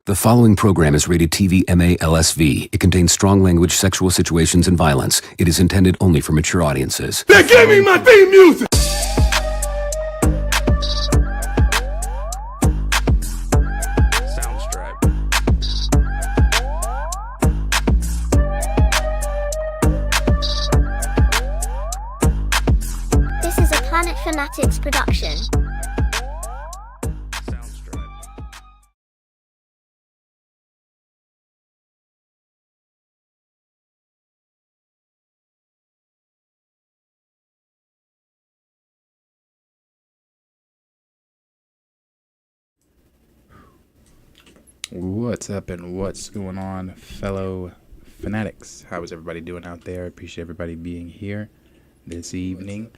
The following program is rated TV MA-LSV. It contains strong language, sexual situations, and violence. It is intended only for mature audiences. They gave me my theme music! This is a Planet Fanatics production. What's up and what's going on, fellow fanatics? How is everybody doing out there? I appreciate everybody being here this evening.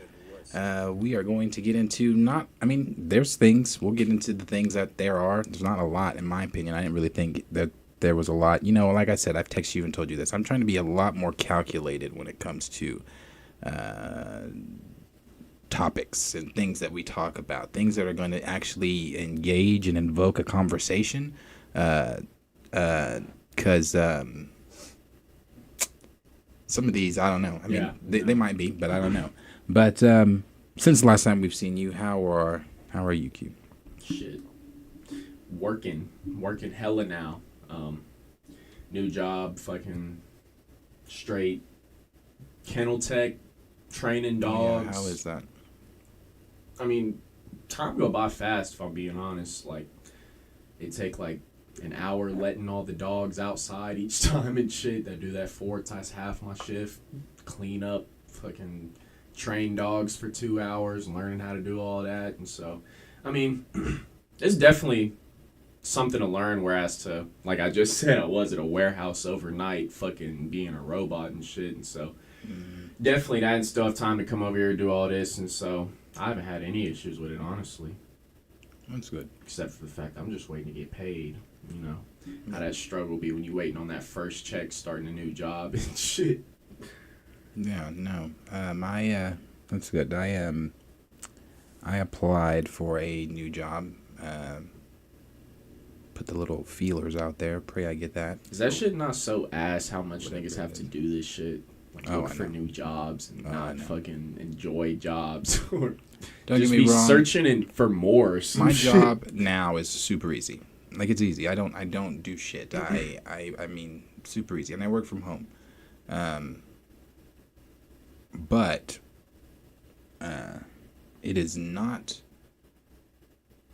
We are going to get into there's things. We'll get into the things that there are. There's not a lot, in my opinion. I didn't really think that there was a lot. You know, like I said, I've texted you and told you this. I'm trying to be a lot more calculated when it comes to topics and things that we talk about, things that are going to actually engage and invoke a conversation. Because some of these, I don't know. I mean, they might be, but I don't know. But since the last time we've seen you, how are you, Q? Shit, working hella now. New job, fucking straight kennel tech, training dogs. Yeah, how is that? I mean, time go by fast. If I'm being honest, like it take like an hour letting all the dogs outside each time and shit. I do that 4 times half my shift. Clean up, fucking train dogs for 2 hours, learning how to do all that. And so, I mean, it's definitely something to learn. Whereas to, like I just said, I was at a warehouse overnight, fucking being a robot and shit. And so, definitely that, and still have time to come over here and do all this. And so, I haven't had any issues with it, honestly. That's good. Except for the fact I'm just waiting to get paid. You know, how that struggle be when you waiting on that first check starting a new job and shit. Yeah, no. That's good. I applied for a new job. Put the little feelers out there. Pray I get that. Is that shit not so ass how much niggas have to do this shit? Like look for know. new jobs and not fucking enjoy jobs or Don't just get me be wrong. searching for more. My job now is super easy. Like, it's easy. I don't do shit. I mean, super easy. And I work from home. But it is not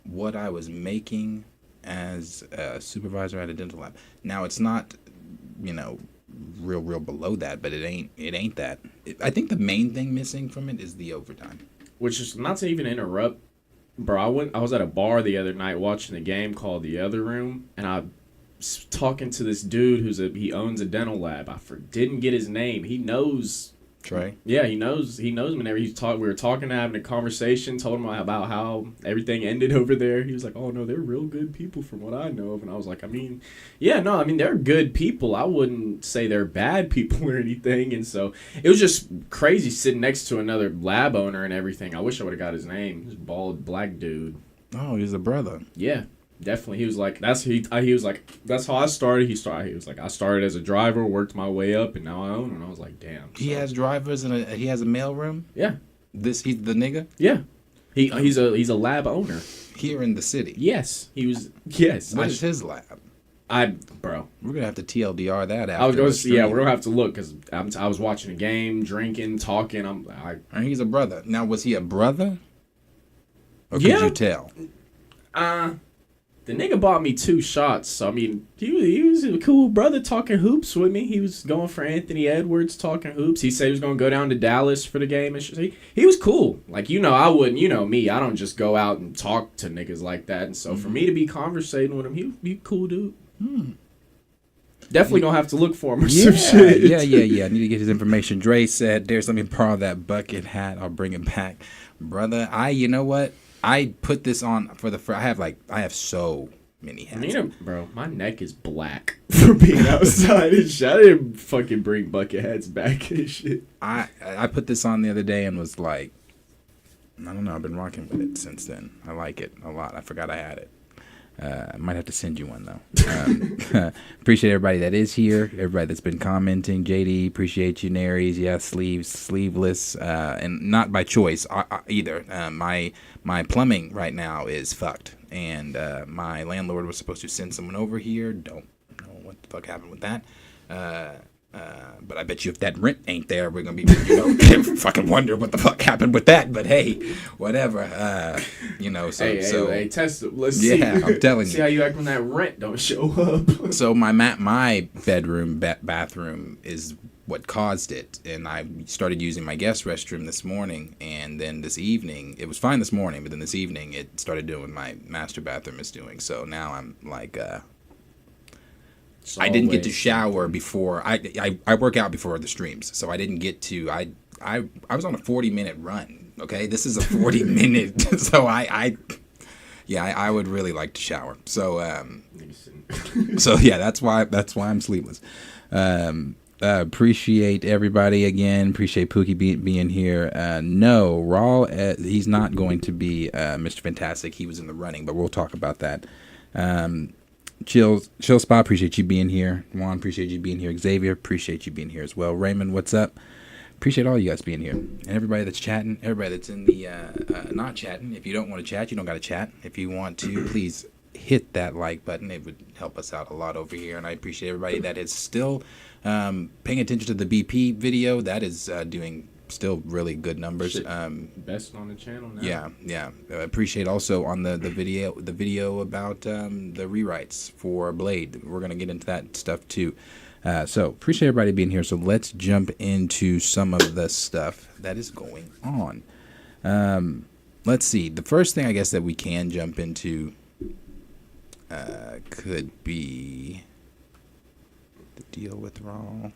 what I was making as a supervisor at a dental lab. Now, it's not, real below that, but it ain't that. I think the main thing missing from it is the overtime. Which is, not to even interrupt, bro, I was at a bar the other night watching a game called The Other Room, and I was talking to this dude he owns a dental lab. I didn't get his name. He knows Trey? Yeah, he knows me. Whenever we were talking, having a conversation, told him about how everything ended over there. He was like, "Oh no, they're real good people from what I know of." And I was like, they're good people. I wouldn't say they're bad people or anything. And so it was just crazy sitting next to another lab owner and everything. I wish I would have got his name. This bald black dude. Oh, he's a brother. Yeah. Definitely, he was like, he was like, that's how I started. He was like, I started as a driver, worked my way up, and now I own. And I was like, damn. He has drivers and he has a mail room. Yeah. He's the nigga. Yeah. He's a lab owner Here in the city. Yes, he was. Yes. What is his lab? Bro. We're gonna have to TLDR that after. I was going to say, yeah, we're gonna have to look because I was watching a game, drinking, talking. And he's a brother. Now, was he a brother? Or could you tell? The nigga bought me 2 shots, so I mean, he was a cool brother talking hoops with me. He was going for Anthony Edwards talking hoops. He said he was going to go down to Dallas for the game and shit. He was cool. Like, I wouldn't, me, I don't just go out and talk to niggas like that. And so for me to be conversating with him, he a cool dude. Definitely gonna have to look for him or some shit. Yeah. I need to get his information. Dre said, "There's let me borrow that bucket hat. I'll bring it back, brother." You know what? I put this on for I have so many hats. Bro, my neck is black for being outside and shit. I didn't fucking bring bucket hats back and shit. I put this on the other day and was like, I don't know. I've been rocking with it since then. I like it a lot. I forgot I had it. I might have to send you one though. Appreciate everybody that is here. Everybody that's been commenting. JD, appreciate you. Naries, yeah, sleeveless, and not by choice either. My plumbing right now is fucked, and my landlord was supposed to send someone over here. Don't know what the fuck happened with that. But I bet you if that rent ain't there, we're gonna be, fucking wonder what the fuck happened with that. But hey, whatever. Hey, test it. Let's see. Yeah, I'm telling you. See how you act when that rent don't show up. So my bedroom bathroom is what caused it, and I started using my guest restroom this morning, and then this evening it was fine this morning, but then this evening it started doing what my master bathroom is doing. So now I'm like. I didn't get to shower before I work out before the streams, so I didn't get to I was on a 40-minute run. Okay, this is a 40-minute, so I would really like to shower. So yeah, that's why I'm sleepless. Appreciate everybody again. Appreciate Pookie being here. No, Raw, he's not going to be Mr. Fantastic. He was in the running, but we'll talk about that. Chill Spot, appreciate you being here. Juan, appreciate you being here. Xavier, appreciate you being here as well. Raymond, what's up? Appreciate all you guys being here. And everybody that's chatting, everybody that's in the not chatting. If you don't want to chat, you don't got to chat. If you want to, please hit that like button. It would help us out a lot over here. And I appreciate everybody that is still paying attention to the BP video. That is doing still really good numbers. Best on the channel now. Yeah. Appreciate also on the video about the rewrites for Blade. We're gonna get into that stuff too. So appreciate everybody being here. So let's jump into some of the stuff that is going on. Let's see. The first thing I guess that we can jump into could be the deal with Raw.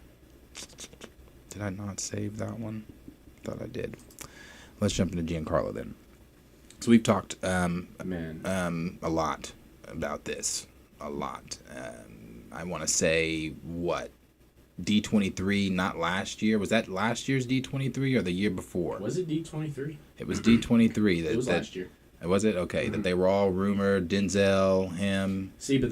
Did I not save that one? Thought I did. Let's jump into Giancarlo then. So we've talked a lot about this. A lot. I want to say D23, not last year. Was that last year's D23 or the year before? Was it D23? It was D23. It was last year. Was it? Okay. Mm-hmm. That they were all rumored. Denzel, him. See, but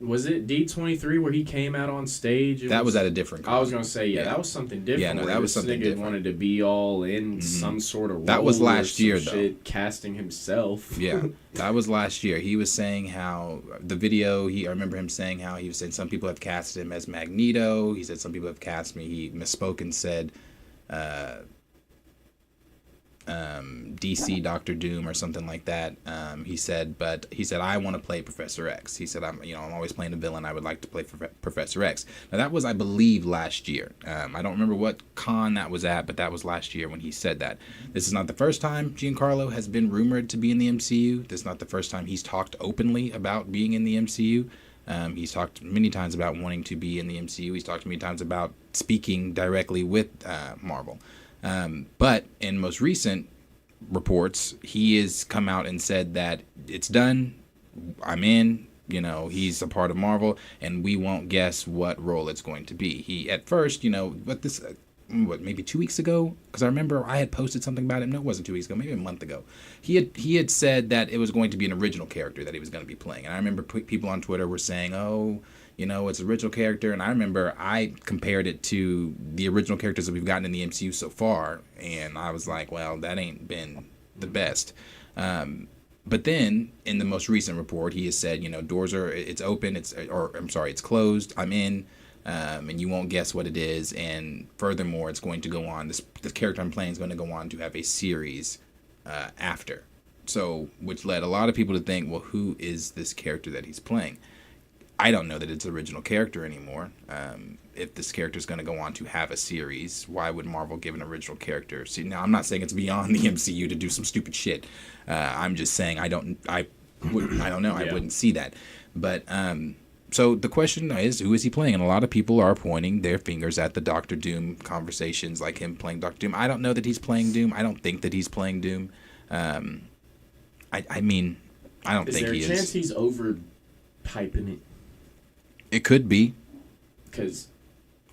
was it D23 where he came out on stage? That was at a different con. I was going to say, that was something different. Yeah, no, that was something different. Wanted to be all in some sort of role. That was last year, though. Casting himself. Yeah, that was last year. He was saying how the video, I remember him saying how he was saying some people have casted him as Magneto. He said some people have cast me. He misspoke and said DC Doctor Doom or something like that. He said I want to play Professor X. He said I'm always playing a villain. I would like to play Professor X. Now that was, I believe, last year. I don't remember what con that was at, but that was last year when he said that. This is not the first time Giancarlo has been rumored to be in the MCU. This is not the first time he's talked openly about being in the MCU. He's talked many times about wanting to be in the MCU. He's talked many times about speaking directly with Marvel. But in most recent reports, he has come out and said that it's done. I'm in. He's a part of Marvel, and we won't guess what role it's going to be. He at first, maybe 2 weeks ago, because I remember I had posted something about him. No, it wasn't 2 weeks ago. Maybe a month ago. He had said that it was going to be an original character that he was going to be playing, and I remember people on Twitter were saying, "Oh, it's an original character," and I remember I compared it to the original characters that we've gotten in the MCU so far, and I was like, well, that ain't been the best. But then, in the most recent report, he has said, doors it's open, it's closed, I'm in, and you won't guess what it is, and furthermore, it's going to go on, this character I'm playing is going to go on to have a series after. So, which led a lot of people to think, well, who is this character that he's playing? I don't know that it's original character anymore. If this character is going to go on to have a series, why would Marvel give an original character? See, now I'm not saying it's beyond the MCU to do some stupid shit. I'm just saying I don't know. Yeah. I wouldn't see that. But so the question is, who is he playing? And a lot of people are pointing their fingers at the Doctor Doom conversations, like him playing Doctor Doom. I don't know that he's playing Doom. I don't think that he's playing Doom. I mean, I don't think he is. Is there a chance he's overhyping it? It could be. Because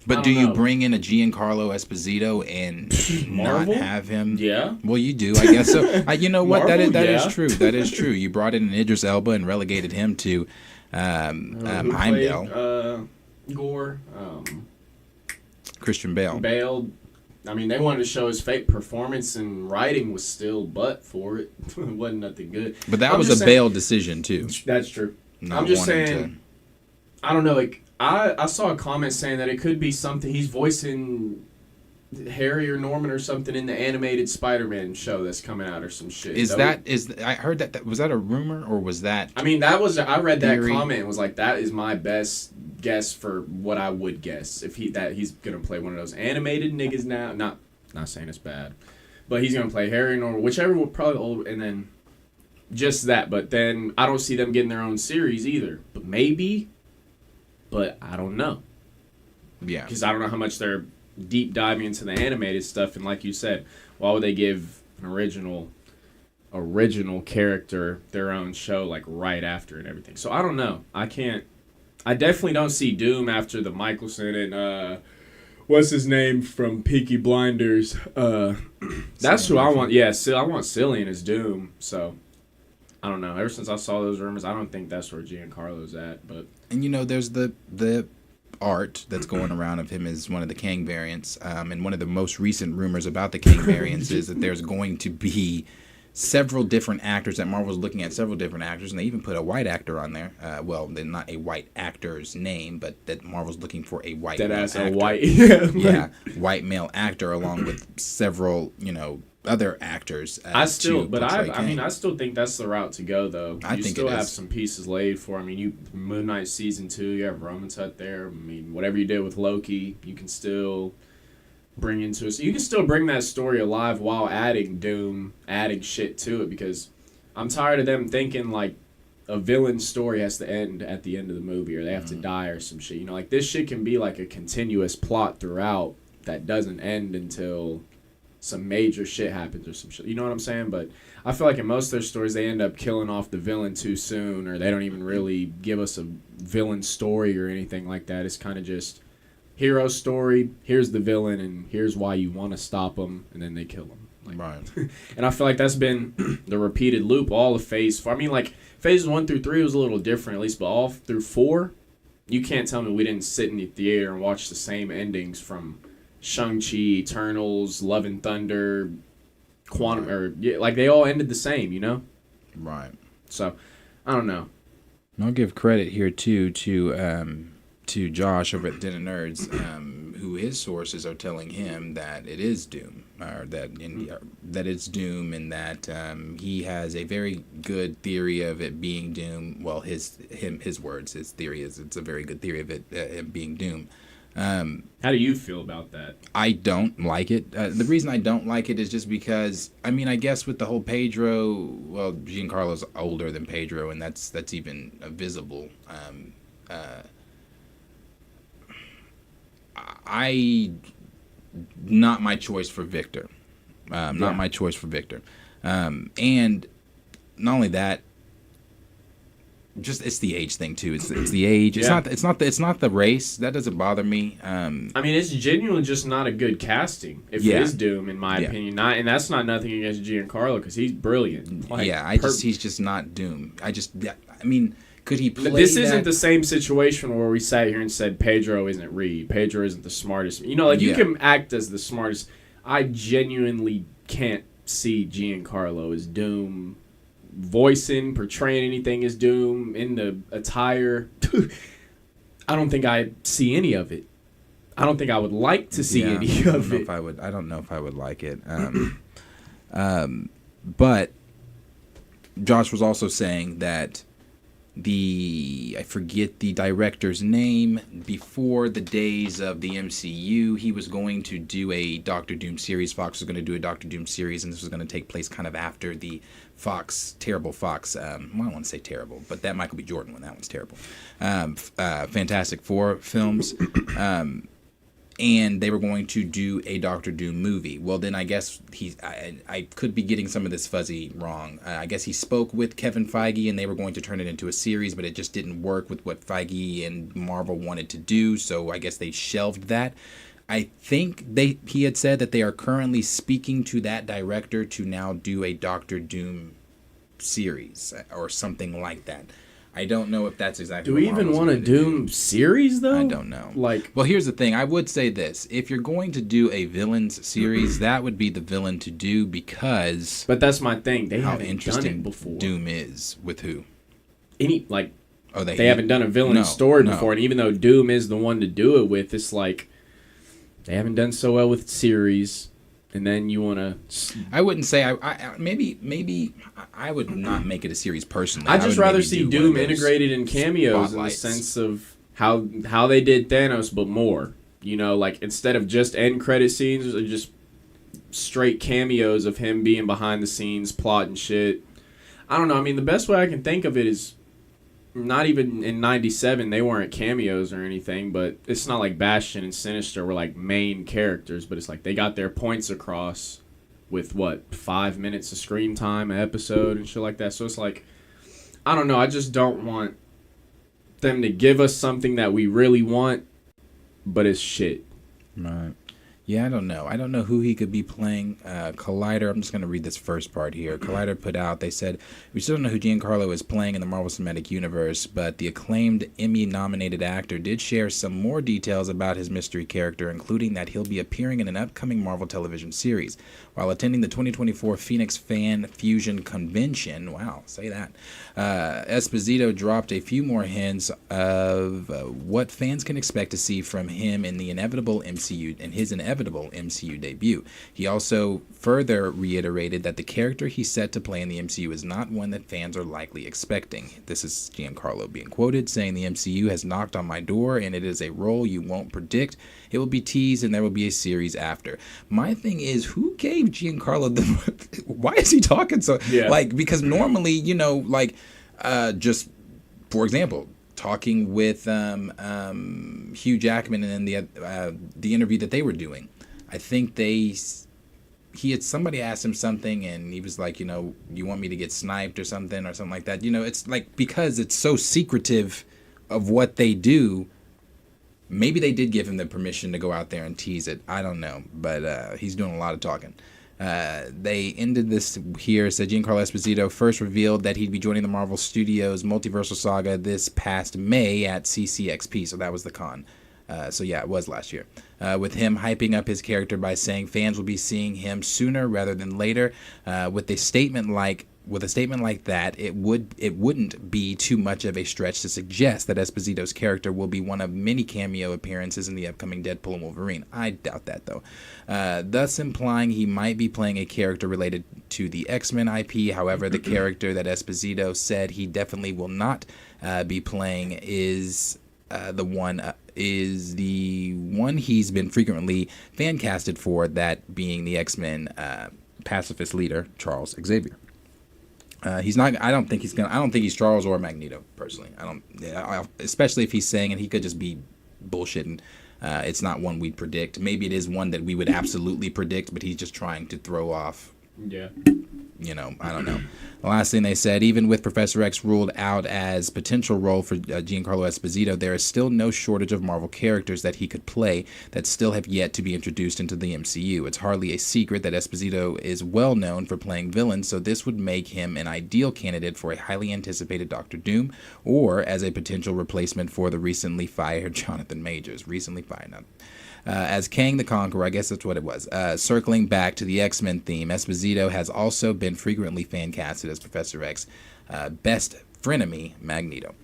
But do you bring in a Giancarlo Esposito and not have him? Yeah. Well, you do, I guess so. You know what? Marvel, that is true. That is true. You brought in Idris Elba and relegated him to Heimdall. Gore. Christian Bale. Bale. I mean, they wanted to show his fake performance, and writing was still butt for it. It wasn't nothing good. But that was a Bale decision, too. That's true. Not I'm just saying, I don't know, like, I saw a comment saying that it could be something, he's voicing Harry or Norman or something in the animated Spider-Man show that's coming out or some shit. I heard that was that a rumor or was that? I mean, I read that comment and was like, that is my best guess for what I would guess if he's gonna play one of those animated niggas now. Not saying it's bad, but he's gonna play Harry or Norman, whichever would probably old, and then just that. But then I don't see them getting their own series either. But maybe. But I don't know. Yeah. Because I don't know how much they're deep diving into the animated stuff. And like you said, why would they give an original character their own show like right after and everything? So I don't know. I definitely don't see Doom after the Michelson and what's his name from Peaky Blinders. That's who I want. Yeah, I want Cillian as Doom. So I don't know. Ever since I saw those rumors, I don't think that's where Giancarlo's at. But and there's the art that's going around of him as one of the Kang variants. And one of the most recent rumors about the Kang variants is that there's going to be several different actors, that Marvel's looking at several different actors, and they even put a white actor on there. Well, they're not a white actor's name, but that Marvel's looking for a white male actor. Yeah, white male actor along with several, other actors. I still think that's the route to go, though. I think still have some pieces laid for. I mean, Moon Knight season 2, you have Roman's Hut there. I mean, whatever you did with Loki, you can still bring into it. So you can still bring that story alive while adding Doom, adding shit to it, because I'm tired of them thinking like a villain story has to end at the end of the movie or they have to die or some shit. Like this shit can be like a continuous plot throughout that doesn't end until some major shit happens or some shit. You know what I'm saying? But I feel like in most of their stories, they end up killing off the villain too soon, or they don't even really give us a villain story or anything like that. It's kind of just hero story, here's the villain, and here's why you want to stop him, and then they kill him. Right. And I feel like that's been the repeated loop all of Phase 4. I mean, like, Phases 1 through 3 was a little different, at least, but all through 4, you can't tell me we didn't sit in the theater and watch the same endings from Shang-Chi, Eternals, Love and Thunder, Quantum, like they all ended the same, Right. So, I don't know. And I'll give credit here too to Josh over at Den of Nerds, who his sources are telling him that it is Doom, or that it's Doom, and that he has a very good theory of it being Doom. Well, his words, his theory is it's a very good theory of it being Doom. How do you feel about that? I don't like it. The reason I don't like it is just because, I mean, I guess with the whole Pedro, well, Giancarlo's older than Pedro, and that's even visible. Not my choice for Victor. Not my choice for Victor. And not only that, just it's the age thing too. It's the age. It's not the race. That doesn't bother me. I mean, it's genuinely just not a good casting. If it is Doom, in my opinion, and that's not nothing against Giancarlo because he's brilliant. He's just not Doom. I mean, could he play? This isn't the same situation where we sat here and said Pedro isn't Reed. Pedro isn't the smartest. You can act as the smartest. I genuinely can't see Giancarlo as Doom. Portraying anything as Doom in the attire. I don't think I see any of it. I don't think I would like to see any of it. I don't know if I would like it. But Josh was also saying that I forget the director's name, before the days of the MCU, he was going to do a Doctor Doom series. Fox was going to do a Doctor Doom series, and this was going to take place kind of after the terrible Fox, I don't want to say terrible, but that Michael B. Jordan one, that one's terrible. Fantastic Four films. and they were going to do a Doctor Doom movie. Well, then I guess I could be getting some of this fuzzy wrong. I guess he spoke with Kevin Feige and they were going to turn it into a series, but it just didn't work with what Feige and Marvel wanted to do, so I guess they shelved that. I think he had said that they are currently speaking to that director to now do a Doctor Doom series or something like that. I don't know if that's exactly. Do we even want a Doom series though? I don't know. Like, well, here's the thing. I would say this: if you're going to do a villains series, that would be the villain to do because. But that's my thing. They how haven't interesting done it before. Doom is with who? They haven't done a villain story before, and even though Doom is the one to do it with, it's like they haven't done so well with series. And then you want to... I wouldn't say... Maybe I would not make it a series personally. I'd just rather see Doom integrated in cameos spotlights. In the sense of how they did Thanos, but more. You know, like instead of just end credit scenes, or just straight cameos of him being behind the scenes, plotting shit. I don't know. I mean, the best way I can think of it is not even in 97, they weren't cameos or anything, but it's not like Bastion and Sinister were like main characters, but it's like they got their points across with 5 minutes of screen time an episode and shit like that. So it's like, I don't know, I just don't want them to give us something that we really want, but it's shit. Right. Yeah, I don't know. I don't know who he could be playing. Collider, I'm just going to read this first part here. Collider put out, they said, we still don't know who Giancarlo is playing in the Marvel Cinematic Universe, but the acclaimed Emmy-nominated actor did share some more details about his mystery character, including that he'll be appearing in an upcoming Marvel television series. While attending the 2024 Phoenix Fan Fusion Convention, wow, say that, Esposito dropped a few more hints of what fans can expect to see from him in the inevitable MCU debut. He also further reiterated that the character he's set to play in the MCU is not one that fans are likely expecting. This is Giancarlo being quoted, saying the MCU has knocked on my door and it is a role you won't predict. It will be teased and there will be a series after. My thing is, who gave Giancarlo the... Why is he talking so... Yeah. Like, because normally, you know, like, just, for example... talking with Hugh Jackman and the interview that they were doing, I think somebody asked him something and he was like, you know, you want me to get sniped or something like that. You know, it's like because it's so secretive of what they do. Maybe they did give him the permission to go out there and tease it. I don't know, but he's doing a lot of talking. They ended this here, said Giancarlo Esposito first revealed that he'd be joining the Marvel Studios multiversal saga this past May at CCXP, so that was the con. So yeah, it was last year. With him hyping up his character by saying fans will be seeing him sooner rather than later. With a statement like that, it wouldn't be too much of a stretch to suggest that Esposito's character will be one of many cameo appearances in the upcoming Deadpool and Wolverine. I doubt that, though. Thus implying he might be playing a character related to the X-Men IP. However, the character that Esposito said he definitely will not be playing is the one he's been frequently fan casted for, that being the X-Men pacifist leader Charles Xavier. He's not. I don't think he's Charles or Magneto personally. Especially if he's saying, and he could just be bullshitting. It's not one we'd predict. Maybe it is one that we would absolutely predict, but he's just trying to throw off. Yeah. You know, I don't know. The last thing they said, even with Professor X ruled out as potential role for Giancarlo Esposito, there is still no shortage of Marvel characters that he could play that still have yet to be introduced into the MCU. It's hardly a secret that Esposito is well known for playing villains, so this would make him an ideal candidate for a highly anticipated Doctor Doom, or as a potential replacement for the recently fired Jonathan Majors. Recently fired, not... as Kang the Conqueror, I guess that's what it was. Circling back to the X-Men theme, Esposito has also been frequently fan casted as Professor X, best frenemy Magneto.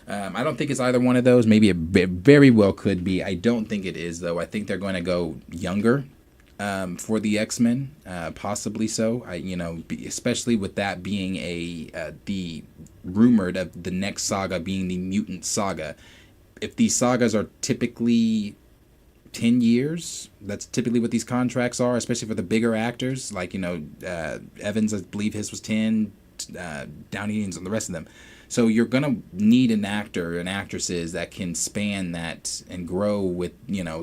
I don't think it's either one of those. Maybe it very well could be. I don't think it is, though. I think they're going to go younger for the X-Men, possibly so. Especially with that being the rumored of the next saga being the Mutant Saga. If these sagas are typically 10 years, that's typically what these contracts are, especially for the bigger actors, like, Evans, I believe his was 10, Downey and the rest of them. So you're gonna need an actor and actresses that can span that and grow with,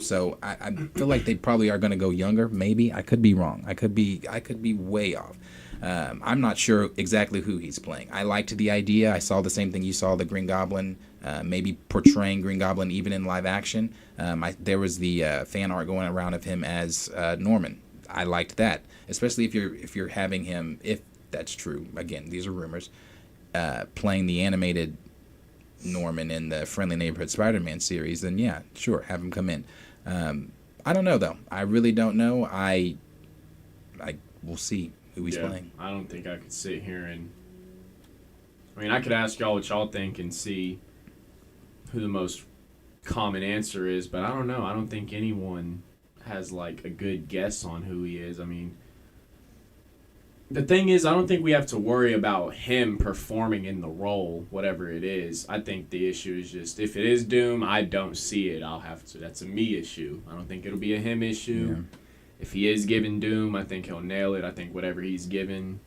So I feel like they probably are gonna go younger. Maybe I could be wrong. I could be way off. I'm not sure exactly who he's playing. I liked the idea. I saw the same thing you saw, the Green Goblin, maybe portraying Green Goblin even in live action. There was the fan art going around of him as Norman. I liked that, especially if you're having him, if that's true. Again, these are rumors. Playing the animated Norman in the Friendly Neighborhood Spider-Man series, then yeah, sure, have him come in. I don't know though. I really don't know. We'll see who he's playing. I don't think I could sit here I could ask y'all what y'all think and see who the most common answer is, but I don't know. I don't think anyone has like a good guess on who he is. The thing is, I don't think we have to worry about him performing in the role, whatever it is. I think the issue is just, if it is Doom, I don't see it. That's a me issue. I don't think it'll be a him issue. Yeah. If he is given Doom, I think he'll nail it. I think whatever he's given,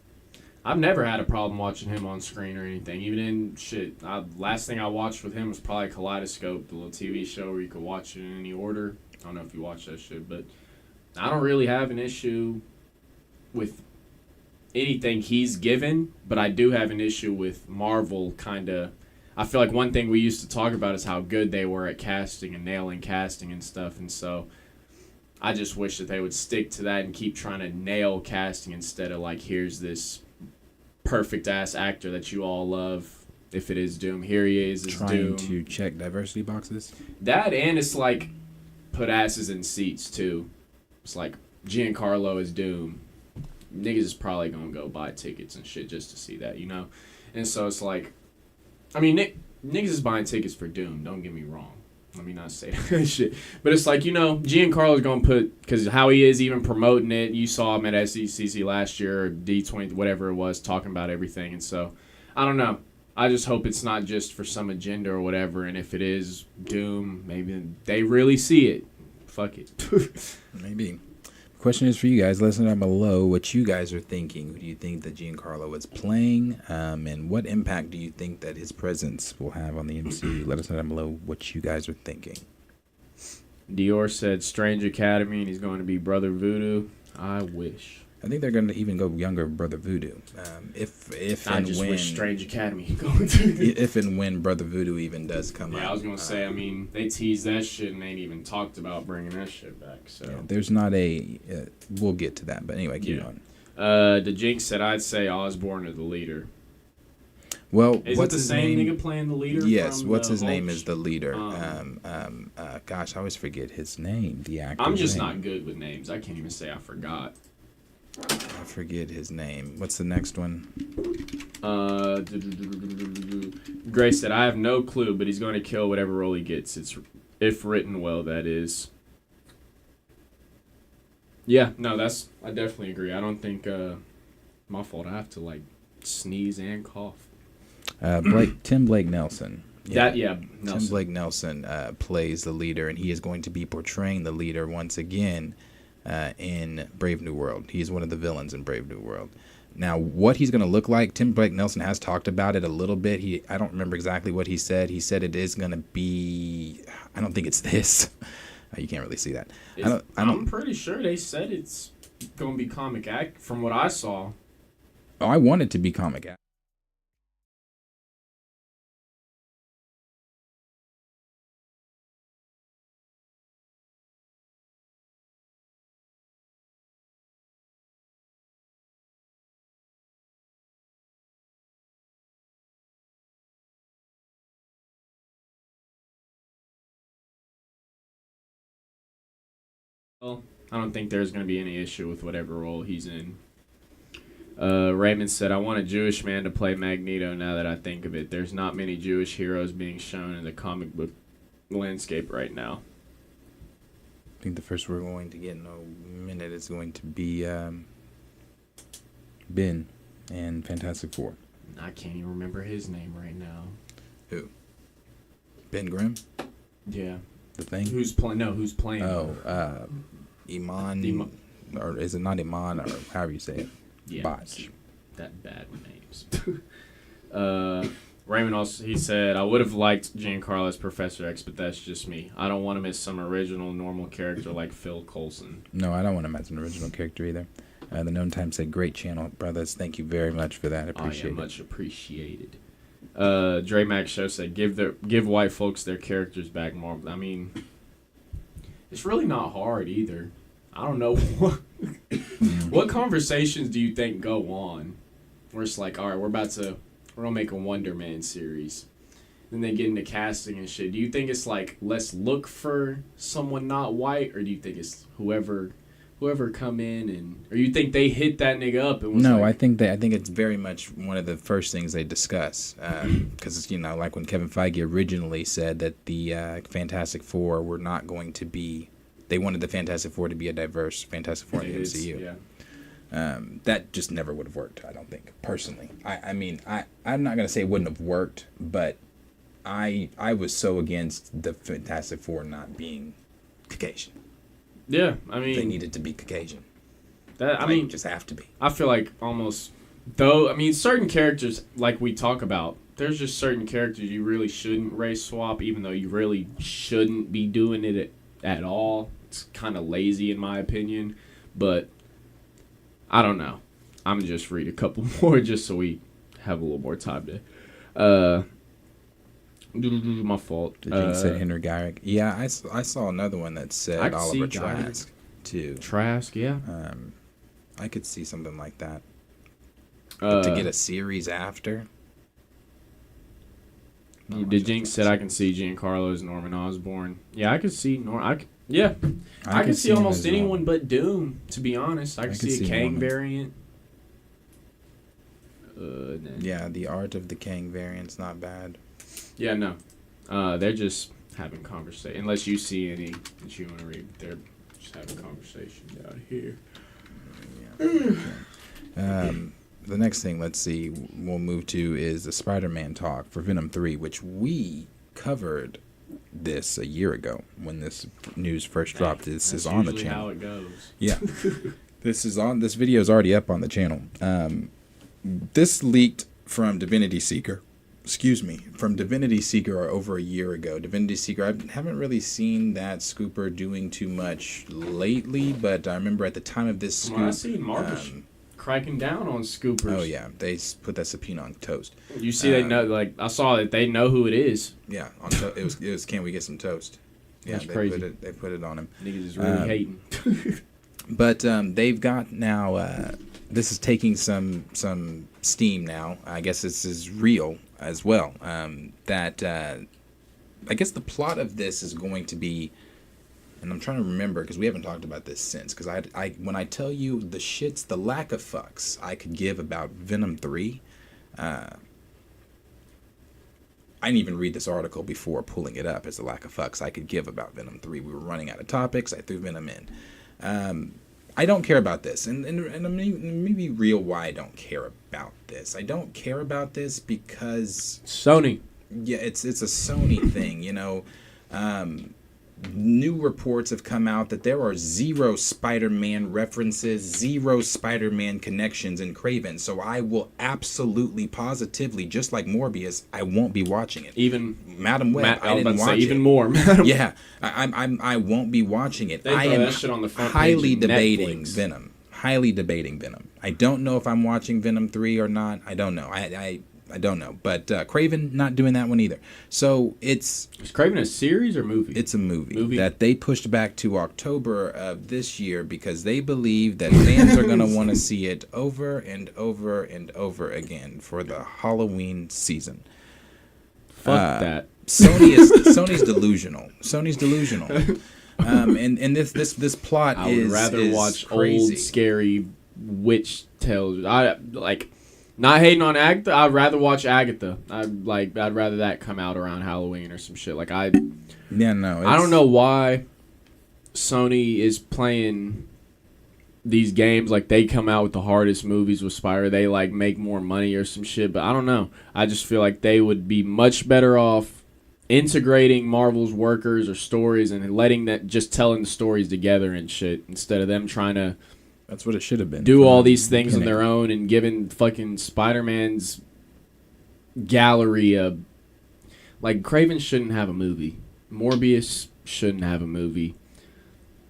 I've never had a problem watching him on screen or anything. Even in last thing I watched with him was probably Kaleidoscope, the little TV show where you could watch it in any order. I don't know if you watch that shit, but I don't really have an issue with anything he's given, but I do have an issue with Marvel kind of. I feel like one thing we used to talk about is how good they were at casting and nailing casting and stuff, and so I just wish that they would stick to that and keep trying to nail casting instead of like, here's this perfect ass actor that you all love. If it is Doom, here he is as Doom. Trying to check diversity boxes. That, and it's like put asses in seats too. It's like Giancarlo is Doom. Niggas is probably gonna go buy tickets and shit just to see that, And so it's like, niggas is buying tickets for Doom. Don't get me wrong. Let me not say that shit. But it's like, Giancarlo's gonna put, because how he is even promoting it. You saw him at SECC last year, or D20, whatever it was, talking about everything. And so, I don't know. I just hope it's not just for some agenda or whatever. And if it is Doom, maybe they really see it. Fuck it. Maybe. Question is for you guys. Let us know down below what you guys are thinking. Who do you think that Giancarlo is playing? And what impact do you think that his presence will have on the MCU? Let us know down below what you guys are thinking. Dior said Strange Academy and he's going to be Brother Voodoo. I wish. I think they're going to even go younger Brother Voodoo. I just wish Strange Academy going to. If and when Brother Voodoo even does come out. Yeah, I was going to say, they teased that shit and they ain't even talked about bringing that shit back. So yeah, there's not a... we'll get to that, but anyway, keep going. The Jinx said, I'd say Osborn or the leader. Well, is what's it the his same name? nigga playing the leader? Yes, what's his Hulk? name is the leader. Gosh, I always forget his name, the actor. I'm just not good with names. I can't even say I forgot. I forget his name. What's the next one? Grace said, I have no clue, but he's going to kill whatever role he gets. It's if written well, that is. Yeah, no, I definitely agree. I don't think, my fault. I have to, sneeze and cough. Tim Blake Nelson. Nelson. Tim Blake Nelson plays the leader, and he is going to be portraying the leader once again in Brave New World. He's one of the villains in Brave New World. Now, what he's going to look like, Tim Blake Nelson has talked about it a little bit. I don't remember exactly what he said. He said it is going to be... I don't think it's this. You can't really see that. I'm pretty sure they said it's going to be comic act from what I saw. Oh, I want it to be comic act. I don't think there's going to be any issue with whatever role he's in. Raymond said, I want a Jewish man to play Magneto now that I think of it. There's not many Jewish heroes being shown in the comic book landscape right now. I think the first we're going to get in a minute is going to be Ben and Fantastic Four. I can't even remember his name right now. Who? Ben Grimm? Yeah. The Thing? Who's playing? No, who's playing? Oh, Iman. Or is it not Iman, or however you say it? Yeah. Botch. That bad with names. Raymond also, he said, I would have liked Giancarlo as Professor X, but that's just me. I don't want him as some original, normal character like Phil Coulson. No, I don't want him as an original character either. The Known Time said, great channel, brothers. Thank you very much for that. I appreciate it. Much appreciated. Dre Max Show said, give white folks their characters back more. I mean, it's really not hard either. I don't know. What conversations do you think go on where it's like, all right, we're going to make a Wonder Man series. Then they get into casting and shit. Do you think it's like, let's look for someone not white? Or do you think it's whoever come in and, or you think they hit that nigga up and was No, like, I think it's very much one of the first things they discuss, because like when Kevin Feige originally said that the Fantastic Four were not going to be, they wanted the Fantastic Four to be a diverse Fantastic Four in the MCU. Yeah. That just never would have worked, I don't think, personally. I'm not gonna say it wouldn't have worked, but I was so against the Fantastic Four not being Caucasian. Yeah, I mean, They needed to be Caucasian. Just have to be. I feel like almost, though, I mean, certain characters, like we talk about, there's just certain characters you really shouldn't race swap, even though you really shouldn't be doing it at all. It's kind of lazy, in my opinion. But, I don't know. I'm going to just read a couple more just so we have a little more time to... my fault. Did you say Henry Gyrick? Yeah, I saw another one that said Oliver Trask, too. Trask, yeah. I could see something like that. But to get a series after? Did Jinx said I can see Giancarlo as Norman Osborn. Yeah, I could see I could see almost anyone but Doom, to be honest. I could see a Kang variant. Yeah, the art of the Kang variant's not bad. Yeah, no. They're just having conversation. Unless you see any that you want to read, they're just having conversation out here. The next thing, let's see, we'll move to is the Spider-Man talk for Venom 3, which we covered this a year ago when this news first dropped. This is on the channel. How it goes. Yeah. This video is already up on the channel. This leaked from Divinity Seeker over a year ago. Divinity Seeker, I haven't really seen that scooper doing too much lately, but I remember at the time of this scoop... Well, I seen Marcus cracking down on scoopers. Oh, yeah. They put that subpoena on toast. You see, they know, like, I saw that they know who it is. Yeah. It was Can We Get Some Toast? Yeah, That's crazy. They put it on him. Niggas is really hating. But they've got now... this is taking some steam now. I guess this is real as well. I guess the plot of this is going to be, and I'm trying to remember because we haven't talked about this since. Because when I tell you the lack of fucks I could give about Venom 3, I didn't even read this article before pulling it up as the lack of fucks I could give about Venom 3. We were running out of topics. I threw Venom in. I don't care about this, and let me be real why I don't care about this. I don't care about this because Sony. Yeah, it's a Sony thing, you know. New reports have come out that there are 0 Spider-Man references, 0 Spider-Man connections in Kraven. So I will absolutely, positively, just like Morbius, I won't be watching it. Even Madam Web, I didn't watch it. Even more. Yeah, I won't be watching it. They I throw am that shit on the front highly page of debating Netflix. Venom. Highly debating Venom. I don't know if I'm watching Venom 3 or not. I don't know. I don't know. But Kraven, not doing that one either. So Is Kraven a series or movie? It's a movie that they pushed back to October of this year because they believe that fans are going to want to see it over and over and over again for the Halloween season. Fuck that. Sony's delusional. Sony's delusional. And this plot I would rather watch crazy. Old scary witch tales. Not hating on Agatha. I'd rather watch Agatha. I'd rather that come out around Halloween or some shit. I don't know why Sony is playing these games like they come out with the hardest movies with Spider. They make more money or some shit, but I don't know. I just feel like they would be much better off integrating Marvel's workers or stories and letting that just telling the stories together and shit instead of them trying to That's what it should have been. do all these things on their own and giving fucking Spider-Man's gallery a... Like, Craven shouldn't have a movie. Morbius shouldn't have a movie.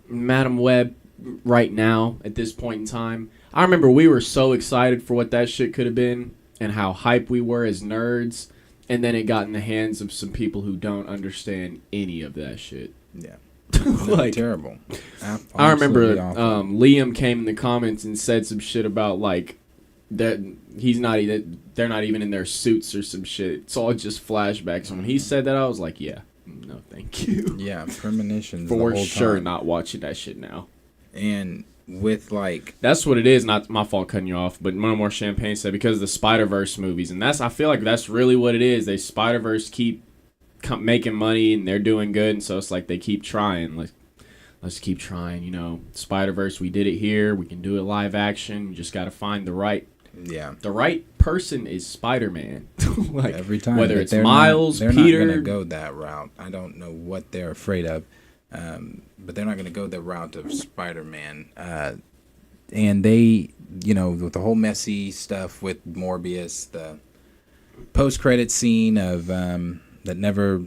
Madam Web, right now, at this point in time, I remember we were so excited for what that shit could have been and how hype we were as nerds, and then it got in the hands of some people who don't understand any of that shit. Yeah. Like, terrible. I remember Absolutely awful. Liam came in the comments and said some shit about like that they're not even in their suits or some shit. It's all just flashbacks. And when he said that, I was like, yeah, no, thank you. Yeah, premonitions For the whole sure, time. not watching that shit now. And with like, That's what it is. Not my fault cutting you off, but No More Champagne said because of the Spider-Verse movies, and I feel like that's really what it is. They Spider-Verse keep making money and they're doing good, and so it's like they keep trying. Like, let's keep trying. You know, Spider-Verse, we did it here. We can do it live action. You just got to find the right person is Spider-Man. Like every time, whether but it's they're Miles, they're Peter. not gonna go that route. I don't know what they're afraid of, but they're not gonna go the route of Spider-Man. And they, you know, with the whole messy stuff with Morbius, the post-credit scene of that never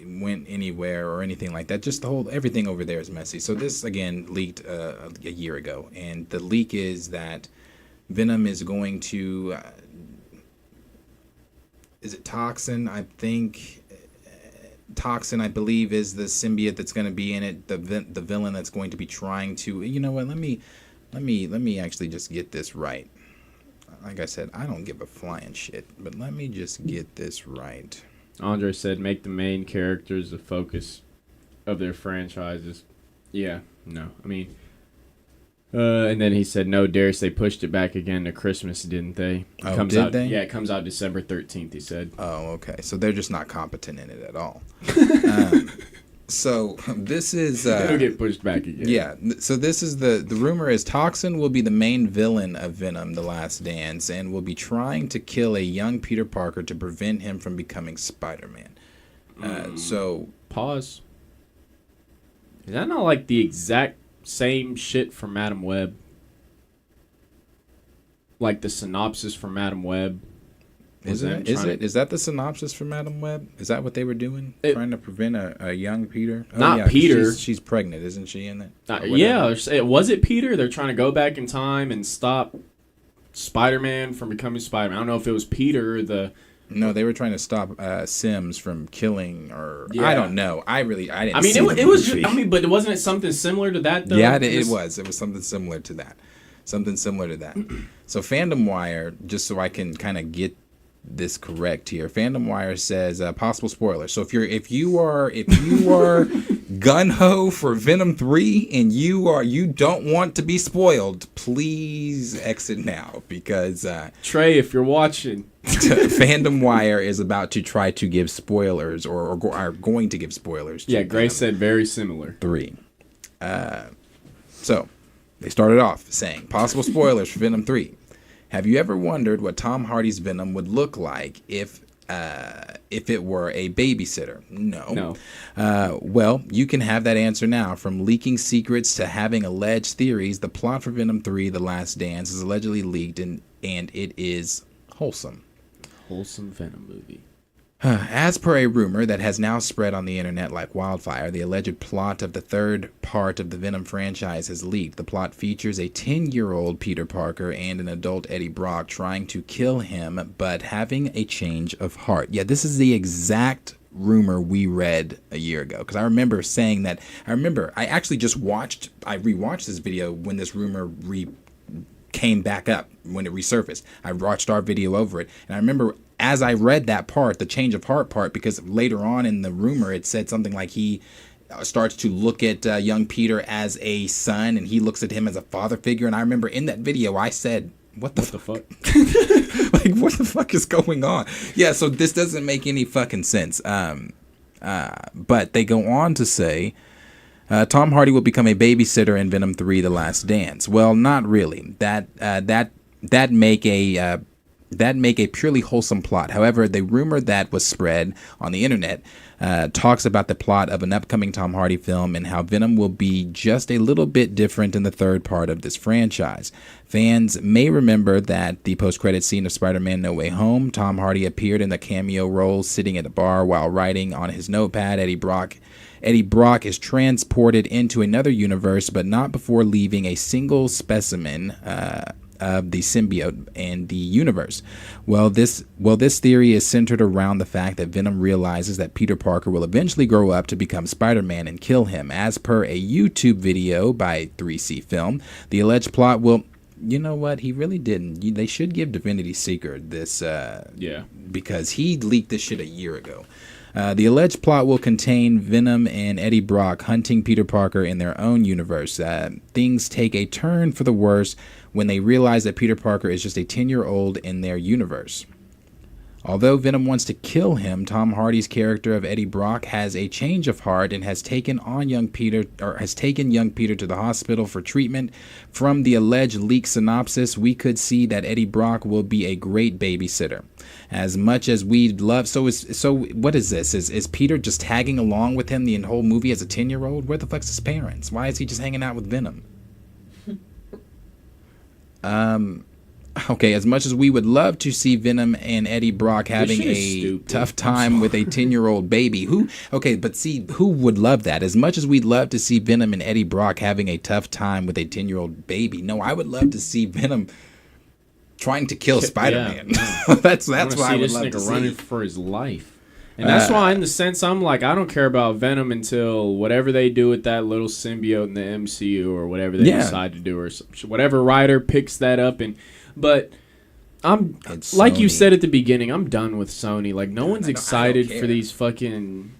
went anywhere or anything like that. Just everything over there is messy. So this again leaked a year ago, and the leak is that Venom is going to. Is it Toxin? I think Toxin, I believe, is the symbiote that's going to be in it. The villain that's going to be trying to. You know what? Let me actually just get this right. Like I said, I don't give a flying shit, but let me just get this right. Andre said, make the main characters the focus of their franchises. Yeah, no. I mean, and then he said, no, Darius, they pushed it back again to Christmas, didn't they? Did they? Yeah, it comes out December 13th, he said. Oh, okay. So they're just not competent in it at all. So this is... It'll get pushed back again. Yeah. So this is the rumor is Toxin will be the main villain of Venom: The Last Dance and will be trying to kill a young Peter Parker to prevent him from becoming Spider-Man. So... Pause. Is that not like the exact same shit from Madam Web? Like the synopsis from Madam Web? Is that the synopsis for Madam Web? Is that what they were doing? Trying to prevent a young Peter? Peter. She's pregnant, isn't she, in it? Yeah. Was it Peter? They're trying to go back in time and stop Spider-Man from becoming Spider-Man. I don't know if it was Peter or the... No, they were trying to stop Sims from killing, or I don't know. I didn't. I mean, it was. But wasn't it something similar to that though? Yeah, it was. It was something similar to that. So Fandom Wire, just so I can kind of get this correct here. Fandom Wire says possible spoilers. So if you are gun ho for Venom 3 and you don't want to be spoiled, please exit now, because Trey, if you're watching, Fandom Wire is about to try to give spoilers or are going to give spoilers. Yeah, Grace said very similar. 3. So they started off saying possible spoilers for Venom 3. Have you ever wondered what Tom Hardy's Venom would look like if it were a babysitter? No. Well, you can have that answer now. From leaking secrets to having alleged theories, the plot for Venom 3, The Last Dance, is allegedly leaked, and it is wholesome. Wholesome Venom movie. As per a rumor that has now spread on the internet like wildfire, the alleged plot of the third part of the Venom franchise has leaked. The plot features a 10-year-old Peter Parker and an adult Eddie Brock trying to kill him, but having a change of heart. Yeah, this is the exact rumor we read a year ago, because I remember saying that. I actually just rewatched this video when this rumor came back up, when it resurfaced. I watched our video over it, and I remember as I read that part, the change of heart part, because later on in the rumor it said something like he starts to look at young Peter as a son and he looks at him as a father figure. And I remember in that video I said, what the fuck? Like, what the fuck is going on? Yeah, so this doesn't make any fucking sense. But they go on to say Tom Hardy will become a babysitter in Venom 3: The Last Dance. Well, not really. That make a that make a purely wholesome plot. However, the rumor that was spread on the internet talks about the plot of an upcoming Tom Hardy film and how Venom will be just a little bit different in the third part of this franchise. Fans may remember that the post-credit scene of Spider-Man No Way Home, Tom Hardy appeared in the cameo role sitting at a bar while writing on his notepad. Eddie Brock is transported into another universe, but not before leaving a single specimen of the symbiote in the universe. Well, this theory is centered around the fact that Venom realizes that Peter Parker will eventually grow up to become Spider-Man and kill him. As per a YouTube video by 3C Film, the alleged plot will... You know what? He really didn't. They should give Divinity Seeker this... because he leaked this shit a year ago. The alleged plot will contain Venom and Eddie Brock hunting Peter Parker in their own universe. Things take a turn for the worse when they realize that Peter Parker is just a 10-year-old in their universe. Although Venom wants to kill him, Tom Hardy's character of Eddie Brock has a change of heart and has taken young Peter to the hospital for treatment. From the alleged leaked synopsis, we could see that Eddie Brock will be a great babysitter. As much as we'd love, so what is this? Is Peter just tagging along with him the whole movie as a 10-year-old? Where the fuck's his parents? Why is he just hanging out with Venom? Okay, as much as we would love to see Venom and Eddie Brock having a tough time with a 10-year-old baby, who would love that? As much as we'd love to see Venom and Eddie Brock having a tough time with a 10-year-old baby, no, I would love to see Venom trying to kill Spider-Man. Yeah. that's what I would love to see. Running for his life. And that's why, in the sense, I'm like, I don't care about Venom until whatever they do with that little symbiote in the MCU or whatever they decide to do, or whatever writer picks that up. But I'm like you said at the beginning, I'm done with Sony. Like, no one's excited for these fucking...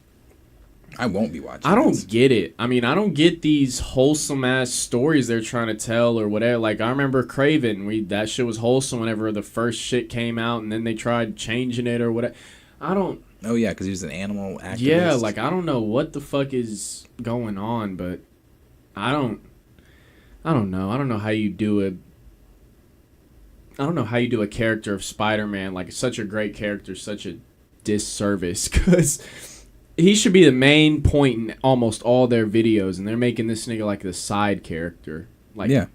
I won't be watching. I don't get it. I mean, I don't get these wholesome ass stories they're trying to tell or whatever. Like, I remember Craven. That shit was wholesome whenever the first shit came out, and then they tried changing it or whatever. I don't... Oh, yeah, because he was an animal activist. Yeah, like, I don't know what the fuck is going on, but I don't know. I don't know how you do a character of Spider-Man, like, such a great character, such a disservice, because he should be the main point in almost all their videos, and they're making this nigga like the side character. Like, yeah.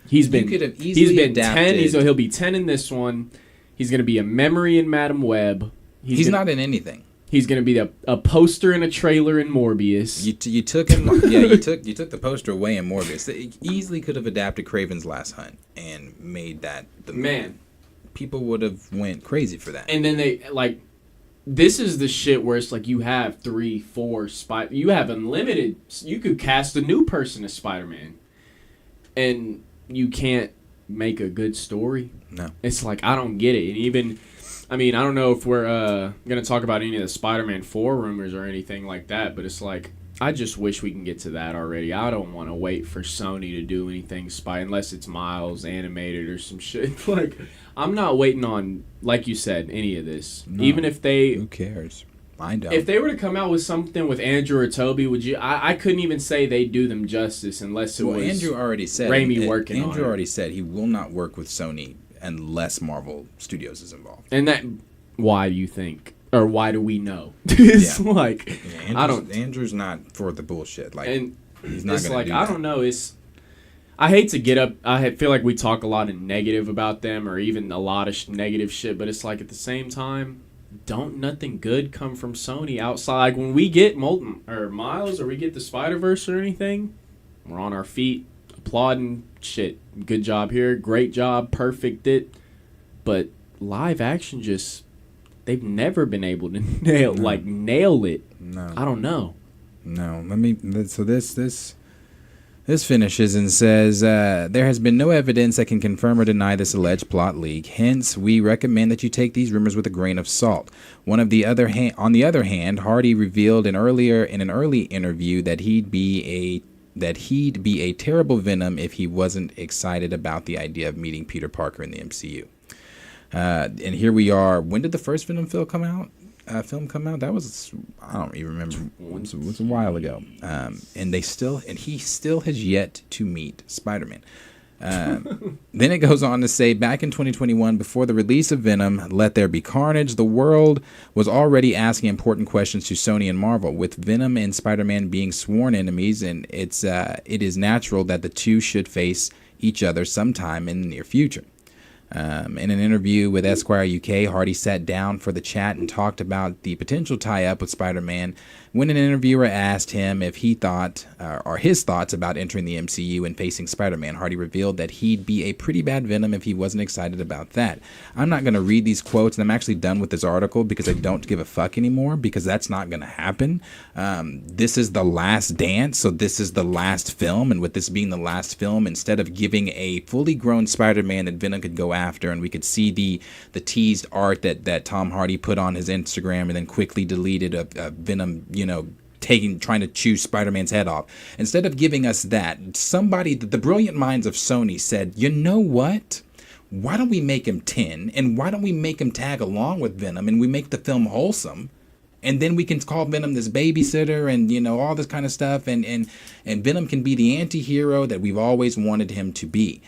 He's been 10. He'll be 10 in this one. He's gonna be a memory in Madam Web. He's not in anything. He's gonna be a poster in a trailer in Morbius. You took him. Yeah, you took the poster away in Morbius. They easily could have adapted Kraven's Last Hunt and made that the man. People would have went crazy for that. And then they like. This is the shit where it's like you have 3, 4 you have unlimited. You could cast a new person as Spider-Man, and you can't make a good story. No, it's like I don't get it. And even, I mean, I don't know if we're gonna talk about any of the Spider-Man 4 rumors or anything like that, but it's like I just wish we can get to that already. I don't want to wait for Sony to do anything unless it's Miles animated or some shit. Like, I'm not waiting on, like you said, any of this. No, even if they... Who cares? I don't. If they were to come out with something with Andrew or Toby, would you... I couldn't even say they'd do them justice unless it was Andrew already said... Raimi working on it. Andrew already said he will not work with Sony unless Marvel Studios is involved. And that... Why do you think... Or why do we know? It's like... Yeah, Andrew's not for the bullshit. Like, and he's not going to do that. I don't know. I hate to get up. I feel like we talk a lot of negative about them, or even a lot of negative shit. But it's like at the same time, don't nothing good come from Sony outside? Like when we get Miles, or we get the Spider-Verse or anything, we're on our feet applauding. Shit, good job here, great job, perfect it. But live action they've never been able to nail it. No, I don't know. No, so this finishes and says, there has been no evidence that can confirm or deny this alleged plot leak. Hence, we recommend that you take these rumors with a grain of salt. On the other hand, Hardy revealed in an early interview that he'd be a terrible Venom if he wasn't excited about the idea of meeting Peter Parker in the MCU. And here we are. When did the first Venom film come out? That was, I don't even remember. It was a while ago. And he still has yet to meet Spider-Man. Then it goes on to say, back in 2021, before the release of Venom, Let There Be Carnage, the world was already asking important questions to Sony and Marvel. With Venom and Spider-Man being sworn enemies, and it is natural that the two should face each other sometime in the near future. In an interview with Esquire UK, Hardy sat down for the chat and talked about the potential tie-up with Spider-Man. When an interviewer asked him if he thought, or his thoughts about entering the MCU and facing Spider-Man, Hardy revealed that he'd be a pretty bad Venom if he wasn't excited about that. I'm not going to read these quotes, and I'm actually done with this article because I don't give a fuck anymore, because that's not going to happen. This is the last dance, so this is the last film, and with this being the last film, instead of giving a fully grown Spider-Man that Venom could go after, and we could see the teased art that Tom Hardy put on his Instagram and then quickly deleted of Venom, trying to chew Spider-Man's head off. Instead of giving us that, the brilliant minds of Sony said, you know what? Why don't we make him 10, and why don't we make him tag along with Venom, and we make the film wholesome, and then we can call Venom this babysitter and, all this kind of stuff, and Venom can be the anti-hero that we've always wanted him to be.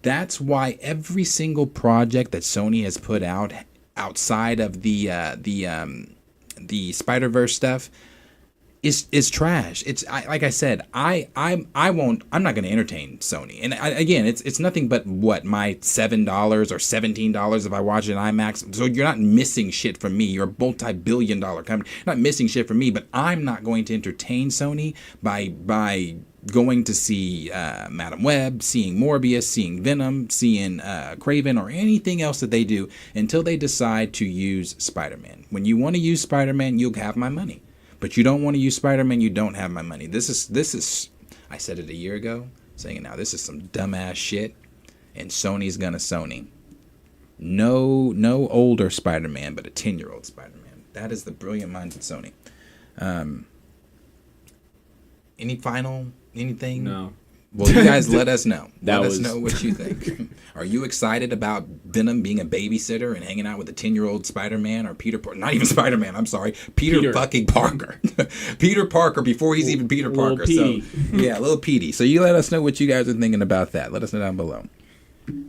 That's why every single project that Sony has put out outside of the Spider-Verse stuff is trash. Like I said, I'm not going to entertain Sony. And again, it's nothing but my $7 or $17 if I watch it in IMAX. So you're not missing shit from me. You're a multi-billion-dollar company. You're not missing shit from me, but I'm not going to entertain Sony by going to see Madam Web, seeing Morbius, seeing Venom, seeing Craven, or anything else that they do until they decide to use Spider-Man. When you want to use Spider-Man, you'll have my money. But you don't want to use Spider-Man, you don't have my money. This is I said it a year ago, saying it now. This is some dumbass shit, and Sony's gonna Sony. No older Spider-Man, but a 10-year-old Spider-Man. That is the brilliant minds at Sony. Anything? No. Well, you guys let us know. Let us was- know what you think. Are you excited about Venom being a babysitter and hanging out with a 10-year-old Spider-Man or Peter Parker? Not even Spider-Man, I'm sorry. Peter fucking Parker. Peter Parker before he's even Peter Parker. Petey. So, yeah, little Petey. So you let us know what you guys are thinking about that. Let us know down below.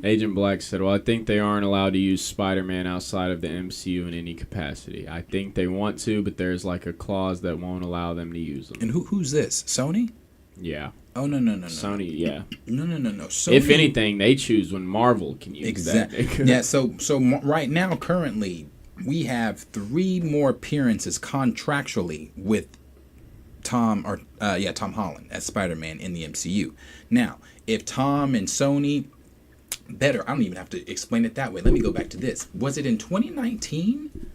Agent Black said, well, I think they aren't allowed to use Spider-Man outside of the MCU in any capacity. I think they want to, but there's like a clause that won't allow them to use them. And who's this? Sony? Yeah. Oh, no. Sony, yeah. No. Sony, If anything, they choose when Marvel can use that. Exactly. Yeah, so right now, currently, we have 3 more appearances contractually with Tom Holland as Spider-Man in the MCU. Now, if Tom and Sony, I don't even have to explain it that way. Let me go back to this. Was it in 2019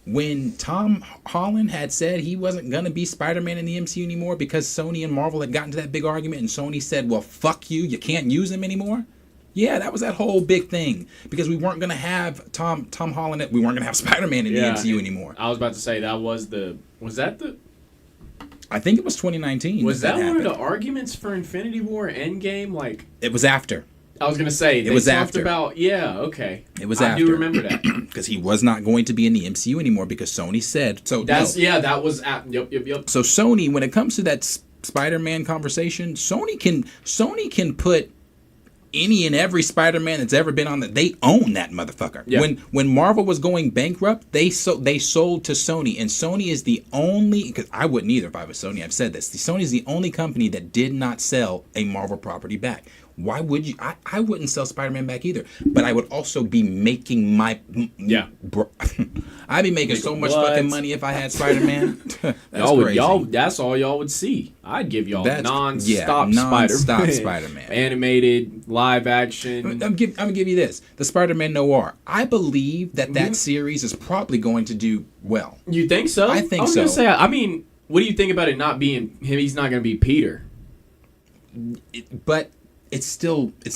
when Tom Holland had said he wasn't going to be Spider-Man in the MCU anymore because Sony and Marvel had gotten to that big argument, and Sony said, well, fuck you can't use him anymore? Yeah, that was that whole big thing, because we weren't going to have Tom Holland, we weren't going to have Spider-Man in the MCU anymore. I was about to say, was that the... I think it was 2019. Was that one happened. of the arguments for Infinity War Endgame? Like, It was after. I was gonna say It was talked after. about. Yeah, okay. It was I after. do remember that. Because he was not going to be in the MCU anymore because Sony said so. That was at yep. So Sony, when it comes to that Spider-Man conversation, Sony can put any and every Spider-Man that's ever been on that. They own that motherfucker. Yeah. When Marvel was going bankrupt, they sold to Sony, and Sony is the only, because I wouldn't either if I was Sony. I've said this. Sony is the only company that did not sell a Marvel property back. Why would you? I wouldn't sell Spider-Man back either. But I would also be making I'd be making so much fucking money if I had Spider-Man. Crazy. That's all y'all would see. I'd give y'all non-stop Spider-Man. Animated, live action. I'm gonna give you this: the Spider-Man Noir. I believe that series is probably going to do well. You think so? I think so. I was gonna say. I mean, what do you think about it not being him? He's not gonna be Peter. But it's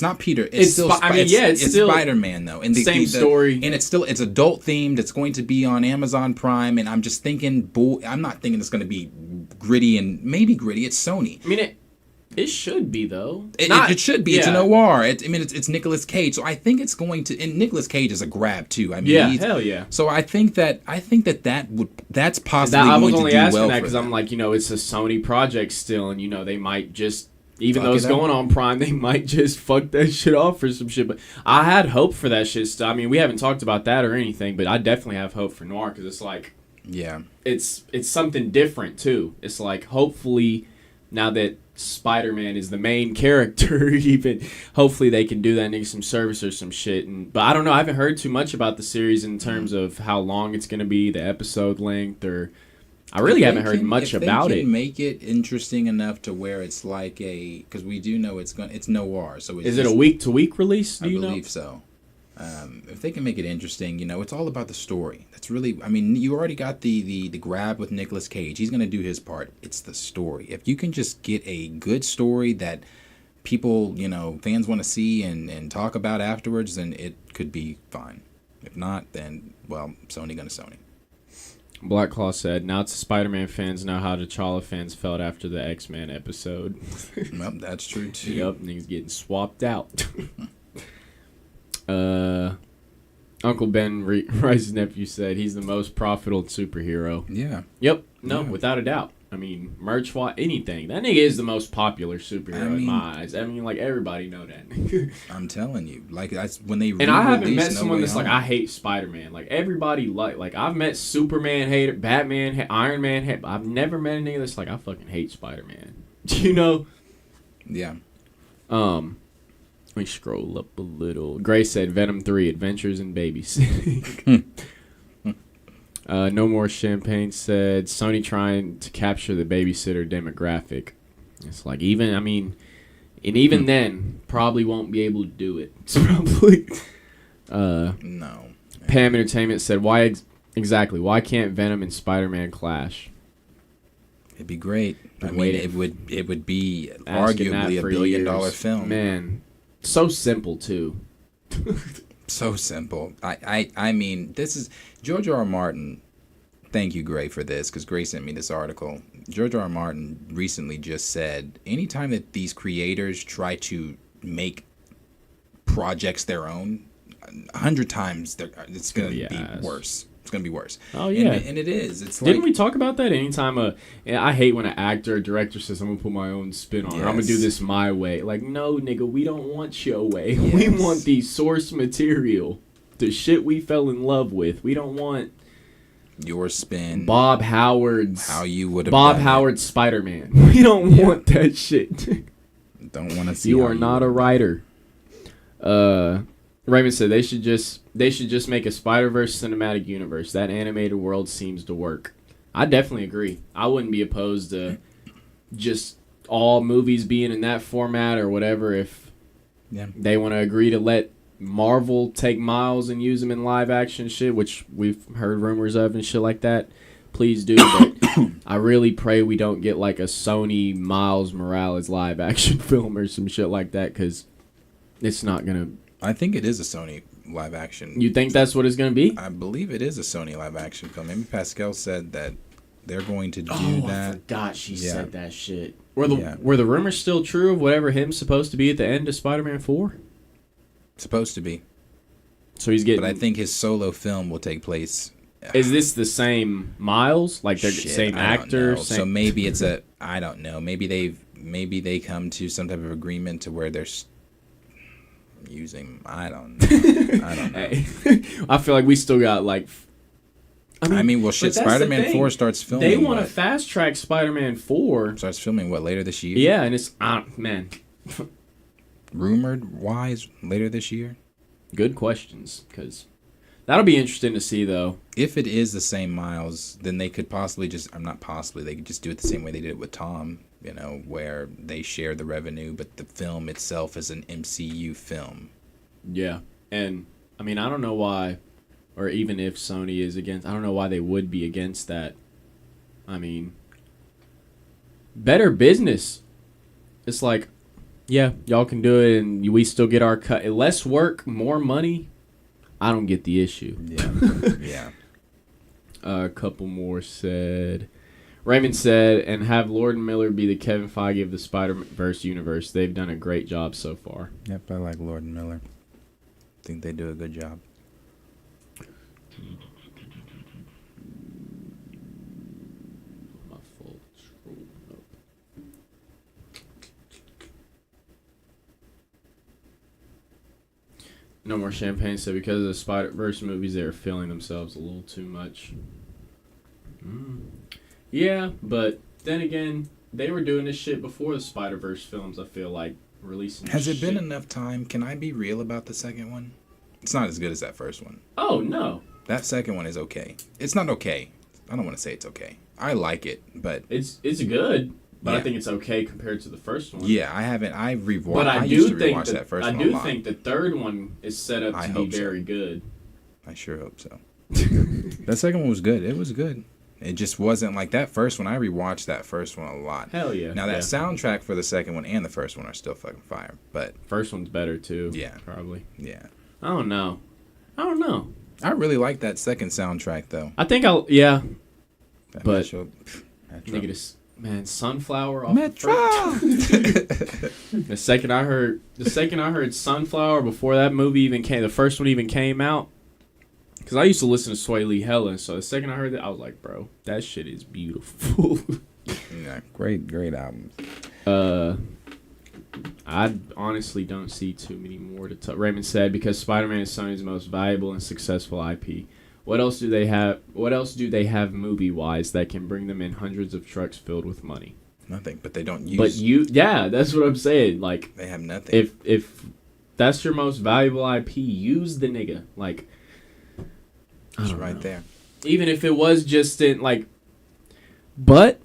not Peter. It's still Spider-Man though. And same story. And it's adult themed. It's going to be on Amazon Prime. And I'm just thinking, I'm not thinking it's going to be gritty and maybe gritty. It's Sony. I mean, it should be though. It should be. Yeah. It's a noir. It's Nicolas Cage. So I think it's going to. And Nicolas Cage is a grab too. I mean, hell yeah. So I think that's possibly I was going only to do asking well that because I'm like, it's a Sony project still, and they might just Even Fuck though it's it up. going on Prime, they might just fuck that shit off for some shit. But I had hope for that shit. I mean, we haven't talked about that or anything, but I definitely have hope for Noir because it's like, Yeah. it's something different too. It's like, hopefully now that Spider-Man is the main character, even hopefully they can do that nigga some service or some shit. But I don't know. I haven't heard too much about the series in terms of how long it's gonna be, the episode length, or I really haven't heard much about They it. can make it interesting enough to where it's like because we do know it's noir. So Is it a week-to-week release? Do I you know? believe so. If they can make it interesting, it's all about the story. That's really, I mean, you already got the grab with Nicolas Cage. He's going to do his part. It's the story. If you can just get a good story that people, fans want to see and talk about afterwards, then it could be fine. If not, then, well, Sony gonna Sony. Black Claw said, now to Spider-Man fans know how T'Challa fans felt after the X-Men episode. Well, that's true, too. Yup, niggas getting swapped out. Uncle Ben Rice's nephew said he's the most profitable superhero. Yeah. Yep. No, Yeah. without a doubt. I mean, merch-wise, anything. That nigga is the most popular superhero in my eyes. I mean, like, everybody know that nigga. I'm telling you. Like, that's when they And I haven't met No someone Way that's like, Home. I hate Spider-Man. Like, everybody like I've met Superman hater, Batman, Iron Man hater. I've never met a nigga that's like, I fucking hate Spider-Man. You know? Yeah. Let me scroll up a little. Gray said Venom 3, Adventures in Babysitting. No More Champagne said Sony trying to capture the babysitter demographic. It's like, even then, probably won't be able to do it. It's probably. No. Pam Entertainment said, why can't Venom and Spider-Man clash? It'd be great. I mean, waiting. it would be Asking that arguably a for $1 billion years. film. Man, so simple, too. So simple. I mean, this is George R. R. Martin. Thank you, Gray, for this, because Gray sent me this article. George R. R. Martin recently just said, anytime that these creators try to make projects their own, 100 times it's going to be worse. It's going to be worse. Oh, yeah. And it is. It's Didn't like, we talk about that? Anytime I hate when an actor or director says, I'm going to put my own spin on it. I'm going to do Yes. this my way. Like, no, nigga, we don't want your way. Yes. We want the source material. The shit we fell in love with. We don't want your spin. Bob Howard's. How you would have Bob done Howard's Spider-Man. We don't want that shit. it. Don't want to see You how are not a writer. Raymond said they should just make a Spider-Verse cinematic universe. That animated world seems to work. I definitely agree. I wouldn't be opposed to just all movies being in that format or whatever if they want to agree to let Marvel take Miles and use them in live action shit, which we've heard rumors of and shit like that. Please do, but I really pray we don't get like a Sony Miles Morales live action film or some shit like that, because it's not gonna. I think it is a Sony live action. You think that's what it's gonna be? I believe it is a Sony live action film. Maybe Pascal said that they're going to do that. I forgot she Yeah. said that shit. Were the rumors still true of whatever him's supposed to be at the end of Spider-Man 4? Supposed to be. So he's getting. But I think his solo film will take place. Is this the same Miles? Like they're same I don't actor? know. So maybe it's I don't know. Maybe they come to some type of agreement to where they're using. I don't know. I don't know. Hey, I feel like we still got like. I mean, well, shit. but that's the Spider-Man thing. 4 starts filming. They want to fast track Spider-Man 4. Starts filming what, later this year? Yeah, and it's man, Rumored wise later this year. good questions, because that'll be interesting to see though. If it is the same Miles, then they could possibly just. I'm not possibly. They could just do it the same way they did it with Tom. You know, where they share the revenue, but the film itself is an MCU film. Yeah, and I mean I don't know why, or even if Sony is against, I don't know why they would be against that. I mean, better business. It's like, yeah, y'all can do it, and we still get our cut. Less work, more money. I don't get the issue. Yeah, yeah. A couple more said. Raymond said, and have Lord and Miller be the Kevin Feige of the Spider-Verse universe. They've done a great job so far. Yep, I like Lord and Miller. Think they do a good job. My full scroll up. No more champagne. So because of the Spider-Verse movies, they were feeling themselves a little too much. Yeah, but then again, they were doing this shit before the Spider-Verse films. I feel like releasing. Has it been enough time? Can I be real about the second one? It's not as good as that first one. Oh no. That second one is okay. It's not okay. I don't want to say it's okay. I like it, but it's good. But yeah. I think it's okay compared to the first one. Yeah, I haven't. I rewatched. But I do used to think rewatch that first I one do a lot. think the third one is set up to be very good. I sure hope so. That second one was good. It was good. It just wasn't like that first one. I rewatched that first one a lot. Hell yeah. Now that soundtrack for the second one and the first one are still fucking fire. But first one's better too. Yeah, probably. Yeah. I don't know. I really like that second soundtrack though. I think I'll That but Metro. nigga, this man, Sunflower off Metro. the second I heard Sunflower before that movie even came, the first one even came out. Because I used to listen to Sway Lee Helen, so the second I heard that, I was like, bro, that shit is beautiful. Yeah, great albums. I honestly don't see too many more to tell. Raymond said, because Spider-Man is Sony's most valuable and successful IP. What else do they have movie-wise that can bring them in hundreds of trucks filled with money? Nothing, but they don't use. Yeah, that's what I'm saying. Like, they have nothing. If that's your most valuable IP, use the nigga. Like, it's right there. Even if it was just in like, but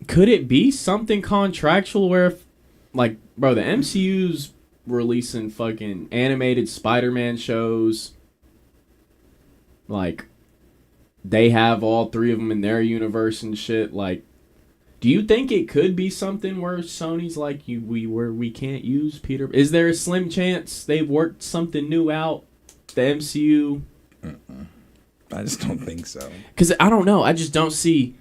could it be something contractual where, like, bro, the MCU's releasing fucking animated Spider-Man shows. Like, they have all three of them in their universe and shit. Like, do you think it could be something where Sony's like, we can't use Peter? Is there a slim chance they've worked something new out? The MCU. I just don't think so. Because I don't know. I just don't see.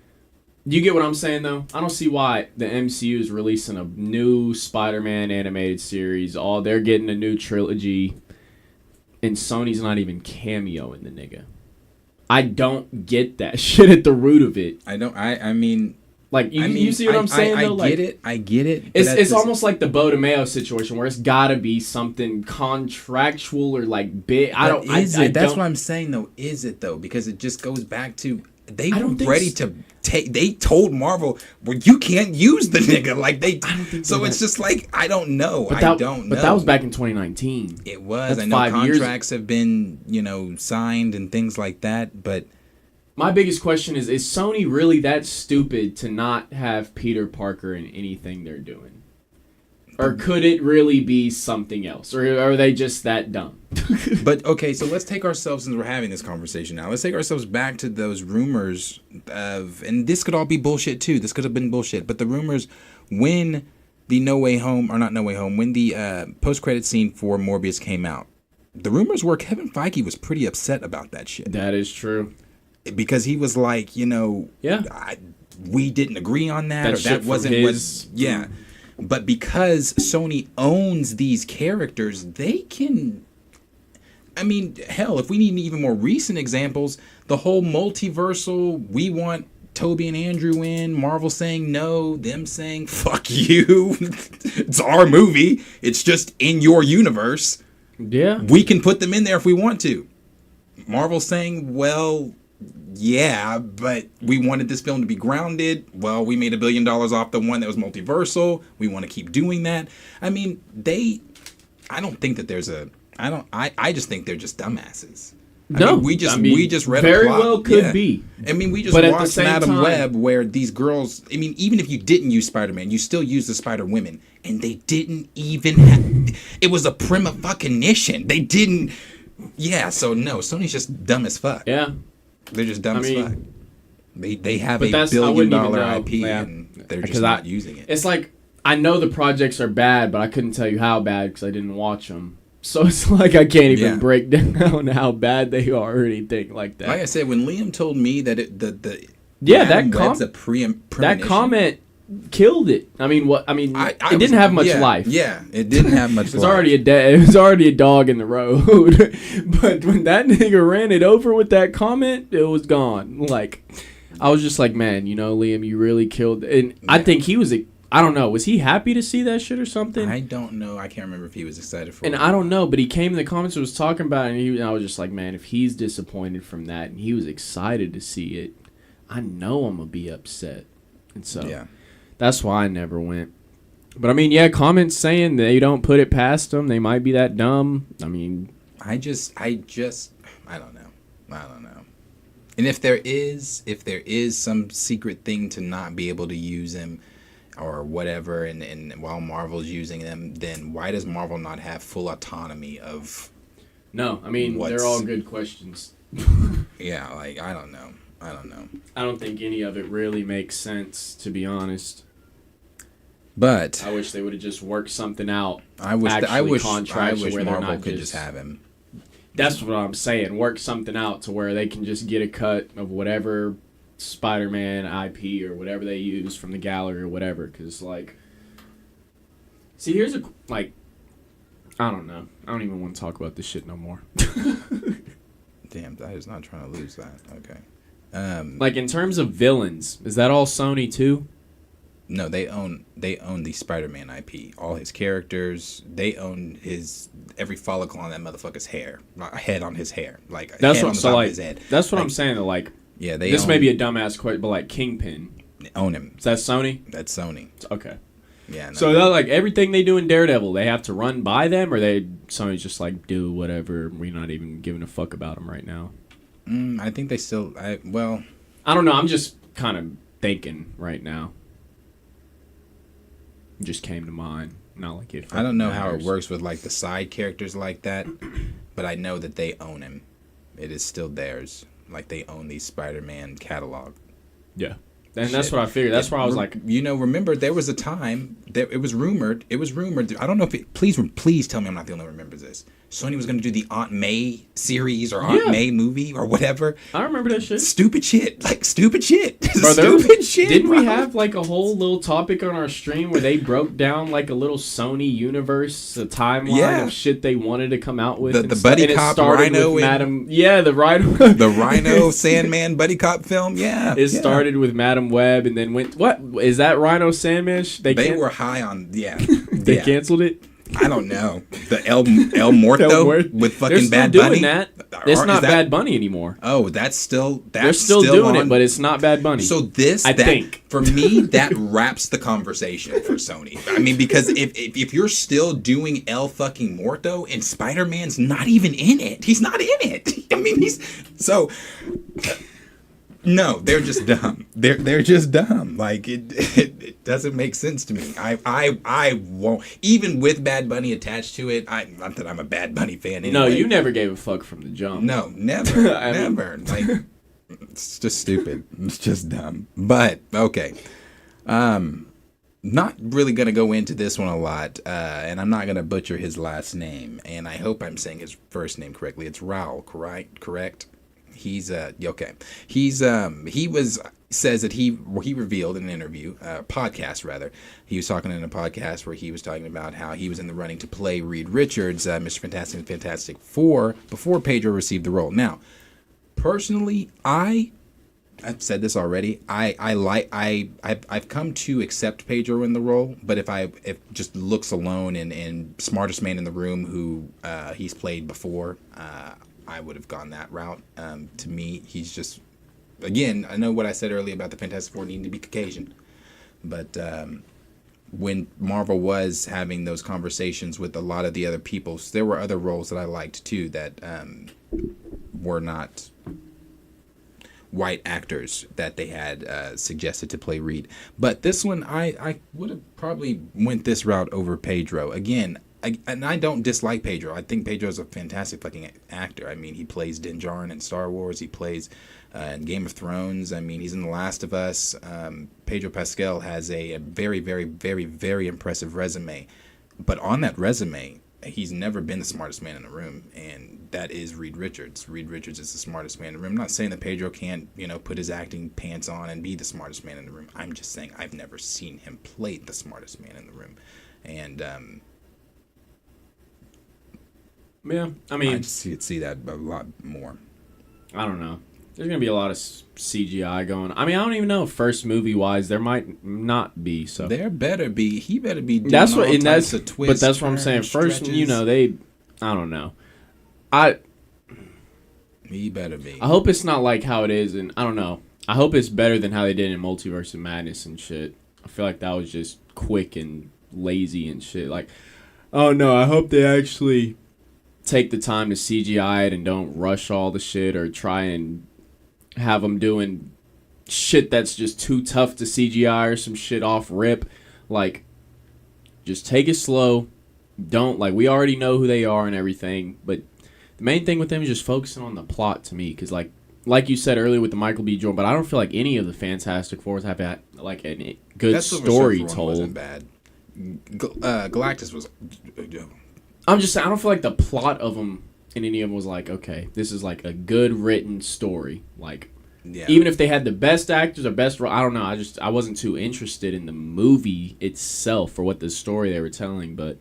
Do you get what I'm saying, though? I don't see why the MCU is releasing a new Spider-Man animated series. They're getting a new trilogy. And Sony's not even cameoing the nigga. I don't get that shit at the root of it. I mean... Like, you see what I'm saying, though? I get it. It's almost like the Bo DeMeo situation where it's got to be something contractual or, like, big. That's what I'm saying, though. Is it, though? Because it just goes back to... They were ready to take... They told Marvel, well, you can't use the nigga. Like, they... So it's just like, I don't know. I don't know. But that was back in 2019. It was. That's I know contracts have been, signed and things like that, but... My biggest question is Sony really that stupid to not have Peter Parker in anything they're doing? Or could it really be something else? Or are they just that dumb? But, okay, so let's take ourselves, since we're having this conversation now, let's take ourselves back to those rumors of, and this could all be bullshit too, this could have been bullshit, but the rumors when the when the post-credit scene for Morbius came out, the rumors were Kevin Feige was pretty upset about that shit. That is true. Because he was like, we didn't agree on that or that wasn't his. Yeah. But because Sony owns these characters, they can... I mean, hell, if we need even more recent examples, the whole multiversal, we want Toby and Andrew in, Marvel saying no, them saying, fuck you. It's our movie. It's just in your universe. Yeah. We can put them in there if we want to. Marvel saying, well... Yeah, but we wanted this film to be grounded. Well, we made $1 billion off the one that was multiversal. We want to keep doing that. I mean, I don't think that there's I just think they're just dumbasses. We just read very a plot. Well could be. I mean, we just watched Madam Web where these girls, I mean, even if you didn't use Spider-Man, you still use the Spider-Women. And they didn't even it was a prima fucking mission. They didn't, so no, Sony's just dumb as fuck. Yeah. They're just dumb as fuck. They have a $1 billion IP and they're just not using it. It's like, I know the projects are bad, but I couldn't tell you how bad because I didn't watch them. So it's like I can't even break down how bad they are or anything like that. Like I said, when Liam told me that that comment killed it. I mean, it didn't have much life. Yeah, it didn't have much life. It was already a dog in the road. But when that nigga ran it over with that comment, it was gone. Like, I was just like, man, Liam, you really killed it. And I think he was I don't know. Was he happy to see that shit or something? I don't know. I can't remember if he was excited for it. And I don't know, but he came in the comments and was talking about it, and I was just like, man, if he's disappointed from that and he was excited to see it, I know I'm going to be upset. And so that's why I never went. But, I mean, yeah, comments saying they don't put it past them. They might be that dumb. I mean. I don't know. And if there is some secret thing to not be able to use him or whatever, and while Marvel's using them, then why does Marvel not have full autonomy of? No, I mean they're all good questions. Yeah, like I don't know. I don't think any of it really makes sense, to be honest. But I wish they would have just worked something out. I wish where Marvel could just have him. That's what I'm saying. Work something out to where they can just get a cut of whatever Spider-Man IP or whatever they use from the gallery or whatever. Because, like, see, here's I don't know. I don't even want to talk about this shit no more. Damn, I was not trying to lose that. Okay. Like, in terms of villains, is that all Sony too? No, they own the Spider-Man IP. All his characters, they own every follicle on that motherfucker's hair, a head on his hair, like that's head what on the so top like of his head. that's what like, I'm saying. That like this may be a dumbass question, but like Kingpin, own him. Is that Sony? That's Sony. Okay. Yeah. No, so that like everything they do in Daredevil, they have to run by them, or Sony's just like do whatever. We're not even giving a fuck about them right now. I think they still. I don't know. I'm just kind of thinking right now. It just came to mind. Not like it. I don't know how it works with like the side characters like that, but I know that they own him. It is still theirs. Like they own the Spider-Man catalog. Yeah. And that's what I figured. That's why I was like, remember there was a time that it was rumored. I don't know if please tell me I'm not the only one who remembers this. Sony was going to do the Aunt May series or Aunt May movie or whatever. I remember that shit. Stupid shit. Stupid shit. Didn't we have like a whole little topic on our stream where they broke down like a little Sony universe, a timeline of shit they wanted to come out with? The buddy cop Rhino with Madam. Yeah, the Rhino. The Rhino Sandman buddy cop film. Yeah. It started with Madam Web and then went. What is that Rhino Sandman? They were high on. Yeah. They canceled it. I don't know. The El Muerto with fucking Bad Bunny. That. It's not Bad Bunny anymore. Oh, they're still doing it, but it's not Bad Bunny. So I think for me that wraps the conversation for Sony. I mean, because if you're still doing El fucking Muerto and Spider-Man's not even in it, he's not in it. I mean, no, they're just dumb. They're just dumb. Like it doesn't make sense to me. I won't, even with Bad Bunny attached to it. Not that I'm a Bad Bunny fan. Anyway. No, you never gave a fuck from the jump. No, never, never. Like it's just stupid. It's just dumb. But okay, not really gonna go into this one a lot, and I'm not gonna butcher his last name. And I hope I'm saying his first name correctly. It's Rahul, correct? He's okay. He says that he revealed in an interview, podcast rather. He was talking in a podcast where he was talking about how he was in the running to play Reed Richards, Mr. Fantastic and Fantastic Four, before Pedro received the role. Now, personally, I've said this already. I've come to accept Pedro in the role, but if just looks alone and smartest man in the room who he's played before. I would have gone that route. To me, he's just, again, I know what I said earlier about the Fantastic Four needing to be Caucasian, but when Marvel was having those conversations with a lot of the other people, there were other roles that I liked too that were not white actors that they had suggested to play Reed. But this one, I would have probably went this route over Pedro. Again, and I don't dislike Pedro. I think Pedro's a fantastic fucking actor. I mean, he plays Din Djarin in Star Wars. He plays in Game of Thrones. I mean, he's in The Last of Us. Pedro Pascal has a very, very, very, very impressive resume. But on that resume, he's never been the smartest man in the room, and that is Reed Richards. Reed Richards is the smartest man in the room. I'm not saying that Pedro can't, put his acting pants on and be the smartest man in the room. I'm just saying I've never seen him play the smartest man in the room. And yeah, I mean, I see that a lot more. I don't know. There's gonna be a lot of CGI going. I mean, I don't even know. First movie wise, there might not be. So there better be. He better be. Doing that's what, all and types that's. of twists, But that's what I'm saying. turns, First, stretches. you know, they. I don't know. I He better be. hope it's not like how it is, and I don't know. I hope it's better than how they did in Multiverse of Madness and shit. I feel like that was just quick and lazy and shit. Like, oh no, I hope they actually take the time to CGI it and don't rush all the shit or try and have them doing shit that's just too tough to CGI or some shit off rip. Like, just take it slow. Don't, like, we already know who they are and everything, but the main thing with them is just focusing on the plot to me, because like you said earlier with the Michael B. Jordan, but I don't feel like any of the Fantastic Fours have had like a good story told. Wasn't bad. Galactus was. I'm just saying, I don't feel like the plot of them in any of them was like, okay, this is like a good written story. Like, Yeah. even if they had the best actors or best, I don't know. I wasn't too interested in the movie itself or what the story they were telling. But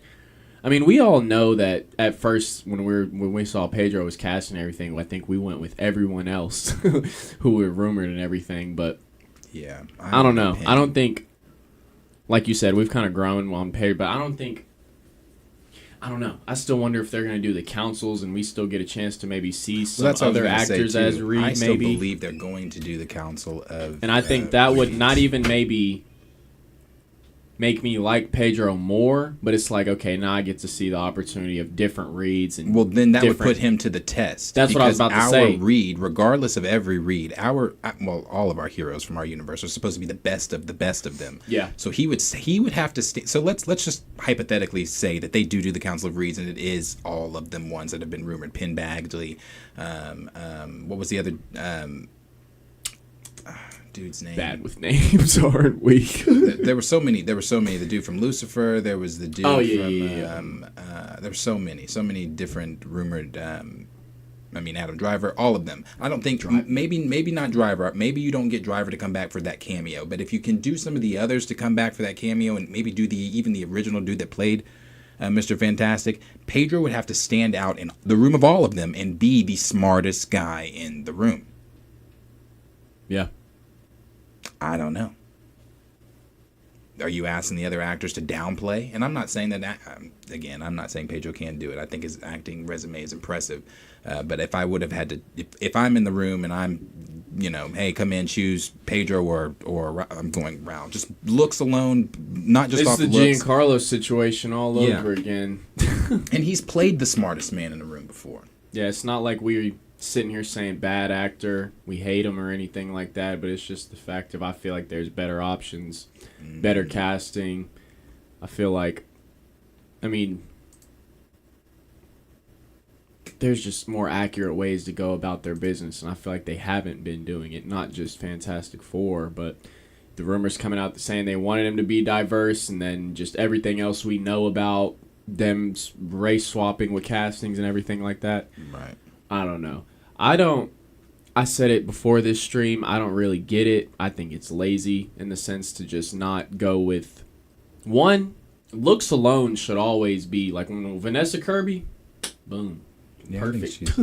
I mean, we all know that at first when we saw Pedro was cast and everything, I think we went with everyone else who were rumored and everything. But Yeah. I don't know. I don't think, like you said, we've kind of grown on Pedro, but I don't think. I don't know. I still wonder if they're going to do the councils and we still get a chance to maybe see some other actors as Reed, maybe. I still believe they're going to do the council of. And I think that would Reeds. not even maybe make me like Pedro more, but it's like, okay, now I get to see the opportunity of different Reeds. And Well, then that would different- put him to the test. That's what I was about to Because say. our Reed, regardless of every Reed, all of our heroes from our universe are supposed to be the best of them. Yeah. So he would have to stay. So let's just hypothetically say that they do the Council of Reeds, and it is all of them ones that have been rumored. Penn Badgley, what was the other dude's name? Bad with names, aren't we? There were so many. The dude from Lucifer. There was the dude from. There were so many different rumored. Adam Driver. All of them. I don't think maybe not Driver. Maybe you don't get Driver to come back for that cameo. But if you can do some of the others to come back for that cameo, and maybe do even the original dude that played Mr. Fantastic, Pedro would have to stand out in the room of all of them and be the smartest guy in the room. Yeah. I don't know. Are you asking the other actors to downplay? And I'm not saying that, again, I'm not saying Pedro can't do it. I think his acting resume is impressive. But if I would have had to, if I'm in the room and I'm, hey, come in, choose Pedro or I'm going Raul. Just looks alone, not just off the looks. It's the Giancarlo situation all over again. And he's played the smartest man in the room before. Yeah, it's not like we're sitting here saying bad actor, we hate him or anything like that, but it's just the fact of I feel like there's better options, better casting. I feel like, there's just more accurate ways to go about their business, and I feel like they haven't been doing it. Not just Fantastic Four, but the rumors coming out saying they wanted him to be diverse, and then just everything else we know about them race swapping with castings and everything like that. Right. I don't know. I said it before this stream, I don't really get it. I think it's lazy in the sense to just not go with one. Looks alone should always be like when Vanessa Kirby, boom, Yeah, perfect.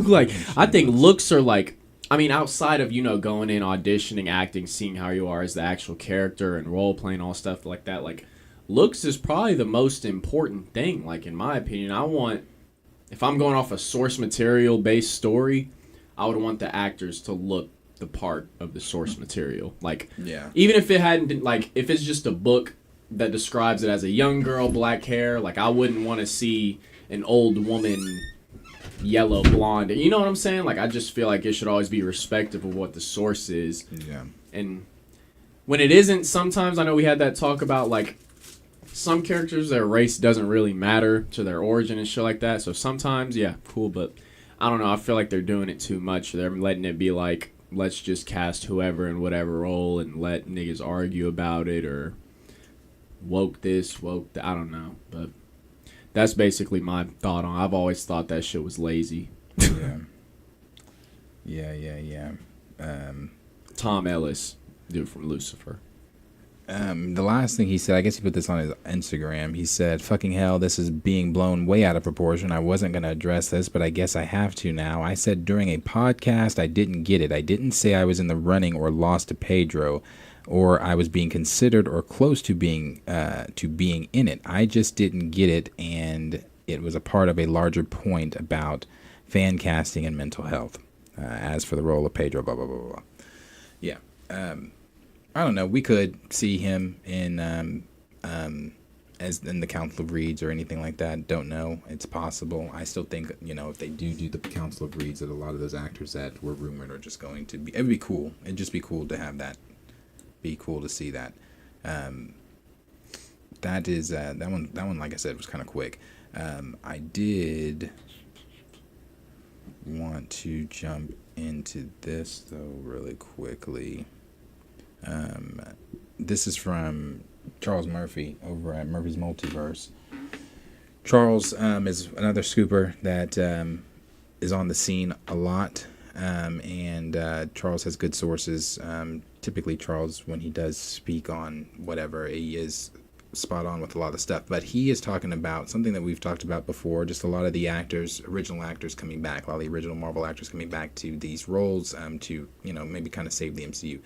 I think looks are like, outside of going in, auditioning, acting, seeing how you are as the actual character and role playing, all stuff like that. Like, looks is probably the most important thing. Like, in my opinion, if I'm going off a source material based story, I would want the actors to look the part of the source material. Like, even if it hadn't been, like, if it's just a book that describes it as a young girl, black hair, like, I wouldn't want to see an old woman, yellow, blonde. You know what I'm saying? Like, I just feel like it should always be respectful of what the source is. Yeah. And when it isn't, sometimes I know we had that talk about, like, some characters, their race doesn't really matter to their origin and shit like that. So sometimes, yeah, cool, but I don't know. I feel like they're doing it too much. They're letting it be like, let's just cast whoever in whatever role and let niggas argue about it or woke this, woke that. I don't know. But that's basically my thought on it. I've always thought that shit was lazy. Yeah. Tom Ellis, dude from Lucifer. The last thing he said, I guess he put this on his Instagram. He said, "Fucking hell, this is being blown way out of proportion. I wasn't going to address this, but I guess I have to now. I said during a podcast I didn't get it. I didn't say I was in the running or lost to Pedro, or I was being considered or close to being in it. I just didn't get it, and it was a part of a larger point about fan casting and mental health. As for the role of Pedro, blah blah blah blah." Yeah. I don't know. We could see him in as in the Council of Reeds or anything like that. Don't know. It's possible. I still think, if they do the Council of Reeds, that a lot of those actors that were rumored are just going to be. It would be cool. It'd just be cool to have that. Be cool to see that. That is that one. That one, like I said, was kind of quick. I did want to jump into this though really quickly. This is from Charles Murphy over at Murphy's Multiverse. Charles is another scooper that is on the scene a lot, and Charles has good sources. Typically, Charles, when he does speak on whatever, he is spot on with a lot of stuff. But he is talking about something that we've talked about before, just a lot of the original actors coming back, a lot of the original Marvel actors coming back to these roles to, maybe kind of save the MCU.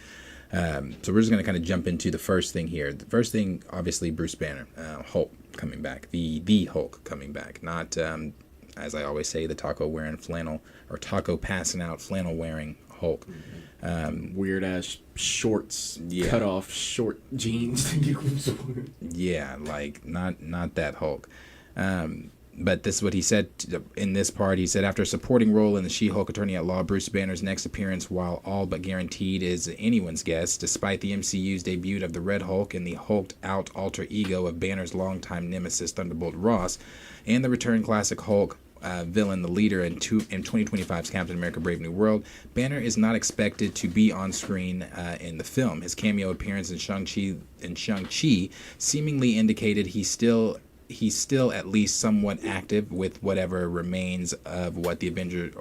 So we're just going to kind of jump into the first thing here. The first thing, obviously, Bruce Banner, Hulk coming back, the Hulk coming back, not, as I always say, the taco wearing flannel or taco passing out flannel wearing Hulk. Weird ass shorts, Yeah. cut off short jeans. Yeah, like not that Hulk. But this is what he said in this part. He said, after a supporting role in the She-Hulk Attorney at Law, Bruce Banner's next appearance, while all but guaranteed, is anyone's guess, despite the MCU's debut of the Red Hulk and the hulked-out alter ego of Banner's longtime nemesis Thunderbolt Ross, and the return classic Hulk villain, the leader in 2025's Captain America Brave New World, Banner is not expected to be on screen in the film. His cameo appearance in Shang-Chi seemingly indicated he's still at least somewhat active with whatever remains of what the Avengers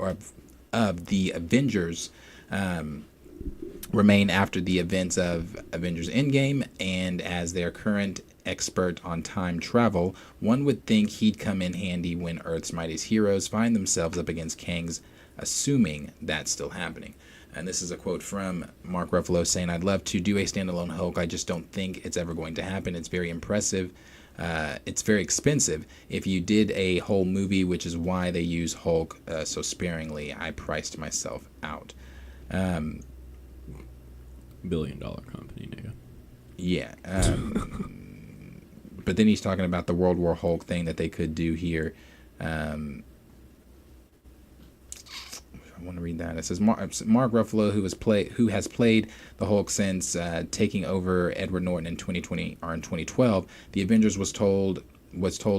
remain after the events of Avengers Endgame, and as their current expert on time travel, one would think he'd come in handy when Earth's mightiest heroes find themselves up against Kang's, assuming that's still happening. And this is a quote from Mark Ruffalo saying, "I'd love to do a standalone Hulk. I just don't think it's ever going to happen. It's very impressive. It's very expensive. If you did a whole movie, which is why they use Hulk so sparingly, I priced myself out." $1 billion company, nigga. Yeah. But then he's talking about the World War Hulk thing that they could do here. I want to read that. It says Mark Ruffalo, who has played the Hulk since taking over Edward Norton in 2012. The Avengers was told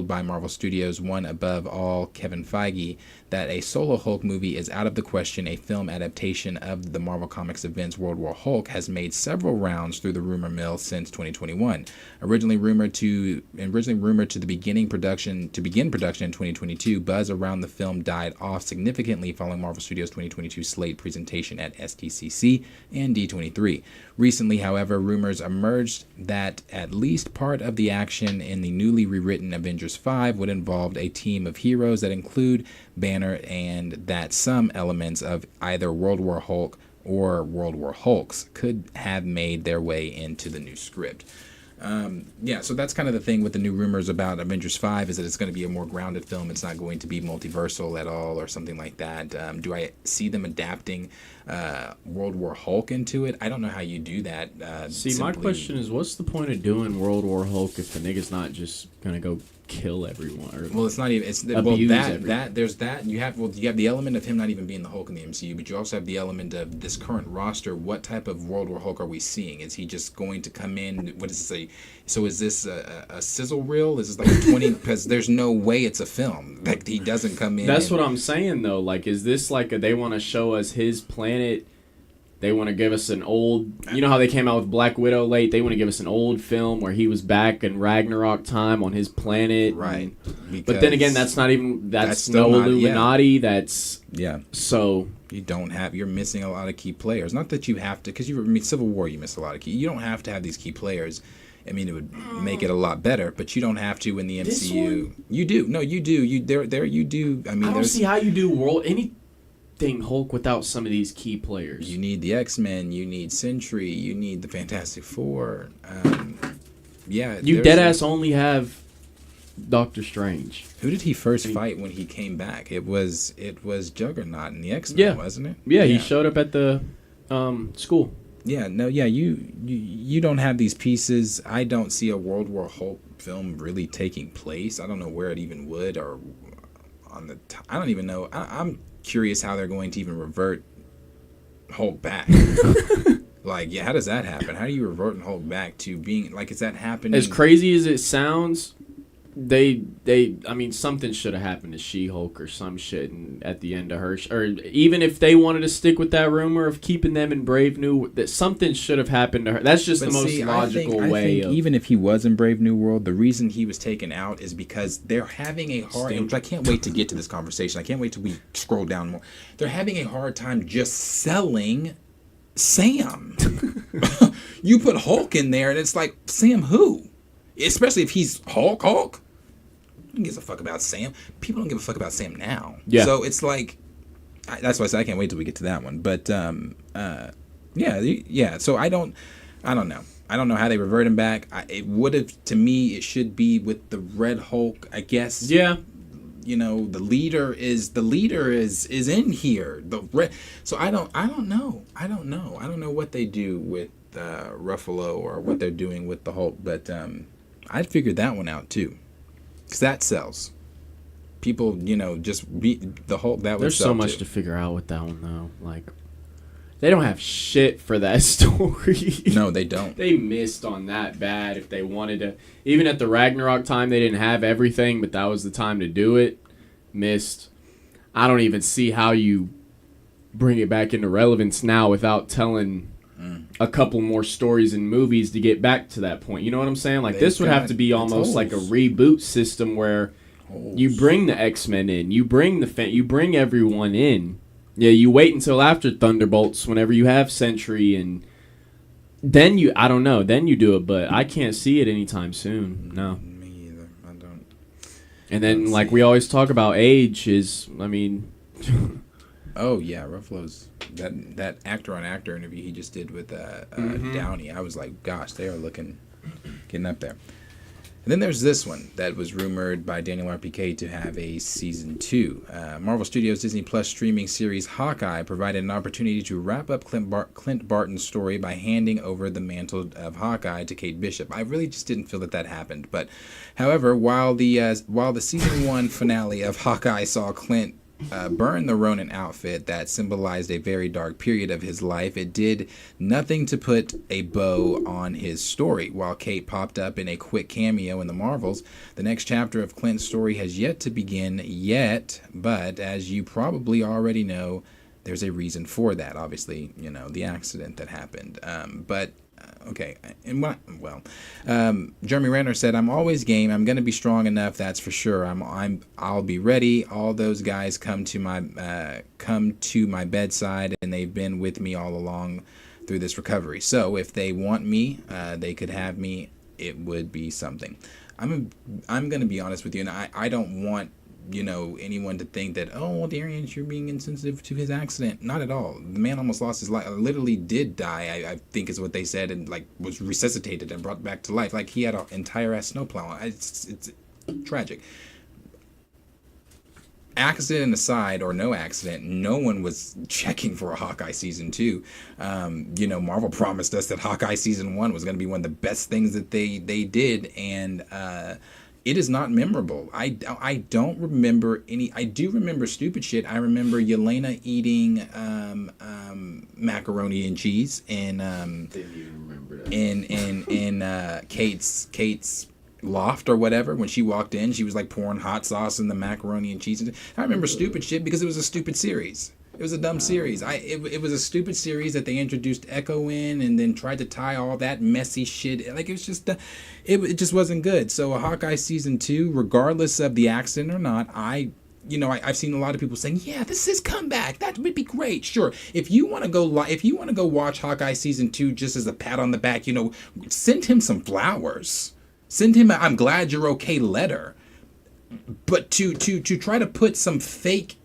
by Marvel Studios' one above all, Kevin Feige, that a solo Hulk movie is out of the question. A film adaptation of the Marvel Comics events World War Hulk has made several rounds through the rumor mill since 2021. Originally rumored to begin production in 2022, buzz around the film died off significantly following Marvel Studios' 2022 slate presentation at STCC and D23. Recently, however, rumors emerged that at least part of the action in the newly rewritten Avengers 5 would involve a team of heroes that include Banner, and that some elements of either World War Hulk or World War Hulks could have made their way into the new script. So that's kind of the thing with the new rumors about Avengers 5, is that it's going to be a more grounded film. It's not going to be multiversal at all or something like that. Do I see them adapting World War Hulk into it? I don't know how you do that. My question is, what's the point of doing World War Hulk if the nigga's not just going to go kill everyone? Well, it's not even. It's abuse there's that. You have the element of him not even being the Hulk in the MCU, but you also have the element of this current roster. What type of World War Hulk are we seeing? Is he just going to come in? What does it say? So is this a sizzle reel? Is this like a 20? Because there's no way it's a film. Like, he doesn't come in. That's what I'm saying though. Like, is this like they want to show us his planet They want to give us an old... You know how they came out with Black Widow late? They want to give us an old film where he was back in Ragnarok time on his planet. Right. But then again, that's not even... That's no not, Illuminati. Yeah. That's... Yeah. So... You're missing a lot of key players. Not that you have to... Because Civil War, you missed a lot of key... You don't have to have these key players. I mean, it would make it a lot better, but you don't have to in the MCU. You do. No, you do. You do. I mean, I don't see how you do anything Hulk without some of these key players. You need the X-Men. You need Sentry. You need the Fantastic Four. You deadass only have Doctor Strange. Who did he first fight when he came back? It was Juggernaut in the X-Men, wasn't it? Yeah, he showed up at the school. Yeah, no, yeah, you don't have these pieces. I don't see a World War Hulk film really taking place. I don't know where it even would, or I don't even know. I'm curious how they're going to even revert Hulk back. Like, yeah, how does that happen? How do you revert Hulk back to being like? Is that happening? As crazy as it sounds, I mean, something should have happened to She-Hulk or some shit at the end of her, or even if they wanted to stick with that rumor of keeping them in Brave New, that something should have happened to her. That's just the most logical way. I think even if he was in Brave New World, the reason he was taken out is because they're having a hard. Which I can't wait to get to this conversation. I can't wait till we scroll down more. They're having a hard time just selling Sam. You put Hulk in there, and it's like, Sam who? Especially if he's Hulk. Who gives a fuck about Sam? People don't give a fuck about Sam now. Yeah. So it's like, that's why I said I can't wait till we get to that one. But yeah. So I don't know. I don't know how they revert him back. It would have, to me, it should be with the Red Hulk, I guess. Yeah. You know, the leader is in here. So I don't know. I don't know what they do with Ruffalo or what they're doing with the Hulk. But I'd figured that one out too. Because that sells. People, just be the Hulk. That would There's sell so much too. to figure out with that one, though. Like, they don't have shit for that story. No, they don't. They missed on that bad. If they wanted to, even at the Ragnarok time, they didn't have everything, but that was the time to do it. Missed. I don't even see how you bring it back into relevance now without telling a couple more stories and movies to get back to that point. You know what I'm saying? Like, this would have to be almost like a reboot system where you bring the X-Men in, you bring you bring everyone in. Yeah, you wait until after Thunderbolts whenever you have Sentry, and then I don't know, then you do it, but I can't see it anytime soon. No. Me either. I don't. And then, like we always talk about, age is, I mean... Oh yeah, Ruffalo's that actor on actor interview he just did with Downey. I was like, gosh, they are getting up there. And then there's this one that was rumored by Daniel RPK to have a season 2. Marvel Studios Disney Plus streaming series Hawkeye provided an opportunity to wrap up Clint Barton's story by handing over the mantle of Hawkeye to Kate Bishop. I really just didn't feel that happened. But however, while the season 1 finale of Hawkeye saw Clint burn the Ronin outfit that symbolized a very dark period of his life, it did nothing to put a bow on his story. While Kate popped up in a quick cameo in the Marvels, the next chapter of Clint's story has yet to begin but as you probably already know, there's a reason for that. Obviously, the accident that happened. Okay, and Jeremy Renner said, "I'm always game. I'm gonna be strong enough. That's for sure. I'll be ready. All those guys come to my bedside, and they've been with me all along through this recovery. So if they want me, they could have me. It would be something. I'm gonna be honest with you, and I don't want." Anyone to think that, oh, Darian, you're being insensitive to his accident. Not at all. The man almost lost his life. Literally did die, I think is what they said, and was resuscitated and brought back to life. Like, he had an entire ass snowplow. It's tragic. Accident aside, or no accident, no one was checking for a Hawkeye season 2. Marvel promised us that Hawkeye season 1 was going to be one of the best things that they did, and it is not memorable. I don't remember any. I do remember stupid shit. I remember Yelena eating macaroni and cheese and didn't even remember that. in Kate's loft or whatever. When she walked in, she was like pouring hot sauce in the macaroni and cheese. I remember stupid shit because it was a stupid series. It was a dumb series. It was a stupid series that they introduced Echo in and then tried to tie all that messy shit. Like, it was just, it just wasn't good. So a Hawkeye season 2, regardless of the accident or not, I've seen a lot of people saying, yeah, this is comeback. That would be great. Sure. If you want to go watch Hawkeye season 2 just as a pat on the back, send him some flowers. Send him a I'm glad you're okay letter. But to try to put some fake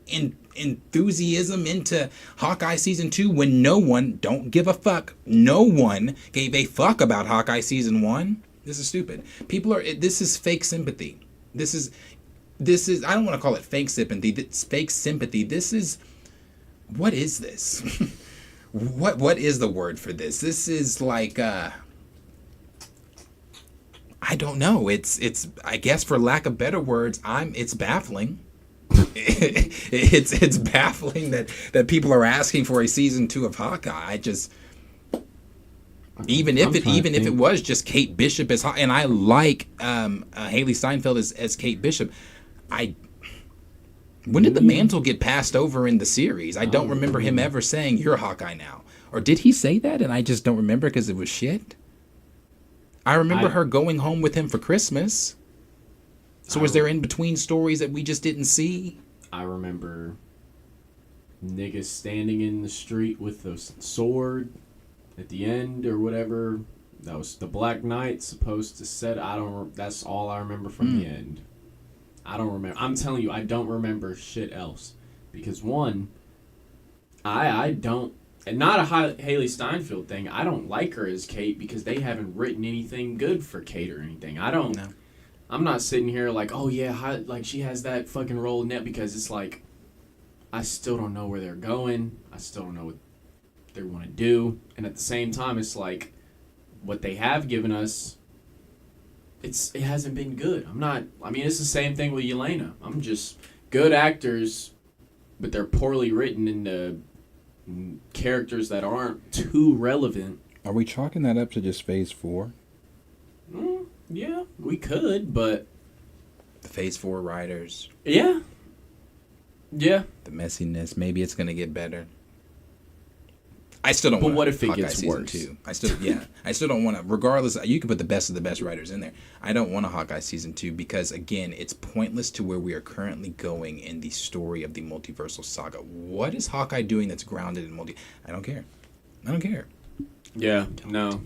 enthusiasm into Hawkeye season 2 when no one, don't give a fuck, no one gave a fuck about Hawkeye season 1. This is stupid. This is fake sympathy. This is I don't want to call it fake sympathy. It's fake sympathy. What is this? What is the word for this? This is like I don't know. It's I guess, for lack of better words, it's baffling. It's baffling that people are asking for a season 2 of Hawkeye. Even if it was just Kate Bishop as and I like Haley Steinfeld as Kate Bishop. When did the mantle get passed over in the series? I don't remember him ever saying, "You're Hawkeye now." Or did he say that and I just don't remember because it was shit? I remember her going home with him for Christmas. So was there in-between stories that we just didn't see? I remember niggas standing in the street with the sword at the end or whatever. That was the Black Knight supposed to set. That's all I remember from the end. I don't remember. I'm telling you, I don't remember shit else. Because one, I don't, and not a Haley Steinfeld thing. I don't like her as Kate because they haven't written anything good for Kate or anything. I'm not sitting here like, oh yeah, like she has that fucking role in it, because it's like, I still don't know where they're going. I still don't know what they want to do. And at the same time, it's like, what they have given us, it hasn't been good. It's the same thing with Yelena. I'm just good actors, but they're poorly written into characters that aren't too relevant. Are we chalking that up to just phase 4? Yeah, we could, but the phase 4 writers. Yeah. The messiness. Maybe it's gonna get better. I still don't. But what if it gets worse? I still don't want to. Regardless, you can put the best of the best writers in there. I don't want a Hawkeye season 2 because, again, it's pointless to where we are currently going in the story of the multiversal saga. What is Hawkeye doing that's grounded in multi? I don't care. Yeah. No.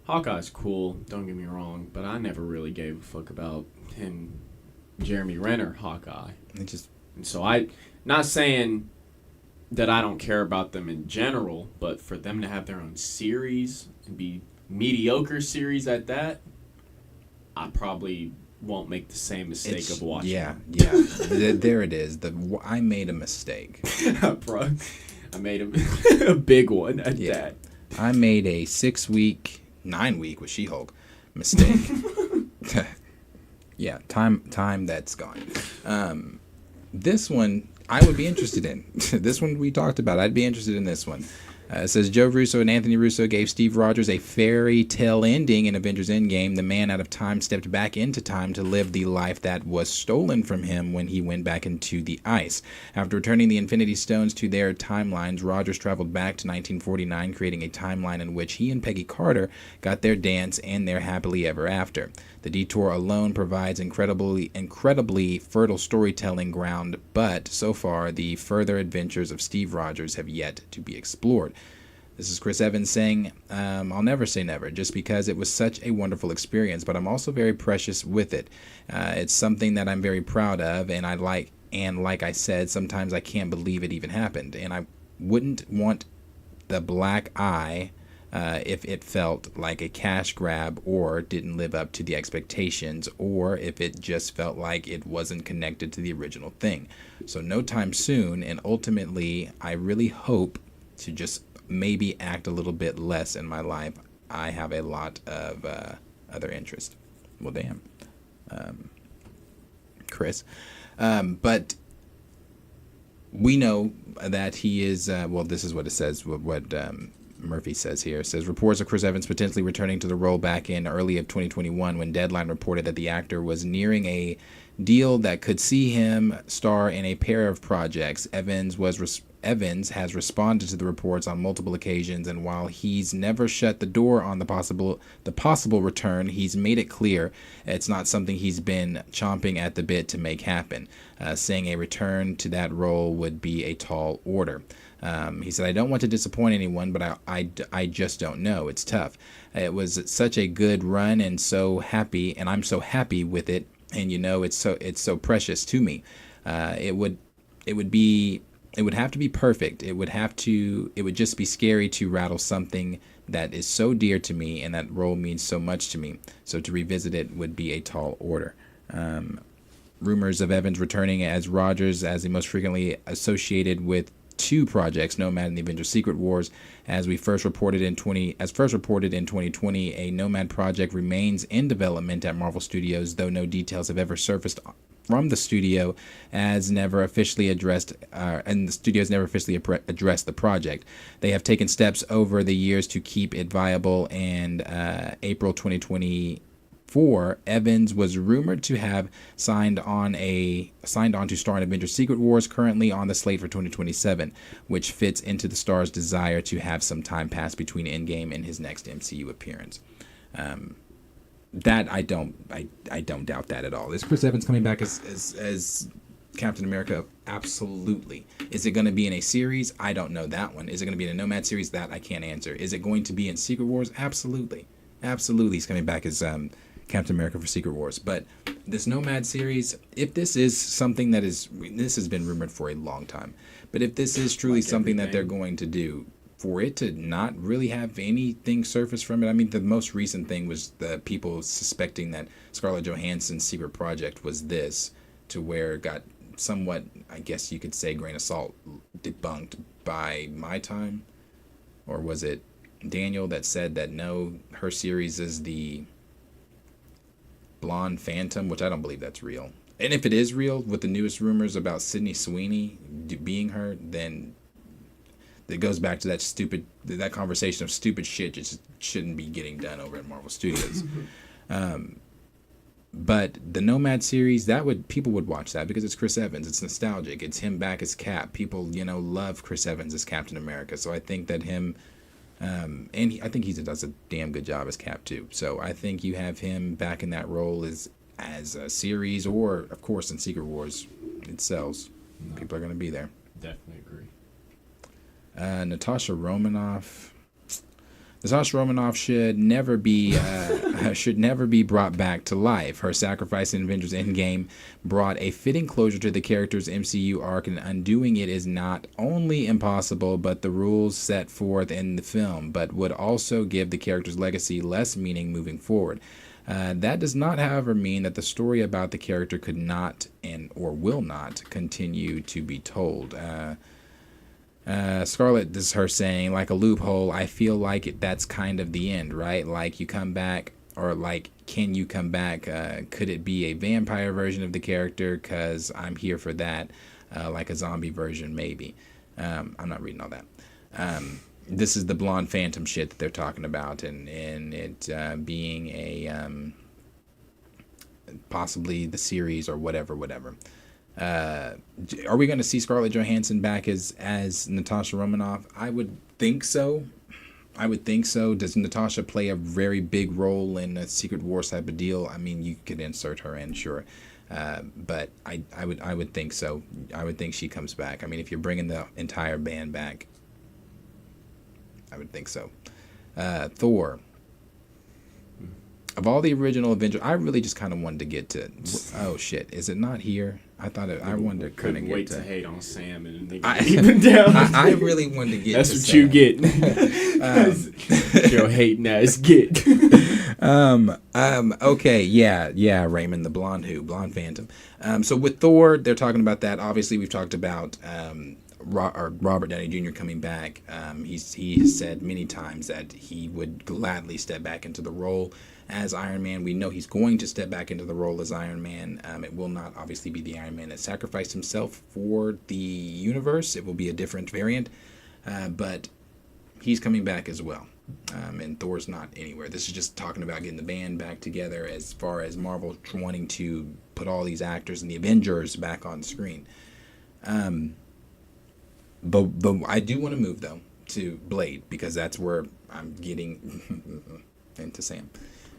Hawkeye's cool. Don't get me wrong, but I never really gave a fuck about him, Jeremy Renner, Hawkeye. And so not saying that I don't care about them in general, but for them to have their own series and be mediocre series at that, I probably won't make the same mistake of watching. Yeah. There it is. I made a mistake. Bro, I made a big one at that. I made a 9-week with She-Hulk mistake. Yeah, time that's gone. This one I would be interested in. This one we talked about. I'd be interested in this one. It says Joe Russo and Anthony Russo gave Steve Rogers a fairy tale ending in Avengers Endgame. The man out of time stepped back into time to live the life that was stolen from him when he went back into the ice. After returning the Infinity Stones to their timelines, Rogers traveled back to 1949, creating a timeline in which he and Peggy Carter got their dance and their happily ever after. The detour alone provides incredibly fertile storytelling ground, but so far the further adventures of Steve Rogers have yet to be explored. This is Chris Evans saying, I'll never say never, just because it was such a wonderful experience, but I'm also very precious with it. It's something that I'm very proud of, and like I said, sometimes I can't believe it even happened, and I wouldn't want the black eye if it felt like a cash grab or didn't live up to the expectations, or if it just felt like it wasn't connected to the original thing. So no time soon, and ultimately I really hope to just maybe act a little bit less in my life. I have a lot of other interest. Well, damn, Chris. But we know that he is, this is what it says, what Murphy says here. It says reports of Chris Evans potentially returning to the role back in early of 2021 when Deadline reported that the actor was nearing a deal that could see him star in a pair of projects. Evans has responded to the reports on multiple occasions, and while he's never shut the door on the possible return, he's made it clear it's not something he's been chomping at the bit to make happen, saying a return to that role would be a tall order. He said, I don't want to disappoint anyone, but I just don't know. It's tough. It was such a good run and so happy, and I'm so happy with it. And it's so precious to me. It would have to be perfect. It would just be scary to rattle something that is so dear to me, and that role means so much to me. So to revisit it would be a tall order. Rumors of Evans returning as Rogers, as he most frequently associated with two projects, Nomad and the Avengers Secret Wars. As first reported in 2020, a Nomad project remains in development at Marvel Studios, though no details have ever surfaced from the studio, and the studio has never officially addressed the project. They have taken steps over the years to keep it viable, and April 2024, Evans was rumored to have signed on to star in Avengers Secret Wars, currently on the slate for 2027, which fits into the star's desire to have some time pass between Endgame and his next MCU appearance. That I don't doubt that at all. Is Chris Evans coming back as Captain America? Absolutely. Is it going to be in a series? I don't know that one. Is it going to be in a Nomad series? That I can't answer. Is it going to be in Secret Wars? Absolutely. He's coming back as Captain America for Secret Wars. But this Nomad series, if this is something this has been rumored for a long time, but if this is truly something that they're going to do, for it to not really have anything surface from it, I mean, the most recent thing was the people suspecting that Scarlett Johansson's secret project was this, to where it got somewhat, I guess you could say, grain of salt debunked by My Time, or was it Daniel that said that no, her series is the Blonde Phantom, which I don't believe that's real. And if it is real, with the newest rumors about Sydney Sweeney being her, then it goes back to that conversation of stupid shit just shouldn't be getting done over at Marvel Studios. But the Nomad series, people would watch that because it's Chris Evans. It's nostalgic. It's him back as Cap. People, love Chris Evans as Captain America. So I think that him, I think he does a damn good job as Cap too. So I think you have him back in that role as a series, or of course in Secret Wars. It sells. No. People are going to be there. Definitely agree. Natasha Romanoff should never be brought back to life. Her sacrifice in Avengers Endgame brought a fitting closure to the character's MCU arc, and undoing it is not only impossible, but the rules set forth in the film, but would also give the character's legacy less meaning moving forward. That does not, however, mean that the story about the character could not or will not continue to be told. Scarlett, this is her saying, like a loophole, I feel like that's kind of the end, right? Like you come back, or like, can you come back? Could it be a vampire version of the character? Because I'm here for that. Like a zombie version, maybe. I'm not reading all that. This is the Blonde Phantom shit that they're talking about, and it being a possibly the series or whatever. Are we going to see Scarlett Johansson back as Natasha Romanoff? I would think so. Does Natasha play a very big role in a Secret Wars type of deal? I mean, you could insert her in, sure. But I would think so. I would think she comes back. I mean, if you're bringing the entire band back, I would think so. Thor. Of all the original Avengers, I really just kind of wanted to get to. Oh shit! Is it not here? I thought I wanted to kind of get wait to. to hate on Sam and then even down. I really wanted to get. That's to what Sam. you get. Your hating ass get. Okay. Yeah. Raymond, the blonde Phantom. So with Thor, they're talking about that. Obviously, we've talked about Robert Downey Jr. coming back. He has said many times that he would gladly step back into the role as Iron Man. We know he's going to step back into the role as Iron Man. It will not obviously be the Iron Man that sacrificed himself for the universe. It will be a different variant. But he's coming back as well. And Thor's not anywhere. This is just talking about getting the band back together as far as Marvel wanting to put all these actors and the Avengers back on screen. But I do want to move, though, to Blade, because that's where I'm getting into Sam.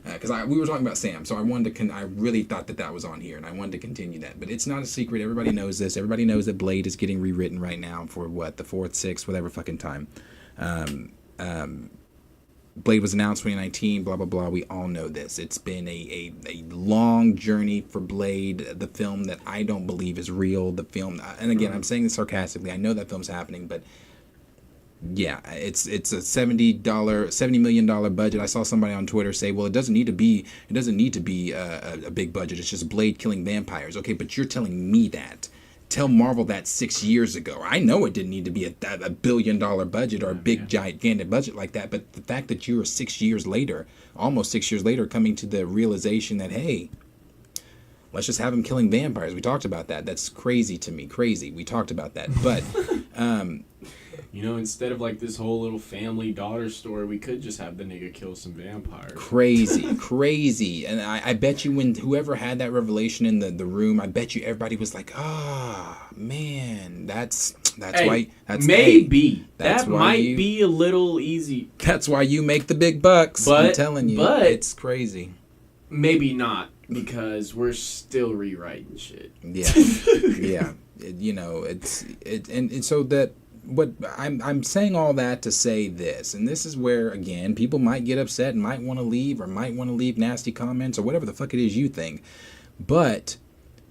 Because we were talking about Sam, so I wanted to. I really thought that was on here, and I wanted to continue that. But it's not a secret. Everybody knows this. Everybody knows that Blade is getting rewritten right now for what, the 4th, 6th, whatever fucking time. Blade was announced 2019. Blah blah blah. We all know this. It's been a long journey for Blade, the film that I don't believe is real. The film, and again, I'm saying this sarcastically. I know that film's happening, but. Yeah, it's a $70 million budget. I saw somebody on Twitter say, "Well, it doesn't need to be a big budget. It's just Blade killing vampires." Okay, but you're telling me that. Tell Marvel that 6 years ago. I know it didn't need to be a $1 billion budget or a big gigantic budget like that. But the fact that you're 6 years later, almost 6 years later, coming to the realization that, hey, let's just have him killing vampires. We talked about that. That's crazy to me. Crazy. We talked about that, but. You know, instead of like this whole little family daughter story, we could just have the nigga kill some vampires. Crazy. And I bet you when whoever had that revelation in the room, I bet you everybody was like, man, that's why. That's maybe. That might be a little easy. That's why you make the big bucks. I'm telling you. But it's crazy. Maybe not, because we're still rewriting shit. Yeah. Yeah. And so that. What I'm saying all that to say this, and this is where, again, people might get upset and might want to leave or might want to leave nasty comments or whatever the fuck it is you think. But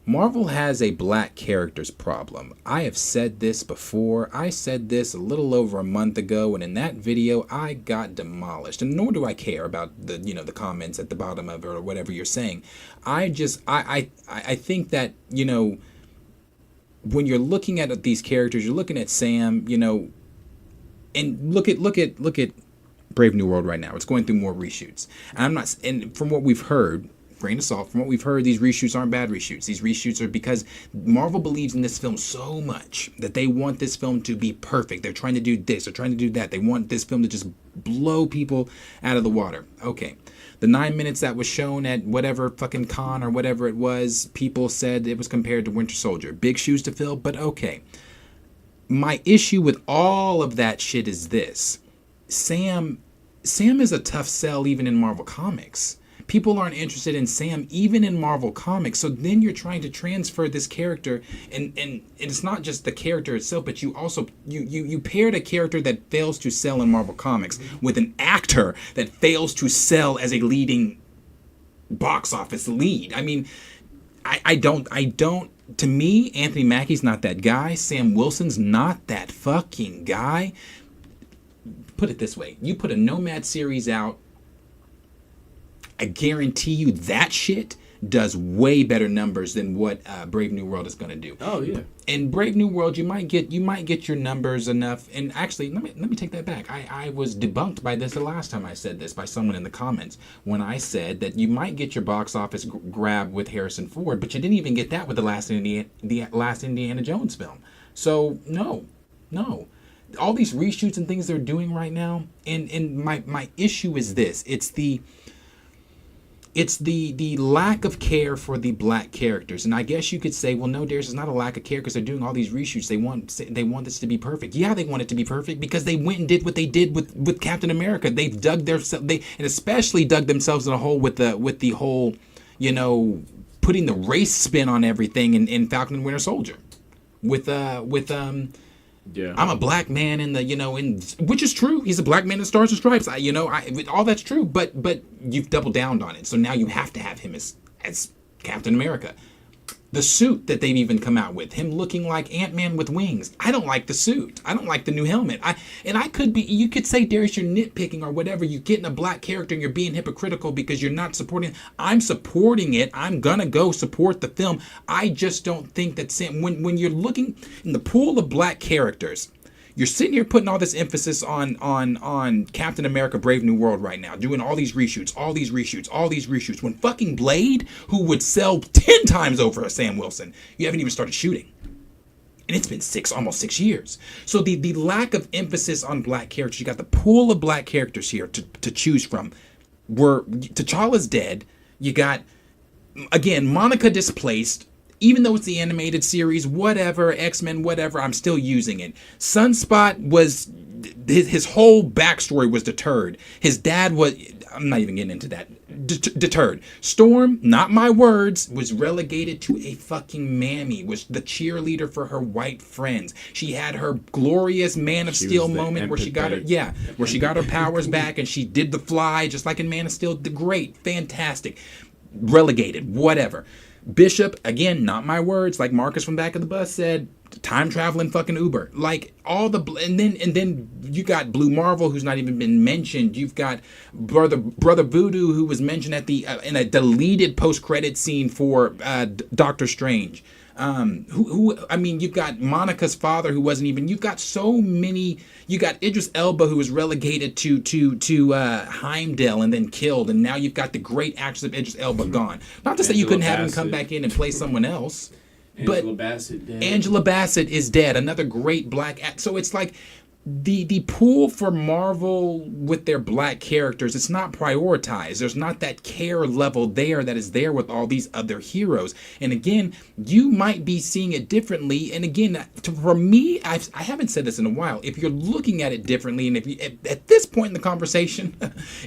Marvel has a black characters problem. I have said this before. I said this a little over a month ago, and in that video, I got demolished. And nor do I care about the comments at the bottom of it or whatever you're saying. I think that, when you're looking at these characters, you're looking at Sam, and look at Brave New World right now. It's going through more reshoots. And from what we've heard, grain of salt, from what we've heard, these reshoots aren't bad reshoots. These reshoots are because Marvel believes in this film so much that they want this film to be perfect. They're trying to do this, they're trying to do that. They want this film to just blow people out of the water. Okay. The 9 minutes that was shown at whatever fucking con or whatever it was, people said it was compared to Winter Soldier. Big shoes to fill, but okay. My issue with all of that shit is this. Sam is a tough sell even in Marvel Comics. People aren't interested in Sam even in Marvel Comics. So then you're trying to transfer this character, and it's not just the character itself, but you also you paired a character that fails to sell in Marvel Comics with an actor that fails to sell as a leading box office lead. I mean, I don't. To me, Anthony Mackie's not that guy. Sam Wilson's not that fucking guy. Put it this way: you put a Nomad series out, I guarantee you that shit does way better numbers than what Brave New World is going to do. Oh yeah. In Brave New World, you might get your numbers enough. And actually, let me take that back. I was debunked by this the last time I said this by someone in the comments when I said that you might get your box office grab with Harrison Ford, but you didn't even get that with the last Indiana Jones film. So no. All these reshoots and things they're doing right now, and my issue is this: it's the lack of care for the black characters. And I guess you could say, well, no, Darius, it's not a lack of care because they're doing all these reshoots. They want this to be perfect. Yeah, they want it to be perfect because they went and did what they did with Captain America. They've dug and especially dug themselves in a hole with the whole, putting the race spin on everything in Falcon and Winter Soldier. Yeah. I'm a black man which is true. He's a black man in Stars and Stripes. All that's true, but you've doubled down on it. So now you have to have him as Captain America. The suit that they've even come out with, him looking like Ant-Man with wings. I don't like the suit. I don't like the new helmet. You could say, Darius, you're nitpicking or whatever. You're getting a black character and you're being hypocritical because you're not supporting it. I'm supporting it. I'm going to go support the film. I just don't think that Sam, when you're looking in the pool of black characters, you're sitting here putting all this emphasis on Captain America Brave New World right now, doing all these reshoots, when fucking Blade, who would sell 10 times over a Sam Wilson, you haven't even started shooting. And it's been almost 6 years. So the lack of emphasis on black characters, you got the pool of black characters here to choose from. T'Challa's dead. You got, again, Monica displaced. Even though it's the animated series, whatever, X-Men, whatever, I'm still using it. Sunspot was, his whole backstory was deterred. His dad was, I'm not even getting into that, deterred. Storm, not my words, was relegated to a fucking mammy, was the cheerleader for her white friends. She had her glorious Man of Steel moment where she got her, where she got her powers back and she did the fly, just like in Man of Steel. Great, fantastic. Relegated, whatever. Bishop, again, not my words, like Marcus from Back of the Bus said, time traveling fucking Uber. Like all the and then you got Blue Marvel, who's not even been mentioned. You've got brother Voodoo, who was mentioned at the in a deleted post credit scene for Doctor Strange. I mean, you've got Monica's father, who wasn't even. You've got so many. You got Idris Elba, who was relegated to Heimdall and then killed, and now you've got the great actress of Idris Elba gone. Not to say you couldn't have him come back in and play someone else, but Angela Bassett is dead. Another great black act. So it's like the pool for Marvel with their black characters, it's not prioritized. There's not that care level there that is there with all these other heroes. And again, you might be seeing it differently. And again, for me, I haven't said this in a while. If you're looking at it differently, and if you, at this point in the conversation,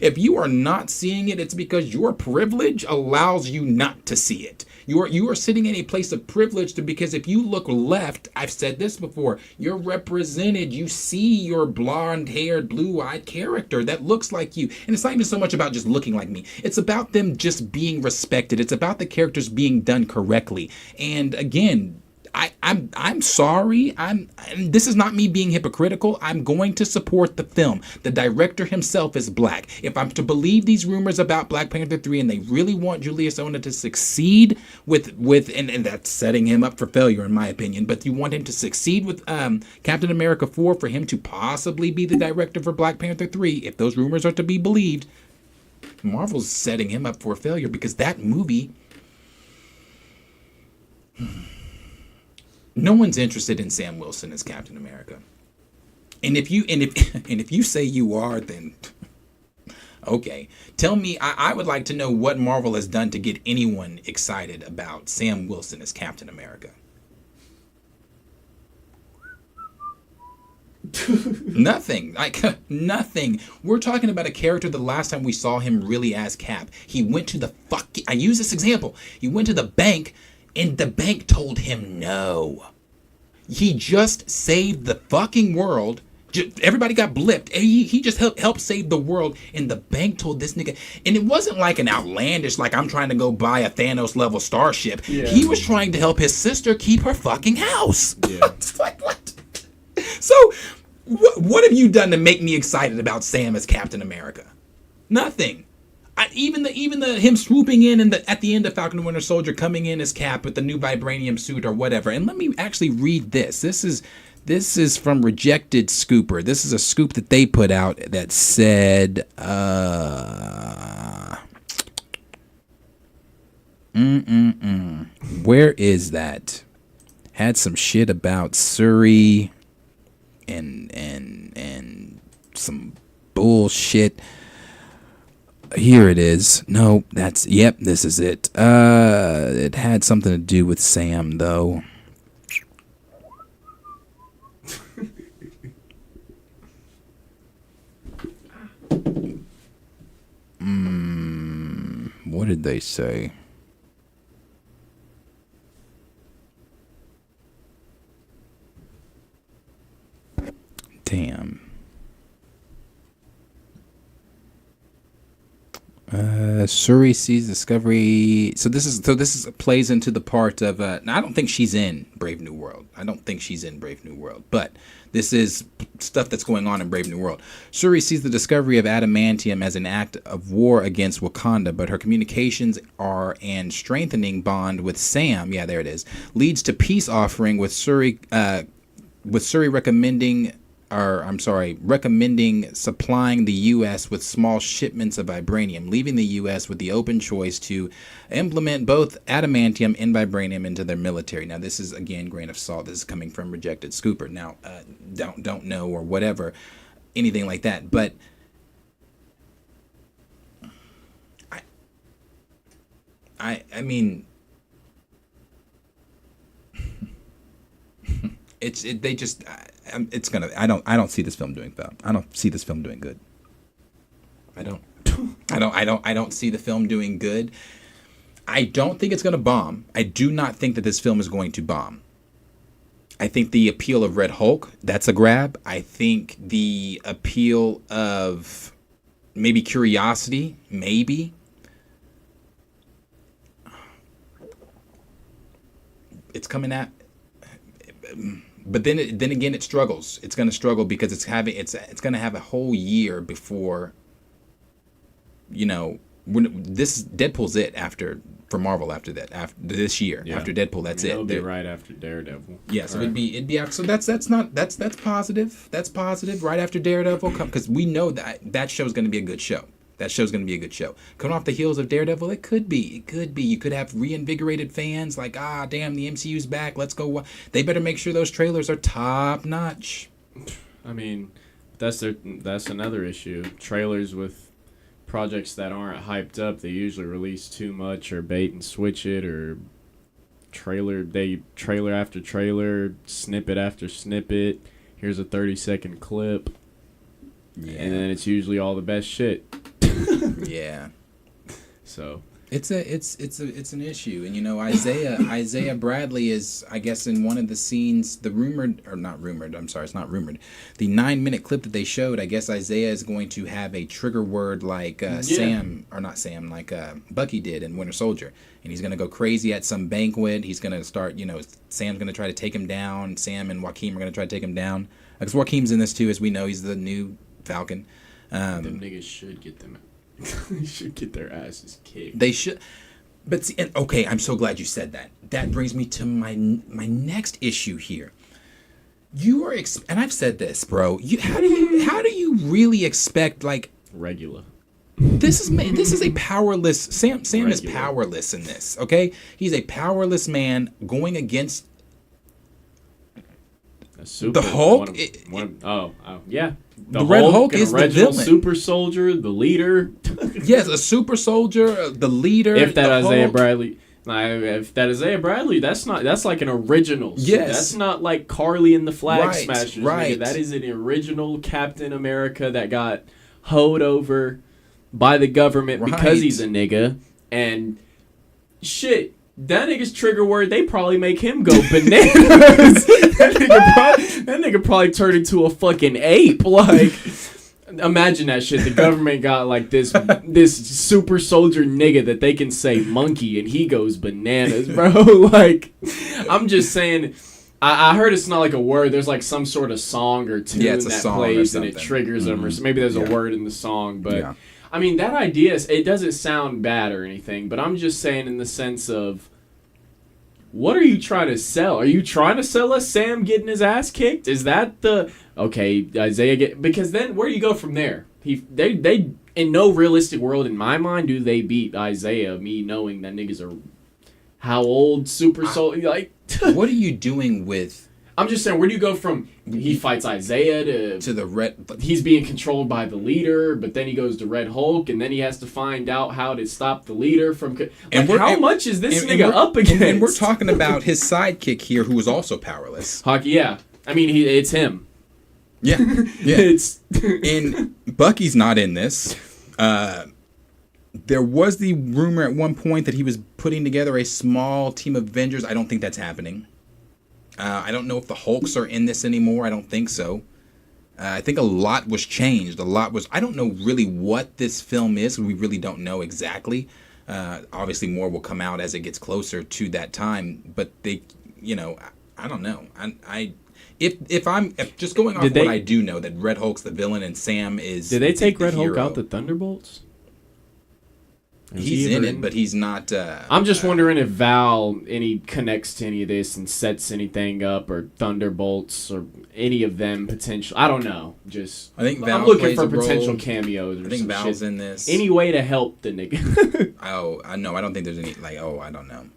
if you are not seeing it, it's because your privilege allows you not to see it. You are sitting in a place of privilege because if you look left, I've said this before, you're represented. You see your blonde-haired, blue-eyed character that looks like you. And it's not even so much about just looking like me. It's about them just being respected. It's about the characters being done correctly. And again, I'm sorry. This is not me being hypocritical. I'm going to support the film. The director himself is black. If I'm to believe these rumors about Black Panther 3 and they really want Julius Ona to succeed with and that's setting him up for failure in my opinion, but you want him to succeed with Captain America 4 for him to possibly be the director for Black Panther 3, if those rumors are to be believed, Marvel's setting him up for failure because that movie... No one's interested in Sam Wilson as Captain America. And if you say you are, then okay. Tell me, I would like to know what Marvel has done to get anyone excited about Sam Wilson as Captain America. Nothing. Like nothing. We're talking about a character the last time we saw him really as Cap. He went to the I use this example. He went to the bank and the bank told him no. He just saved the fucking world. Everybody got blipped. He just helped save the world. And the bank told this nigga. And it wasn't like an outlandish, like I'm trying to go buy a Thanos level starship. Yeah. He was trying to help his sister keep her fucking house. Yeah. It's like, what? So, what have you done to make me excited about Sam as Captain America? Nothing. Even him swooping in and at the end of Falcon and Winter Soldier coming in as Cap with the new vibranium suit or whatever. And let me actually read this. This is from Rejected Scooper. This is a scoop that they put out that said where is that? Had some shit about Suri and some bullshit. Here it is. No, this is it. It had something to do with Sam, though. What did they say? Damn. Suri sees Discovery. So this is plays into the part of. Now I don't think she's in Brave New World. But this is stuff that's going on in Brave New World. Suri sees the discovery of adamantium as an act of war against Wakanda, but her communications and strengthening bond with Sam. Yeah, there it is. Leads to peace offering with Suri recommending recommending supplying the U.S. with small shipments of vibranium, leaving the U.S. with the open choice to implement both adamantium and vibranium into their military. Now, this is, again, grain of salt. This is coming from Rejected Scooper. Now, don't know or whatever, anything like that. But I mean, I don't see this film doing well. I don't see this film doing good. I don't see the film doing good. I don't think it's going to bomb. I do not think that this film is going to bomb. I think the appeal of Red Hulk, that's a grab. I think the appeal of maybe curiosity, maybe. It's coming at, but then again, it struggles. It's going to struggle because it's going to have a whole year before, when this Deadpool's it for Marvel after this year. Yeah. After Deadpool, that's it. It'll be right after Daredevil. Yeah, so it'd be after. So that's positive. That's positive. Right after Daredevil, because we know that show's going to be a good show. That show's going to be a good show. Coming off the heels of Daredevil, it could be. You could have reinvigorated fans like, damn, the MCU's back. Let's go. They better make sure those trailers are top notch. I mean, that's another issue. Trailers with projects that aren't hyped up, they usually release too much or bait and switch it, or trailer after trailer, snippet after snippet. Here's a 30-second clip. Yeah. And then it's usually all the best shit. Yeah. So it's an issue, and Isaiah Bradley is, I guess, in one of the scenes, the 9-minute clip that they showed. I guess Isaiah is going to have a trigger word like Bucky did in Winter Soldier, and he's gonna go crazy at some banquet. He's gonna start, Sam's gonna try to take him down. Sam and Joaquin are gonna try to take him down because Joaquin's in this too, as we know. He's the new Falcon. Them niggas should get them. They should get their asses kicked. They should. But see, okay, I'm so glad you said that. That brings me to my next issue here. You are, and I've said this, bro. How do you really expect regular? This is a powerless Sam is powerless in this. Okay, he's a powerless man going against the Hulk. Yeah. The Red Hulk is the villain. Super soldier, the leader. Yes, a super soldier, the leader. If that Isaiah Bradley, that's like an original. Yes. That's not like Carly and the Flag Smashers. Right. Nigga. That is an original Captain America that got hoed over by the government because he's a nigga. And shit, that nigga's trigger word, they probably make him go bananas. that nigga probably turned into a fucking ape. Like, imagine that shit. The government got like this super soldier nigga that they can say monkey and he goes bananas, bro. Like, I'm just saying, I heard it's not like a word. There's like some sort of song or tune that plays and it triggers them, or maybe there's a word in the song, but. Yeah. I mean, that idea, it doesn't sound bad or anything, but I'm just saying in the sense of, what are you trying to sell? Are you trying to sell us Sam getting his ass kicked? Is that Isaiah because then where do you go from there? They in no realistic world in my mind do they beat Isaiah, me knowing that niggas are how old super soldier like. What are you doing with? I'm just saying, where do you go from he fights Isaiah to the Red... He's being controlled by the leader, but then he goes to Red Hulk, and then he has to find out how to stop the leader from... how much is this nigga up against? And we're talking about his sidekick here, who is also powerless. Hockey, yeah. I mean, it's him. Yeah. And Bucky's not in this. There was the rumor at one point that he was putting together a small team of Avengers. I don't think that's happening. I don't know if the Hulks are in this anymore. I don't think so. I think a lot was changed. I don't know really what this film is. We really don't know exactly. Obviously, more will come out as it gets closer to that time. But I don't know. If I'm just going off what I do know, that Red Hulk's the villain and Sam is. Did they take Red Hulk out the Thunderbolts? He's in it, but he's not. I'm just wondering if Val connects to any of this and sets anything up, or Thunderbolts, or any of them potential. I don't know. Just I think Val I'm looking plays for a role. potential cameos. Or I think some Val's shit. in this. Any way to help the nigga. Oh, I know. I don't think there's any I don't know.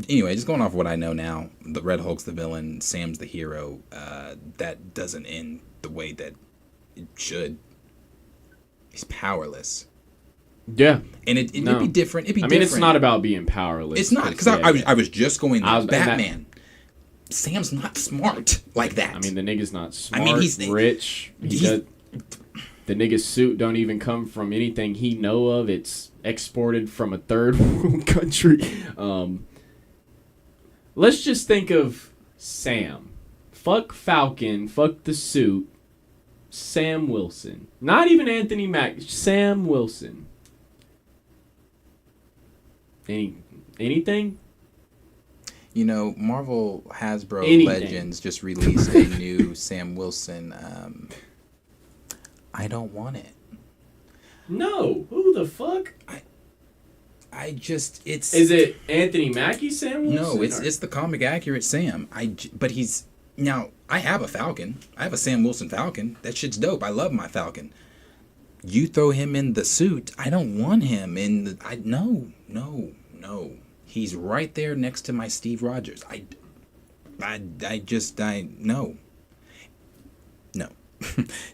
Anyway, just going off what I know now, the Red Hulk's the villain, Sam's the hero. That doesn't end the way that it should. He's powerless. Yeah, and it'd be different. It'd be. I mean, it's not about being powerless. It's not, because I was just going there. Batman. Sam's not smart like that. I mean, the nigga's not smart. I mean, he's rich. The nigga's suit don't even come from anything he know of. It's exported from a third world country. Let's just think of Sam. Fuck Falcon. Fuck the suit. Sam Wilson. Not even Anthony Mack. Sam Wilson. Anything? You know, Marvel Hasbro Legends just released a new Sam Wilson. I don't want it. No. Who the fuck? Is it Anthony Mackie Sam Wilson? No, it's the comic accurate Sam. But he's now. I have a Falcon. I have a Sam Wilson Falcon. That shit's dope. I love my Falcon. You throw him in the suit. I don't want him in the. No. He's right there next to my Steve Rogers. No.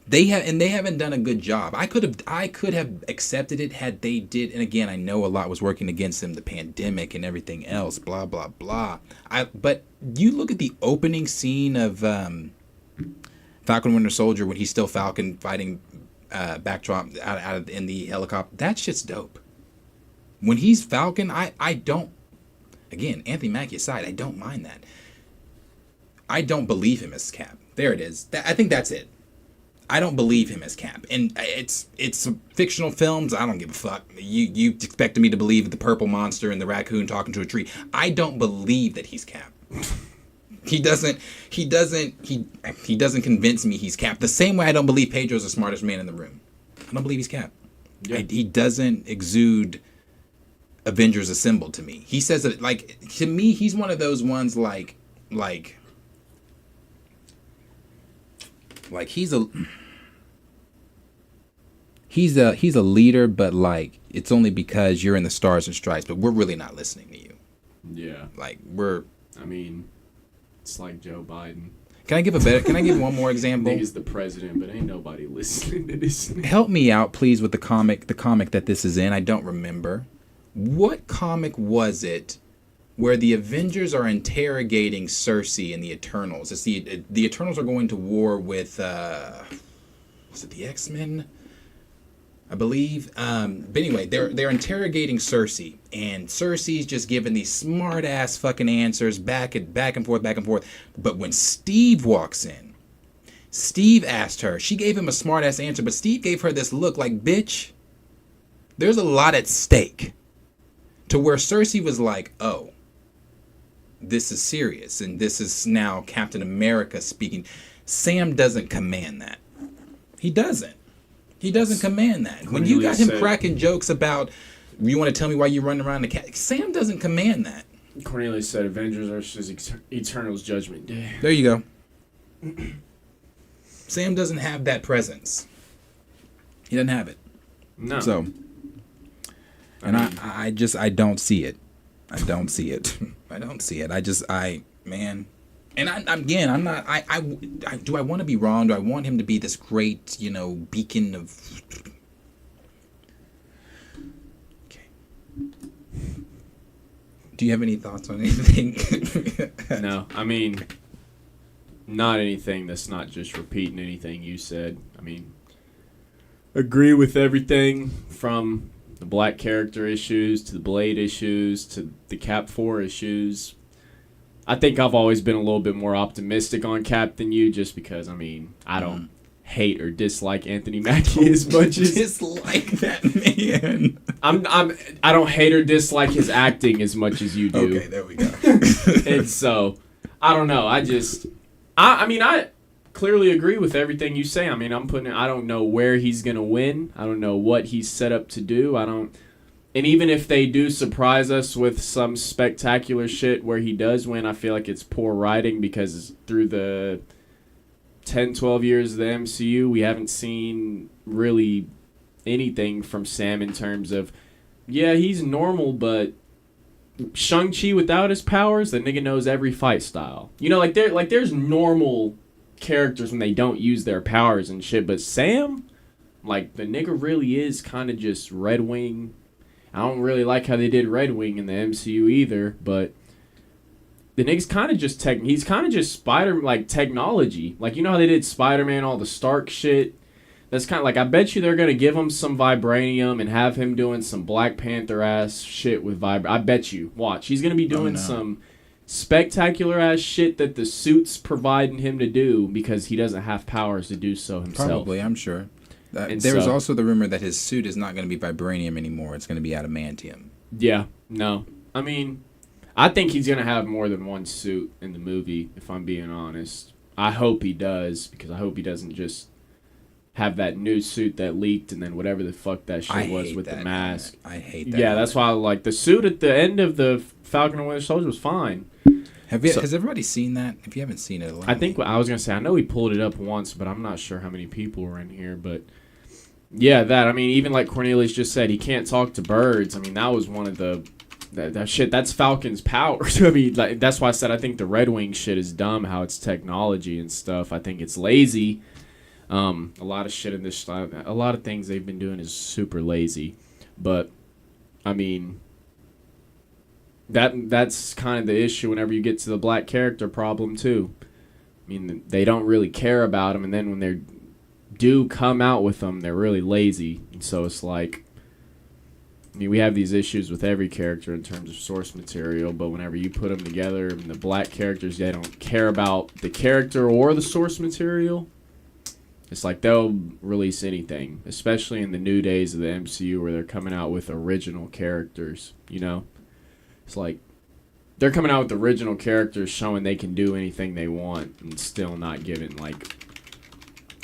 They haven't done a good job. I could have accepted it had they did. And again, I know a lot was working against them, the pandemic and everything else, blah blah blah. But you look at the opening scene of Falcon Winter Soldier when he's still Falcon fighting backdrop out in the helicopter. That shit's dope. When he's Falcon, I don't. Again, Anthony Mackie aside, I don't mind that. I don't believe him as Cap. There it is. I think that's it. I don't believe him as Cap, and it's fictional films. I don't give a fuck. You expected me to believe the purple monster and the raccoon talking to a tree. I don't believe that he's Cap. He doesn't convince me he's Cap. The same way I don't believe Pedro's the smartest man in the room. I don't believe he's Cap. Yeah. He doesn't exude Avengers Assemble to me. He says that, like, to me, he's one of those ones like he's a leader, but like it's only because you're in the Stars and Stripes, but we're really not listening to you. Yeah. Like I mean, it's like Joe Biden. Can I give one more example? Nigga's the president, but ain't nobody listening to this. Help me out, please, with the comic that this is in. I don't remember. What comic was it where the Avengers are interrogating Cersei and the Eternals? It's the Eternals are going to war with was it the X-Men? I believe. But anyway, they're interrogating Cersei, and Cersei's just giving these smart ass fucking answers back and forth. But when Steve walks in, Steve asked her. She gave him a smart ass answer, but Steve gave her this look like, bitch, there's a lot at stake. To where Cersei was like, oh, this is serious, and this is now Captain America speaking. Sam doesn't command that. He doesn't command that. When you got him cracking jokes about, you want to tell me why you running around the cat? Sam doesn't command that. Cornelius said Avengers versus Eternals Judgment Day. There you go. Sam doesn't have that presence. He doesn't have it. No. So, and I don't see it. I don't see it. Man. And I'm not. Do I want to be wrong? Do I want him to be this great, beacon of? Okay. Do you have any thoughts on anything? No, I mean, not anything that's not just repeating anything you said. I mean, agree with everything from the black character issues to the Blade issues to the Cap 4 issues. I think I've always been a little bit more optimistic on Cap than you, just because, I mean, I don't hate or dislike Anthony Mackie as much as dislike that man. I don't hate or dislike his acting as much as you do. Okay, there we go. And so, I don't know. I clearly agree with everything you say. I mean, I don't know where he's gonna win. I don't know what he's set up to do. And even if they do surprise us with some spectacular shit where he does win, I feel like it's poor writing because through the 10, 12 years of the MCU, we haven't seen really anything from Sam in terms of, yeah, he's normal, but Shang-Chi without his powers, the nigga knows every fight style. You know, there's normal characters when they don't use their powers and shit, but Sam, like, the nigga really is kind of just Red Wing. I don't really like how they did Red Wing in the MCU either, but the nigga's kind of just he's kind of just technology. Like, you know how they did Spider-Man, all the Stark shit? That's kind of like, I bet you they're going to give him some vibranium and have him doing some Black Panther ass shit with I bet you. Watch. He's going to be doing some spectacular ass shit that the suit's providing him to do because he doesn't have powers to do so himself. Probably, I'm sure. There's also the rumor that his suit is not going to be vibranium anymore. It's going to be adamantium. Yeah, no. I mean, I think he's going to have more than one suit in the movie, if I'm being honest. I hope he does, because I hope he doesn't just have that new suit that leaked and then whatever the fuck that shit was with the mask. I hate that. Yeah, that's why the suit at the end of the Falcon and Winter Soldier was fine. Has everybody seen that? If you haven't seen it, I think I was going to say, I know he pulled it up once, but I'm not sure how many people were in here, but yeah, I mean, even like Cornelius just said, he can't talk to birds. I mean, that was one of that shit, that's Falcon's powers. I mean, like, that's why I said I think the Red Wing shit is dumb, how it's technology and stuff. I think it's lazy. A lot of shit in this, a lot of things they've been doing is super lazy. But, I mean, that's kind of the issue whenever you get to the black character problem, too. I mean, they don't really care about them, and then when they do come out with them, they're really lazy. And so it's like, I mean, we have these issues with every character in terms of source material, but whenever you put them together, and the black characters, they don't care about the character or the source material. It's like they'll release anything, especially in the new days of the MCU where they're coming out with original characters, you know? It's like they're coming out with original characters showing they can do anything they want and still not giving, like...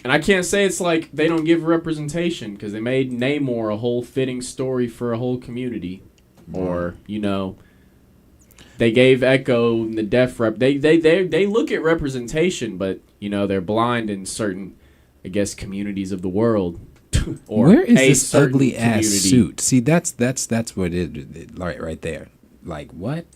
And I can't say it's like they don't give representation because they made Namor a whole fitting story for a whole community. Or, you know, they gave Echo the deaf rep. They look at representation, but, you know, they're blind in certain, I guess, communities of the world. Or where is this ugly ass community. suit? See, that's what it right there. Like, what?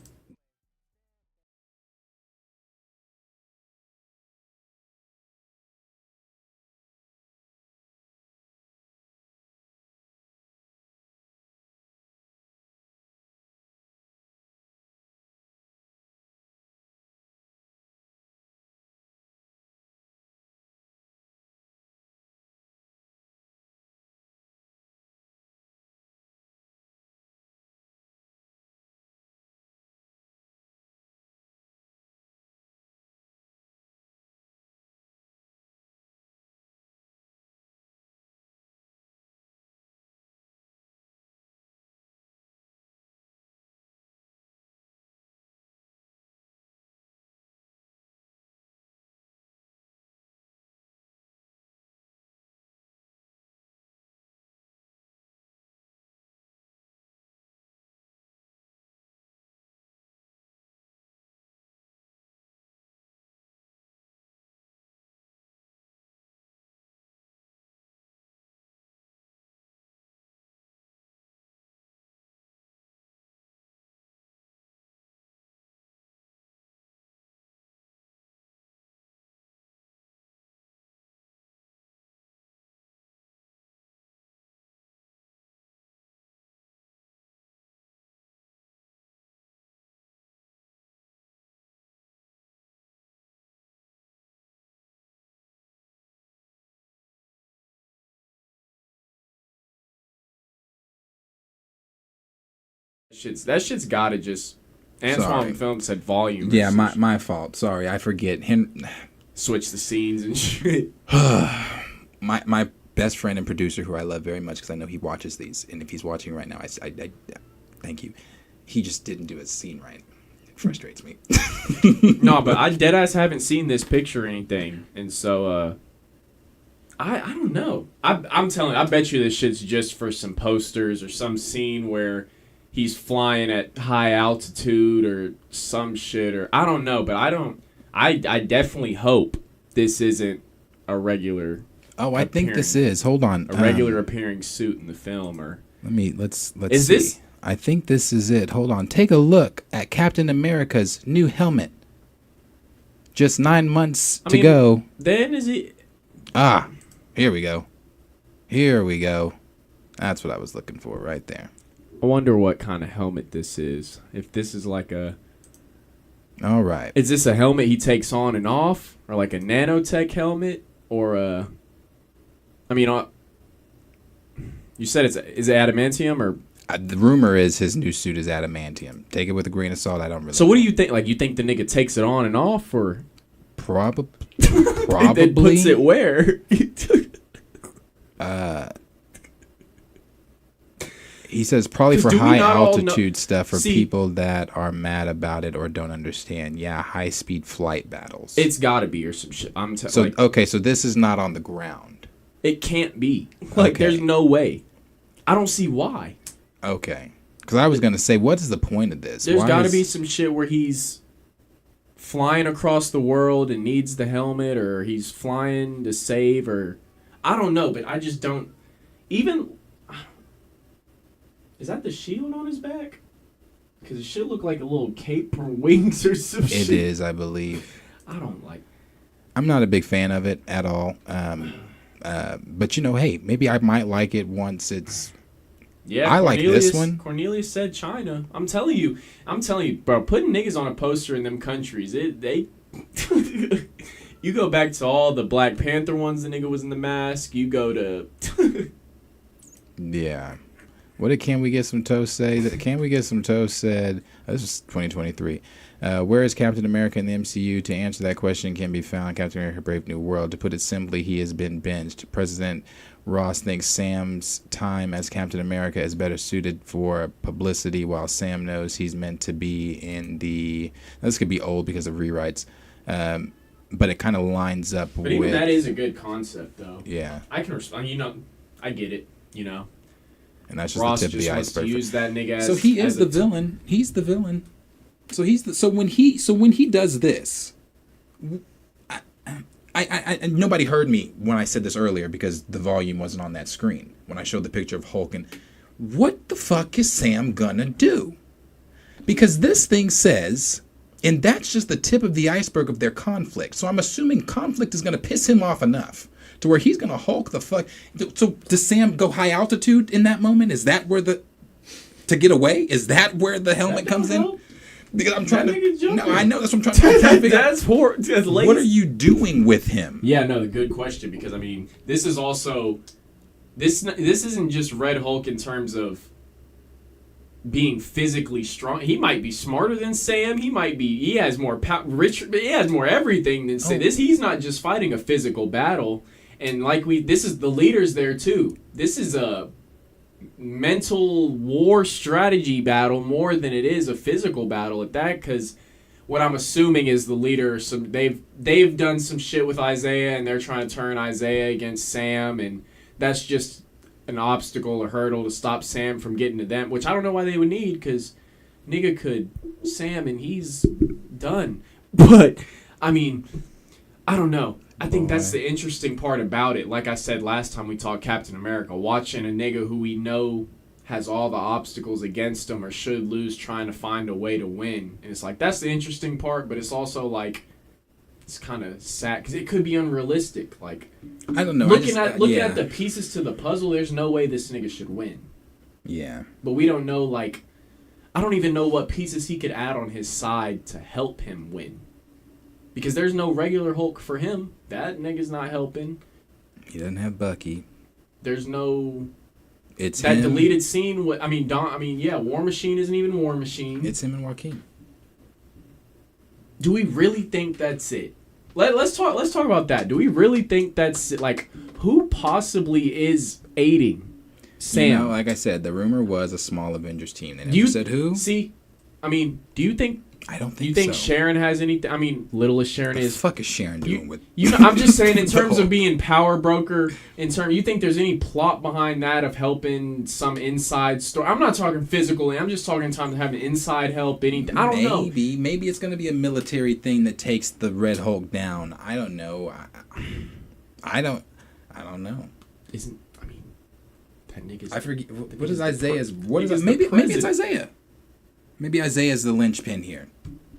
That shit's gotta just... Antoine Film said volume. Yeah, my fault. Sorry, I forget. Switch the scenes and shit. my best friend and producer, who I love very much because I know he watches these, and if he's watching right now, I thank you. He just didn't do his scene right. It frustrates me. No, but I deadass haven't seen this picture or anything, and so I don't know. I'm telling you, I bet you this shit's just for some posters or some scene where he's flying at high altitude or some shit, or I don't know, but I definitely hope this isn't a regular. Oh, I think this is. Hold on. A regular appearing suit in the film, or let's is see. This? I think this is it. Hold on. Take a look at Captain America's new helmet. Just 9 months to go. Then is he? Ah, here we go. Here we go. That's what I was looking for right there. I wonder what kind of helmet this is. If this is like a... All right. Is this a helmet he takes on and off? Or like a nanotech helmet? Or a... I mean, you said is it adamantium or... The rumor is his new suit is adamantium. Take it with a grain of salt. I don't really So what do you think? Like, you think the nigga takes it on and off, or... Probably. It puts it where? He says probably for do we high not all altitude stuff for people that are mad about it or don't understand. Yeah, high speed flight battles. It's gotta be or some shit. Okay, so this is not on the ground. It can't be. Like, Okay. there's no way. I don't see why. Okay. Because I was going to say, what is the point of this? There's got to be some shit where he's flying across the world and needs the helmet, or he's flying to save, or... I don't know, but I just don't... Even... Is that the shield on his back? Because it should look like a little cape or wings or some shit. It is, I believe. I don't like... I'm not a big fan of it at all. But, hey, maybe I might like it once it's... Yeah, I like this one. Cornelius said China. I'm telling you, bro. Putting niggas on a poster in them countries, they. You go back to all the Black Panther ones. The nigga was in the mask. You go to. Yeah. What did Can We Get Some Toast say? Can We Get Some Toast said, this is 2023. Where is Captain America in the MCU? To answer that question can be found Captain America Brave New World. To put it simply, he has been binged. President Ross thinks Sam's time as Captain America is better suited for publicity, while Sam knows he's meant to be in the... This could be old because of rewrites. But it kind of lines up with... But even that is a good concept, though. Yeah. I can respond. I get it, And that's just Ross the tip of the wants iceberg. to use that nigga as... So he is the villain. He's the villain. So when he does this, I nobody heard me when I said this earlier because the volume wasn't on that screen when I showed the picture of Hulk. And what the fuck is Sam gonna do? Because this thing says, and that's just the tip of the iceberg of their conflict. So I'm assuming conflict is gonna piss him off enough to where he's gonna Hulk the fuck. So does Sam go high altitude in that moment? Is that where to get away? Is that where the helmet comes in? Because I'm trying to. No, I know that's what I'm trying to figure out. That's lazy. What are you doing with him? Yeah, no, good question, because this is also this isn't just Red Hulk in terms of being physically strong. He might be smarter than Sam. He has more richer. He has more everything than Sam. He's not just fighting a physical battle, and this is the leaders there too. This is a mental war strategy battle more than it is a physical battle at that, because what I'm assuming is the leader, so they've done some shit with Isaiah and they're trying to turn Isaiah against Sam, and that's just an obstacle or hurdle to stop Sam from getting to them, which I don't know why they would need, because nigga could Sam and he's done. But I don't know. I think that's the interesting part about it. Like I said last time we talked Captain America, watching a nigga who we know has all the obstacles against him or should lose, trying to find a way to win. And it's like, that's the interesting part, but it's also like, it's kind of sad because it could be unrealistic. Like, I don't know. Looking at the pieces to the puzzle, there's no way this nigga should win. Yeah. But we don't know, I don't even know what pieces he could add on his side to help him win. Because there's no regular Hulk for him. That nigga's not helping. He doesn't have Bucky. There's no... It's that him. deleted scene. War Machine isn't even War Machine. It's him and Joaquin. Do we really think that's it? Let's talk about that. Do we really think that's it? Like, who possibly is aiding Sam? Like I said, the rumor was a small Avengers team. They never said who. See, do you think I don't think You think so. Sharon has anything? I mean, littlest Sharon What the is. fuck is Sharon doing with? I'm just saying, in terms of being power broker, you think there's any plot behind that of helping some inside story? I'm not talking physically. I'm just talking in terms of having inside help. Anything? I don't know. Maybe it's gonna be a military thing that takes the Red Hulk down. I don't know. I don't know. Isn't I mean, that nigga's. I forget. What is Isaiah's? What is nigga's it? Maybe the it's president. Isaiah. Maybe Isaiah's the linchpin here.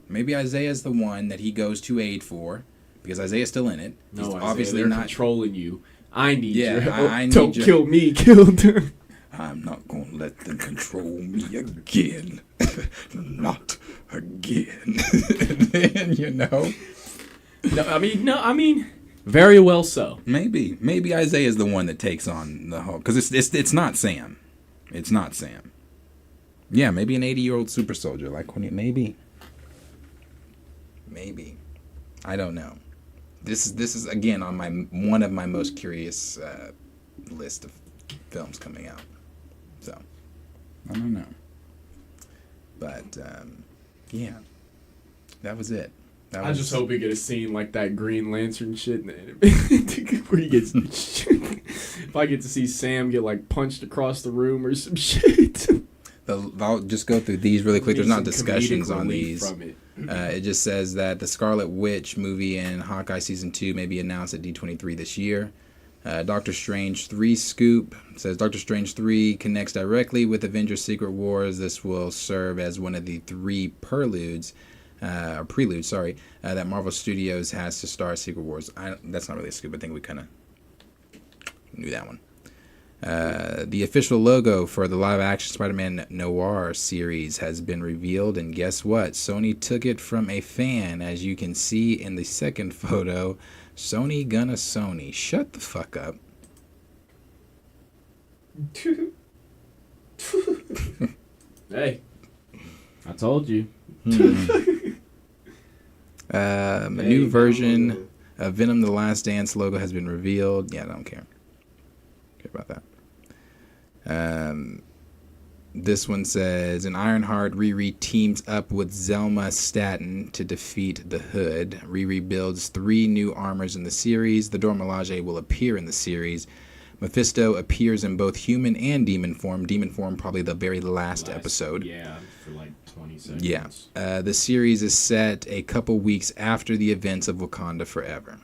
Maybe Isaiah's the one that he goes to aid for, because Isaiah's still in it. No, He's Isaiah, obviously they're not controlling you. I need Yeah, your help. I need Don't your- kill me. Kill them. I'm not gonna let them control me again. Not again. And you know, No, I mean, very well so. maybe Isaiah's the one that takes on the Hulk, because it's not Sam. It's not Sam. Yeah, maybe an 80-year-old super soldier like when he maybe. I don't know. This is again on one of my most curious list of films coming out. So I don't know. But yeah, that was it. I just hope we get a scene like that Green Lantern shit in the anime where he gets. If I get to see Sam get like punched across the room or some shit. I'll just go through these really quick. There's not Some discussions comedic on relief these. from it. It just says that the Scarlet Witch movie and Hawkeye Season 2 may be announced at D23 this year. Doctor Strange 3 scoop says Doctor Strange 3 connects directly with Avengers Secret Wars. This will serve as one of the 3 preludes that Marvel Studios has to start Secret Wars. That's not really a scoop. I think we kind of knew that one. The official logo for the live-action Spider-Man Noir series has been revealed, and guess what? Sony took it from a fan, as you can see in the second photo. Sony gonna Sony. Shut the fuck up. Hey, I told you. A new version of Venom: The Last Dance logo has been revealed. Yeah, I don't care. Care about that. This one says, an Ironheart Riri teams up with Zelma Staten to defeat the Hood. Riri builds 3 new armors in the series. The Dora Milaje will appear in the series. Mephisto appears in both human and demon form. Demon form probably the very last episode. Yeah, for like 20 seconds. Yeah. The series is set a couple weeks after the events of Wakanda Forever.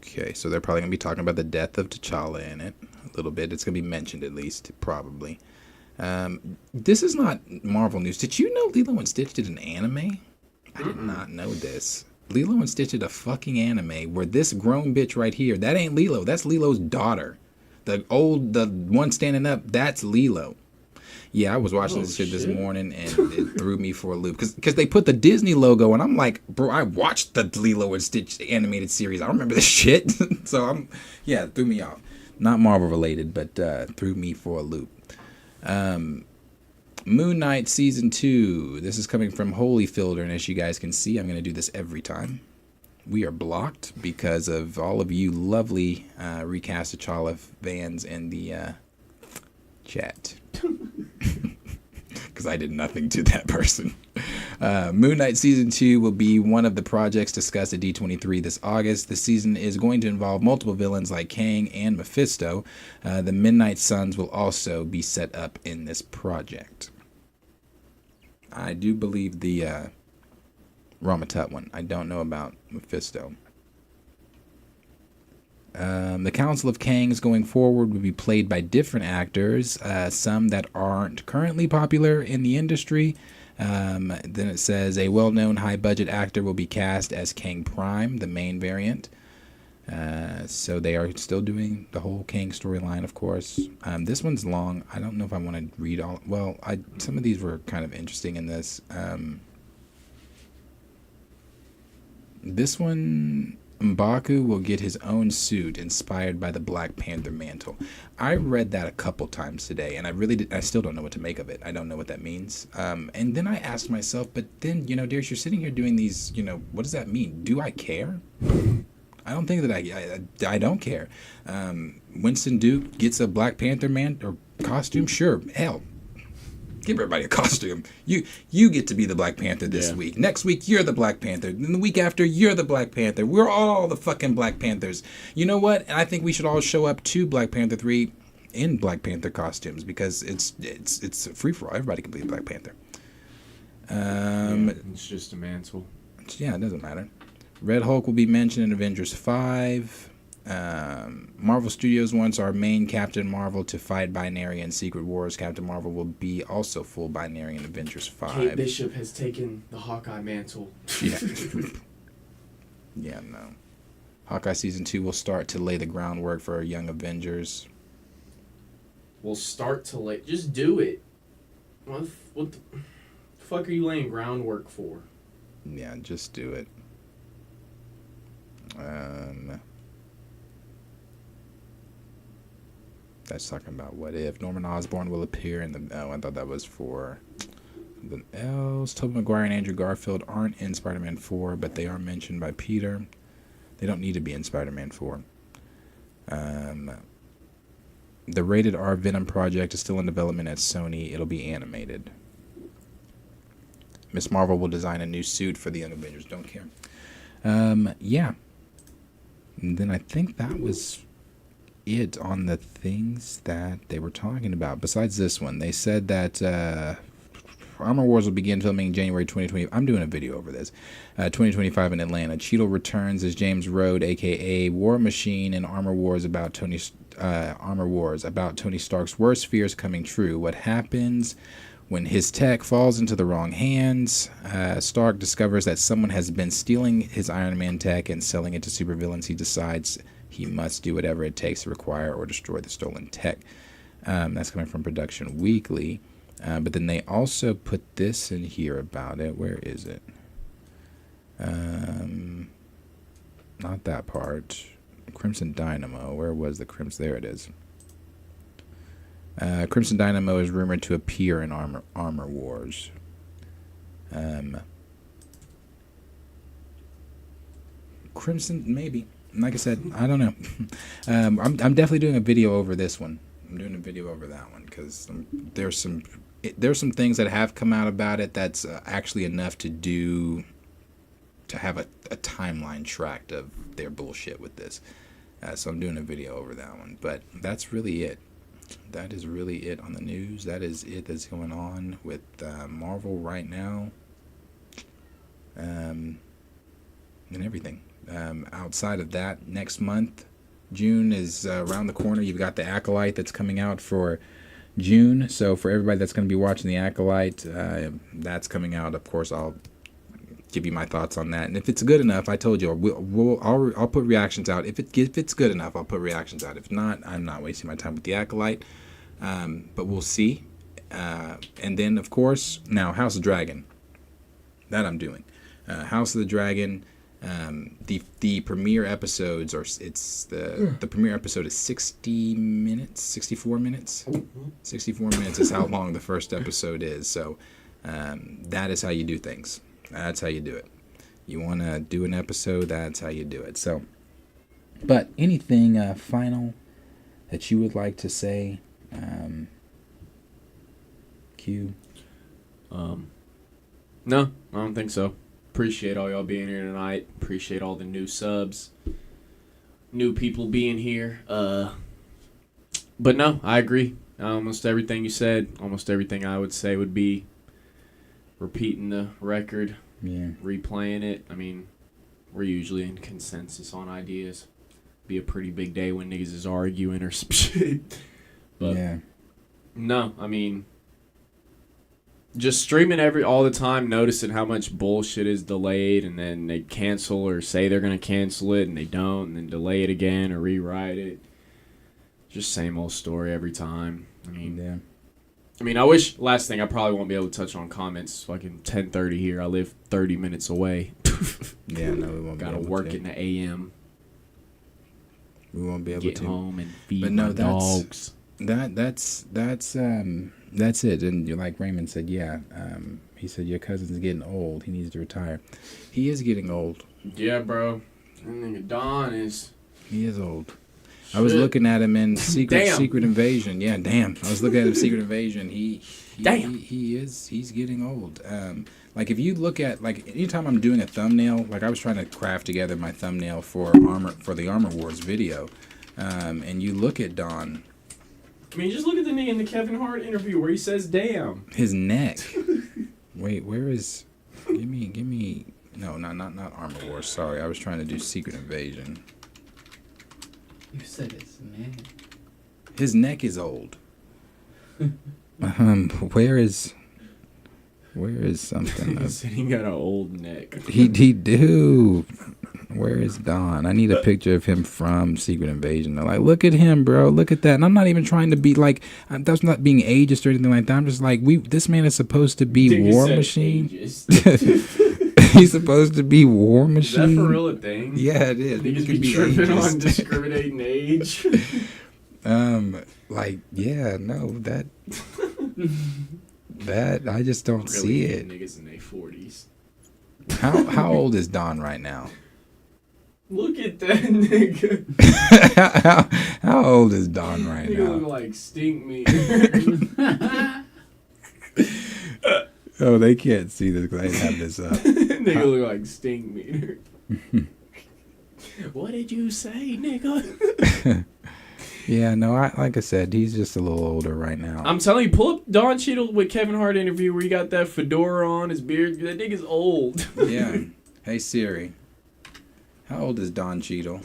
Okay, so they're probably going to be talking about the death of T'Challa in it a little bit. It's going to be mentioned at least, probably. This is not Marvel news. Did you know Lilo and Stitch did an anime? I did not know this. Lilo and Stitch did a fucking anime where this grown bitch right here, that ain't Lilo. That's Lilo's daughter. The one standing up, that's Lilo. Yeah, I was watching this shit this morning, and it threw me for a loop. Because they put the Disney logo, and I'm like, bro, I watched the Lilo and Stitch animated series. I remember this shit. So, it threw me off. Not Marvel related, but threw me for a loop. Moon Knight Season 2. This is coming from Holyfielder, and as you guys can see, I'm going to do this every time. We are blocked because of all of you lovely Recast T'Challa fans in the chat. Because I did nothing to that person. Moon Knight Season 2 will be one of the projects discussed at D23 this August. The season is going to involve multiple villains like Kang and Mephisto. The Midnight Suns will also be set up in this project. I do believe the Ramatut one. I don't know about Mephisto. The Council of Kangs going forward will be played by different actors, some that aren't currently popular in the industry. Then it says a well-known high-budget actor will be cast as Kang Prime, the main variant. So they are still doing the whole Kang storyline, of course. This one's long. I don't know if I want to read all. Well, some of these were kind of interesting in this. This one, M'Baku will get his own suit inspired by the Black Panther mantle. I read that a couple times today, and I still don't know what to make of it. I don't know what that means. And then I asked myself, but then, Darius, you're sitting here doing these, what does that mean? Do I care? I don't think that I don't care. Winston Duke gets a Black Panther or costume. Sure, hell, give everybody a costume. You get to be the Black Panther this week. Next week you're the Black Panther. Then the week after you're the Black Panther. We're all the fucking Black Panthers. You know what? And I think we should all show up to Black Panther 3 in Black Panther costumes because it's a free for all. Everybody can be a Black Panther. It's just a mantle. Yeah, it doesn't matter. Red Hulk will be mentioned in Avengers 5. Marvel Studios wants our main Captain Marvel to fight binary in Secret Wars. Captain Marvel will be also full binary in Avengers 5. Kate Bishop has taken the Hawkeye mantle. Yeah. Yeah, no. Hawkeye Season 2 will start to lay the groundwork for Young Avengers. We'll start to lay... Just do it. What the fuck are you laying groundwork for? Yeah, just do it. That's talking about What If. Norman Osborn will appear in the... Oh, I thought that was for... The else. Tobey Maguire and Andrew Garfield aren't in Spider-Man 4, but they are mentioned by Peter. They don't need to be in Spider-Man 4. The rated R Venom project is still in development at Sony. It'll be animated. Miss Marvel will design a new suit for the Young Avengers. Don't care. Yeah. And then I think that was it on the things that they were talking about. Besides this one, they said that Armor Wars will begin filming in January 2020. I'm doing a video over this. 2025 in Atlanta. Cheadle returns as James Rhodes, a.k.a. War Machine, in Armor Wars about Tony Stark's worst fears coming true. What happens when his tech falls into the wrong hands? Stark discovers that someone has been stealing his Iron Man tech and selling it to supervillains. He decides he must do whatever it takes to acquire or destroy the stolen tech. That's coming from Production Weekly. But then they also put this in here about it. Where is it? Not that part. Crimson Dynamo. Where was the Crimson? There it is. Crimson Dynamo is rumored to appear in Armor Wars. Crimson, maybe. Like I said, I don't know. I'm definitely doing a video over this one. I'm doing a video over that one because there's some things that have come out about it that's actually enough to have a timeline tracked of their bullshit with this. So I'm doing a video over that one. But that's really it. That is really it on the news. That is it that's going on with Marvel right now. And everything. Outside of that, next month, June is around the corner. You've got The Acolyte that's coming out for June. So for everybody that's going to be watching The Acolyte, that's coming out. Of course, I'll give you my thoughts on that. And if it's good enough, I told you, I'll put reactions out. If it's good enough, I'll put reactions out. If not, I'm not wasting my time with The Acolyte. But we'll see. And then, of course, now House of Dragon. That I'm doing. House of the Dragon. The premiere episodes the premiere episode is 64 minutes. 64 minutes is how long the first episode is. So that is how you do things. That's how you do it. You want to do an episode, that's how you do it. So, but anything final that you would like to say, Q? No, I don't think so. Appreciate all y'all being here tonight. Appreciate all the new subs, new people being here. But no, I agree. Almost everything you said, almost everything I would say would be repeating the record, replaying it. I mean, we're usually in consensus on ideas. Be a pretty big day when niggas is arguing or some shit. But no, I mean, just streaming all the time, noticing how much bullshit is delayed, and then they cancel or say they're gonna cancel it, and they don't, and then delay it again or rewrite it. Just same old story every time. I mean, I wish. Last thing, I probably won't be able to touch on comments. Fucking 10:30 here. I live 30 minutes away. We won't. Gotta work in the AM. We won't be able get to get home and feed my dogs. That's it. And like Raymond said, he said your cousin's getting old. He needs to retire. He is getting old. Yeah, bro. That nigga Don is. He is old. I was looking at him in Secret Invasion. Yeah, damn. I was looking at him in Secret Invasion. He's getting old. Like if you look at like anytime I'm doing a thumbnail, like I was trying to craft together my thumbnail for the Armor Wars video, and you look at Don. I mean, just look at the nigga in the Kevin Hart interview where he says, "Damn." His neck. Wait, where is? Give me. No, not Armor Wars. Sorry, I was trying to do Secret Invasion. You said his neck. His neck is old. Where is something? He said he got an old neck. He do. Where is Don? I need a picture of him from Secret Invasion. They're like, look at him, bro. Look at that. And I'm not even trying to be like, that's not being ageist or anything like that. I'm just like, this man is supposed to be War Machine. He's supposed to be War Machine. Is that for real a thing? Yeah, it is. Niggas be tripping on discriminating age. Like, yeah, no, that I just don't really see it. Niggas in their 40s. How old is Don right now? Look at that nigga. how old is Don right nigga now? look like stink meter. Oh, they can't see this because I didn't have this up. Nigga look like stink meter. What did you say, nigga? Yeah, no, like I said, he's just a little older right now. I'm telling you, pull up Don Cheadle with Kevin Hart interview where he got that fedora on, his beard. That nigga's old. Yeah. Hey, Siri. How old is Don Cheadle?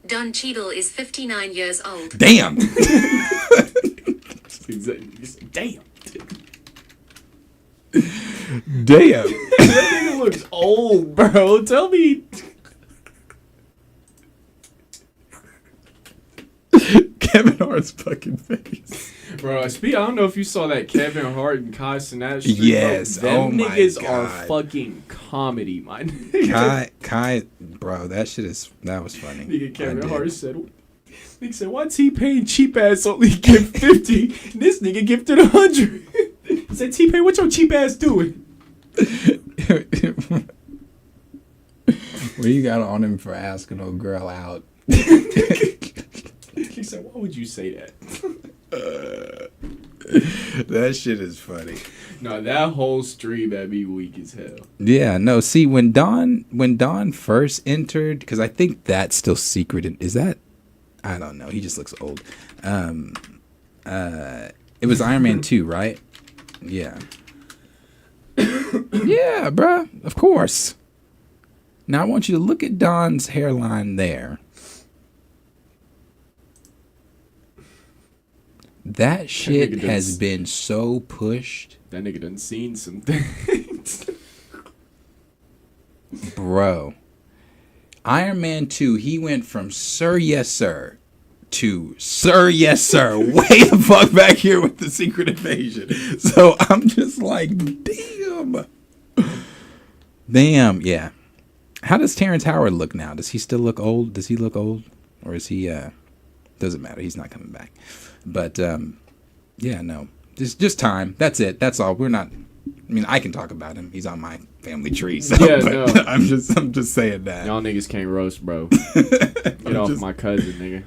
Don Cheadle is 59 years old. Damn! Damn. Damn! That nigga looks old, bro. Tell me. Kevin Hart's fucking face. Bro, I don't know if you saw that Kevin Hart and Kai Cenat stream. Yes, bro. Them my niggas God. are fucking comedy, my nigga. Kai, bro, that was funny. Nigga Kevin Hart said, why T-Pain cheap ass only give 50? And this nigga gifted 100. He said, T-Pain, what your cheap ass doing? What you got on him for asking old girl out? He said, why would you say that? That shit is funny. No, that whole stream had me weak as hell. Yeah, no, see, when Don first entered, because I think that's still secret. Is that? I don't know. He just looks old. It was Iron Man 2, right? Yeah. Yeah, bruh. Of course. Now I want you to look at Don's hairline there. That shit has been so pushed. That nigga done seen some things. Bro. Iron Man 2, he went from Sir Yes Sir to Sir Yes Sir. Way the fuck back here with the Secret Invasion. So I'm just like, damn. Damn, yeah. How does Terrence Howard look now? Does he still look old? Does he look old? Or is he, doesn't matter. He's not coming back. But, yeah, no. Just time. That's it. That's all. We're not, I mean, I can talk about him. He's on my family tree. So, yeah, no. I'm just saying that. Y'all niggas can't roast, bro. Get off my cousin, nigga.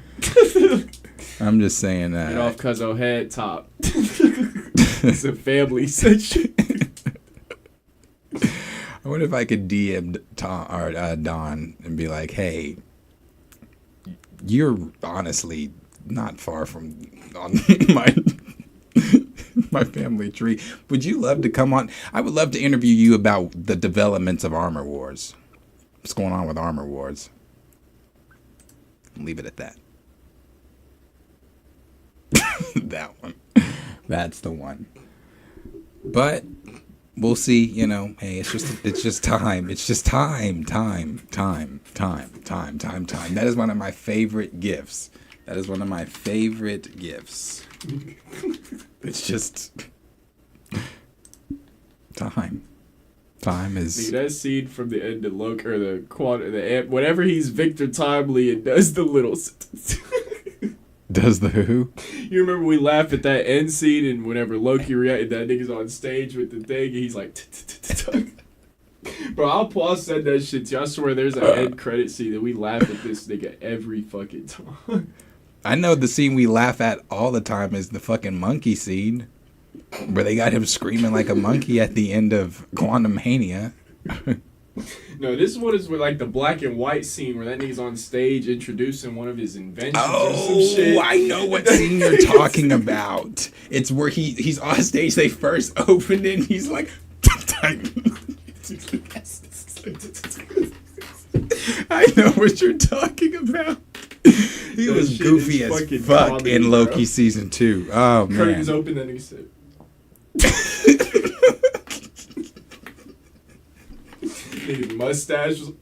I'm just saying that. Get off cuzzo head top. It's a family section. I wonder if I could DM Don and be like, hey, you're honestly not far from on my family tree. Would you love to come on? I would love to interview you about the developments of Armor Wars. What's going on with Armor Wars? Leave it at that. That one. That's the one. But we'll see, you know, hey, it's just time. It's just time. That is one of my favorite gifts. It's just time. Time is. See, that scene from the end of Loki, or whenever he's Victor Timely and does the little sentence. Does the who? You remember we laugh at that end scene, and whenever Loki reacted, that nigga's on stage with the thing, and he's like, Bro, I'll pause said that shit too. I swear there's an end credit scene that we laugh at this nigga every fucking time. I know the scene we laugh at all the time is the fucking monkey scene, where they got him screaming like a monkey at the end of Quantum Mania. No, this one is with like the black and white scene where that nigga's on stage introducing one of his inventions or some shit. I know what scene you're talking about. It's where he's on stage. They first opened it. And he's like, I know what you're talking about. He That was shit goofy is as fucking fuck comedy, in bro. Loki season 2. Oh man. Curtains open, then he said. His mustache was.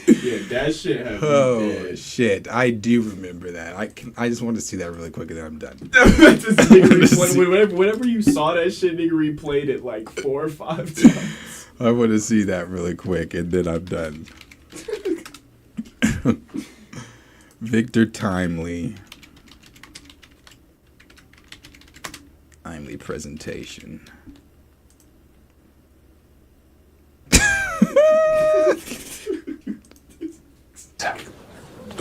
Yeah, that shit had me Oh dead. shit! I do remember that. I just want to see that really quick and then I'm done. This nigga whenever you saw that shit, nigga replayed it like 4 or 5 times. I want to see that really quick and then I'm done. Victor Timely presentation.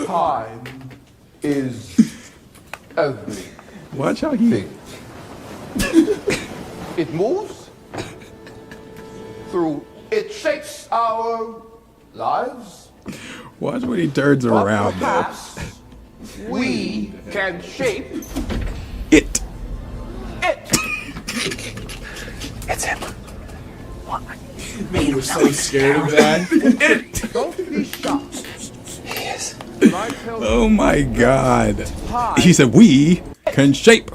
Time is everything. Watch how he. It moves through, it shapes our lives. Watch when he turns But around though. perhaps we can shape It. it. He was so scared of that. Don't be shocked. When I tell you Oh my God. time He said we can shape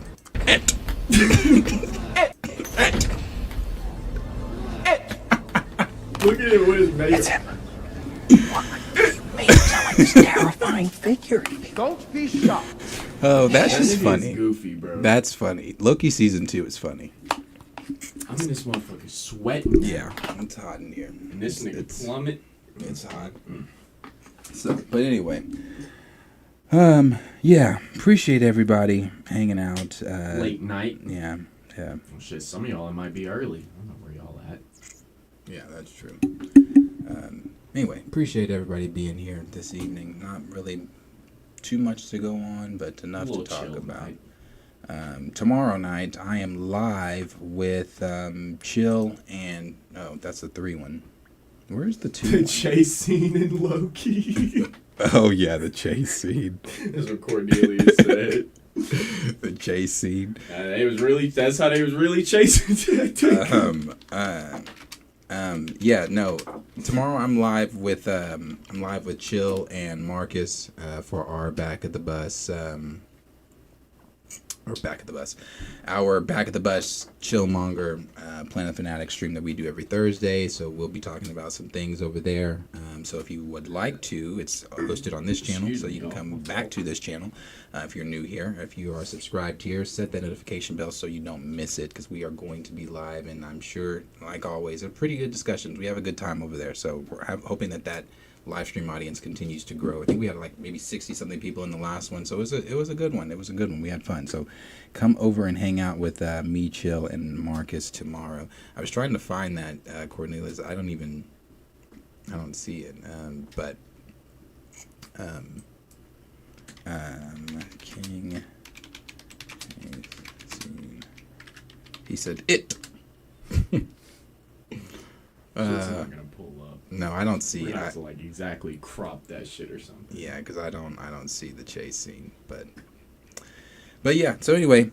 it. Look at it with his makeup. don't be shocked. Oh, that's That just nigga funny. is goofy, bro. That's funny. Loki season 2 is funny. I'm in this motherfucker sweating. Yeah, it's hot in here. And this nigga plummet. It's hot. So, but anyway, yeah, appreciate everybody hanging out. Late night. Yeah. Well, shit, some of y'all it might be early. I don't know where y'all at. Yeah, that's true. Anyway, appreciate everybody being here this evening. Not really too much to go on, but enough A to little talk chill about. night. Tomorrow night, I am live with Chill and that's the 3 one. Where's the 2? The one? chase scene in Loki. Oh yeah, the chase scene. That's what Cornelius said. The chase scene. That's how they was really chasing Yeah, no. Tomorrow I'm live with Chill and Marcus for our Back at the Bus our Back at the Bus Chillmonger Planet Fanatic stream that we do every Thursday. So we'll be talking about some things over there. So if you would like to, it's hosted on this channel, so you can come back to this channel if you're new here. If you are subscribed here, set that notification bell so you don't miss it, because we are going to be live, and I'm sure, like always, they're pretty good discussions. We have a good time over there, so we're hoping that live stream audience continues to grow. I think we had like maybe 60 something people in the last one, so it was a good one. We had fun. So come over and hang out with me, Chill, and Marcus tomorrow. I was trying to find that Cornelius. I don't see it. King. He said it. It's not gonna pull up. No, I don't see. We have to like exactly crop that shit or something. Yeah, because I don't see the chase scene, but yeah. So anyway,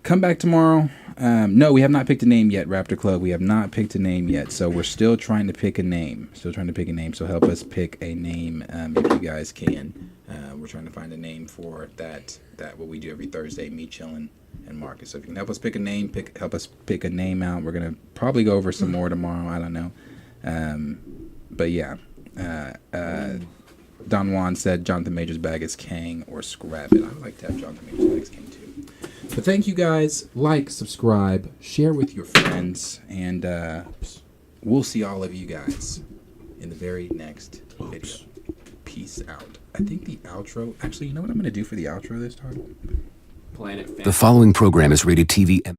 come back tomorrow. No, we have not picked a name yet, Raptor Club. We have not picked a name yet, so we're still trying to pick a name. So help us pick a name if you guys can. We're trying to find a name for that what we do every Thursday. Me, Chillin', and Marcus. So if you can help us pick a name, help us pick a name out. We're gonna probably go over some more tomorrow. I don't know. But yeah, Don Juan said Jonathan Major's bag is Kang or scrap it. I would like to have Jonathan Major's bag is Kang too. But thank you guys. Like, subscribe, share with your friends, and we'll see all of you guys in the very next video. Peace out. I think the outro. Actually, you know what I'm going to do for the outro this time? Planet Fan. The following program is rated TV.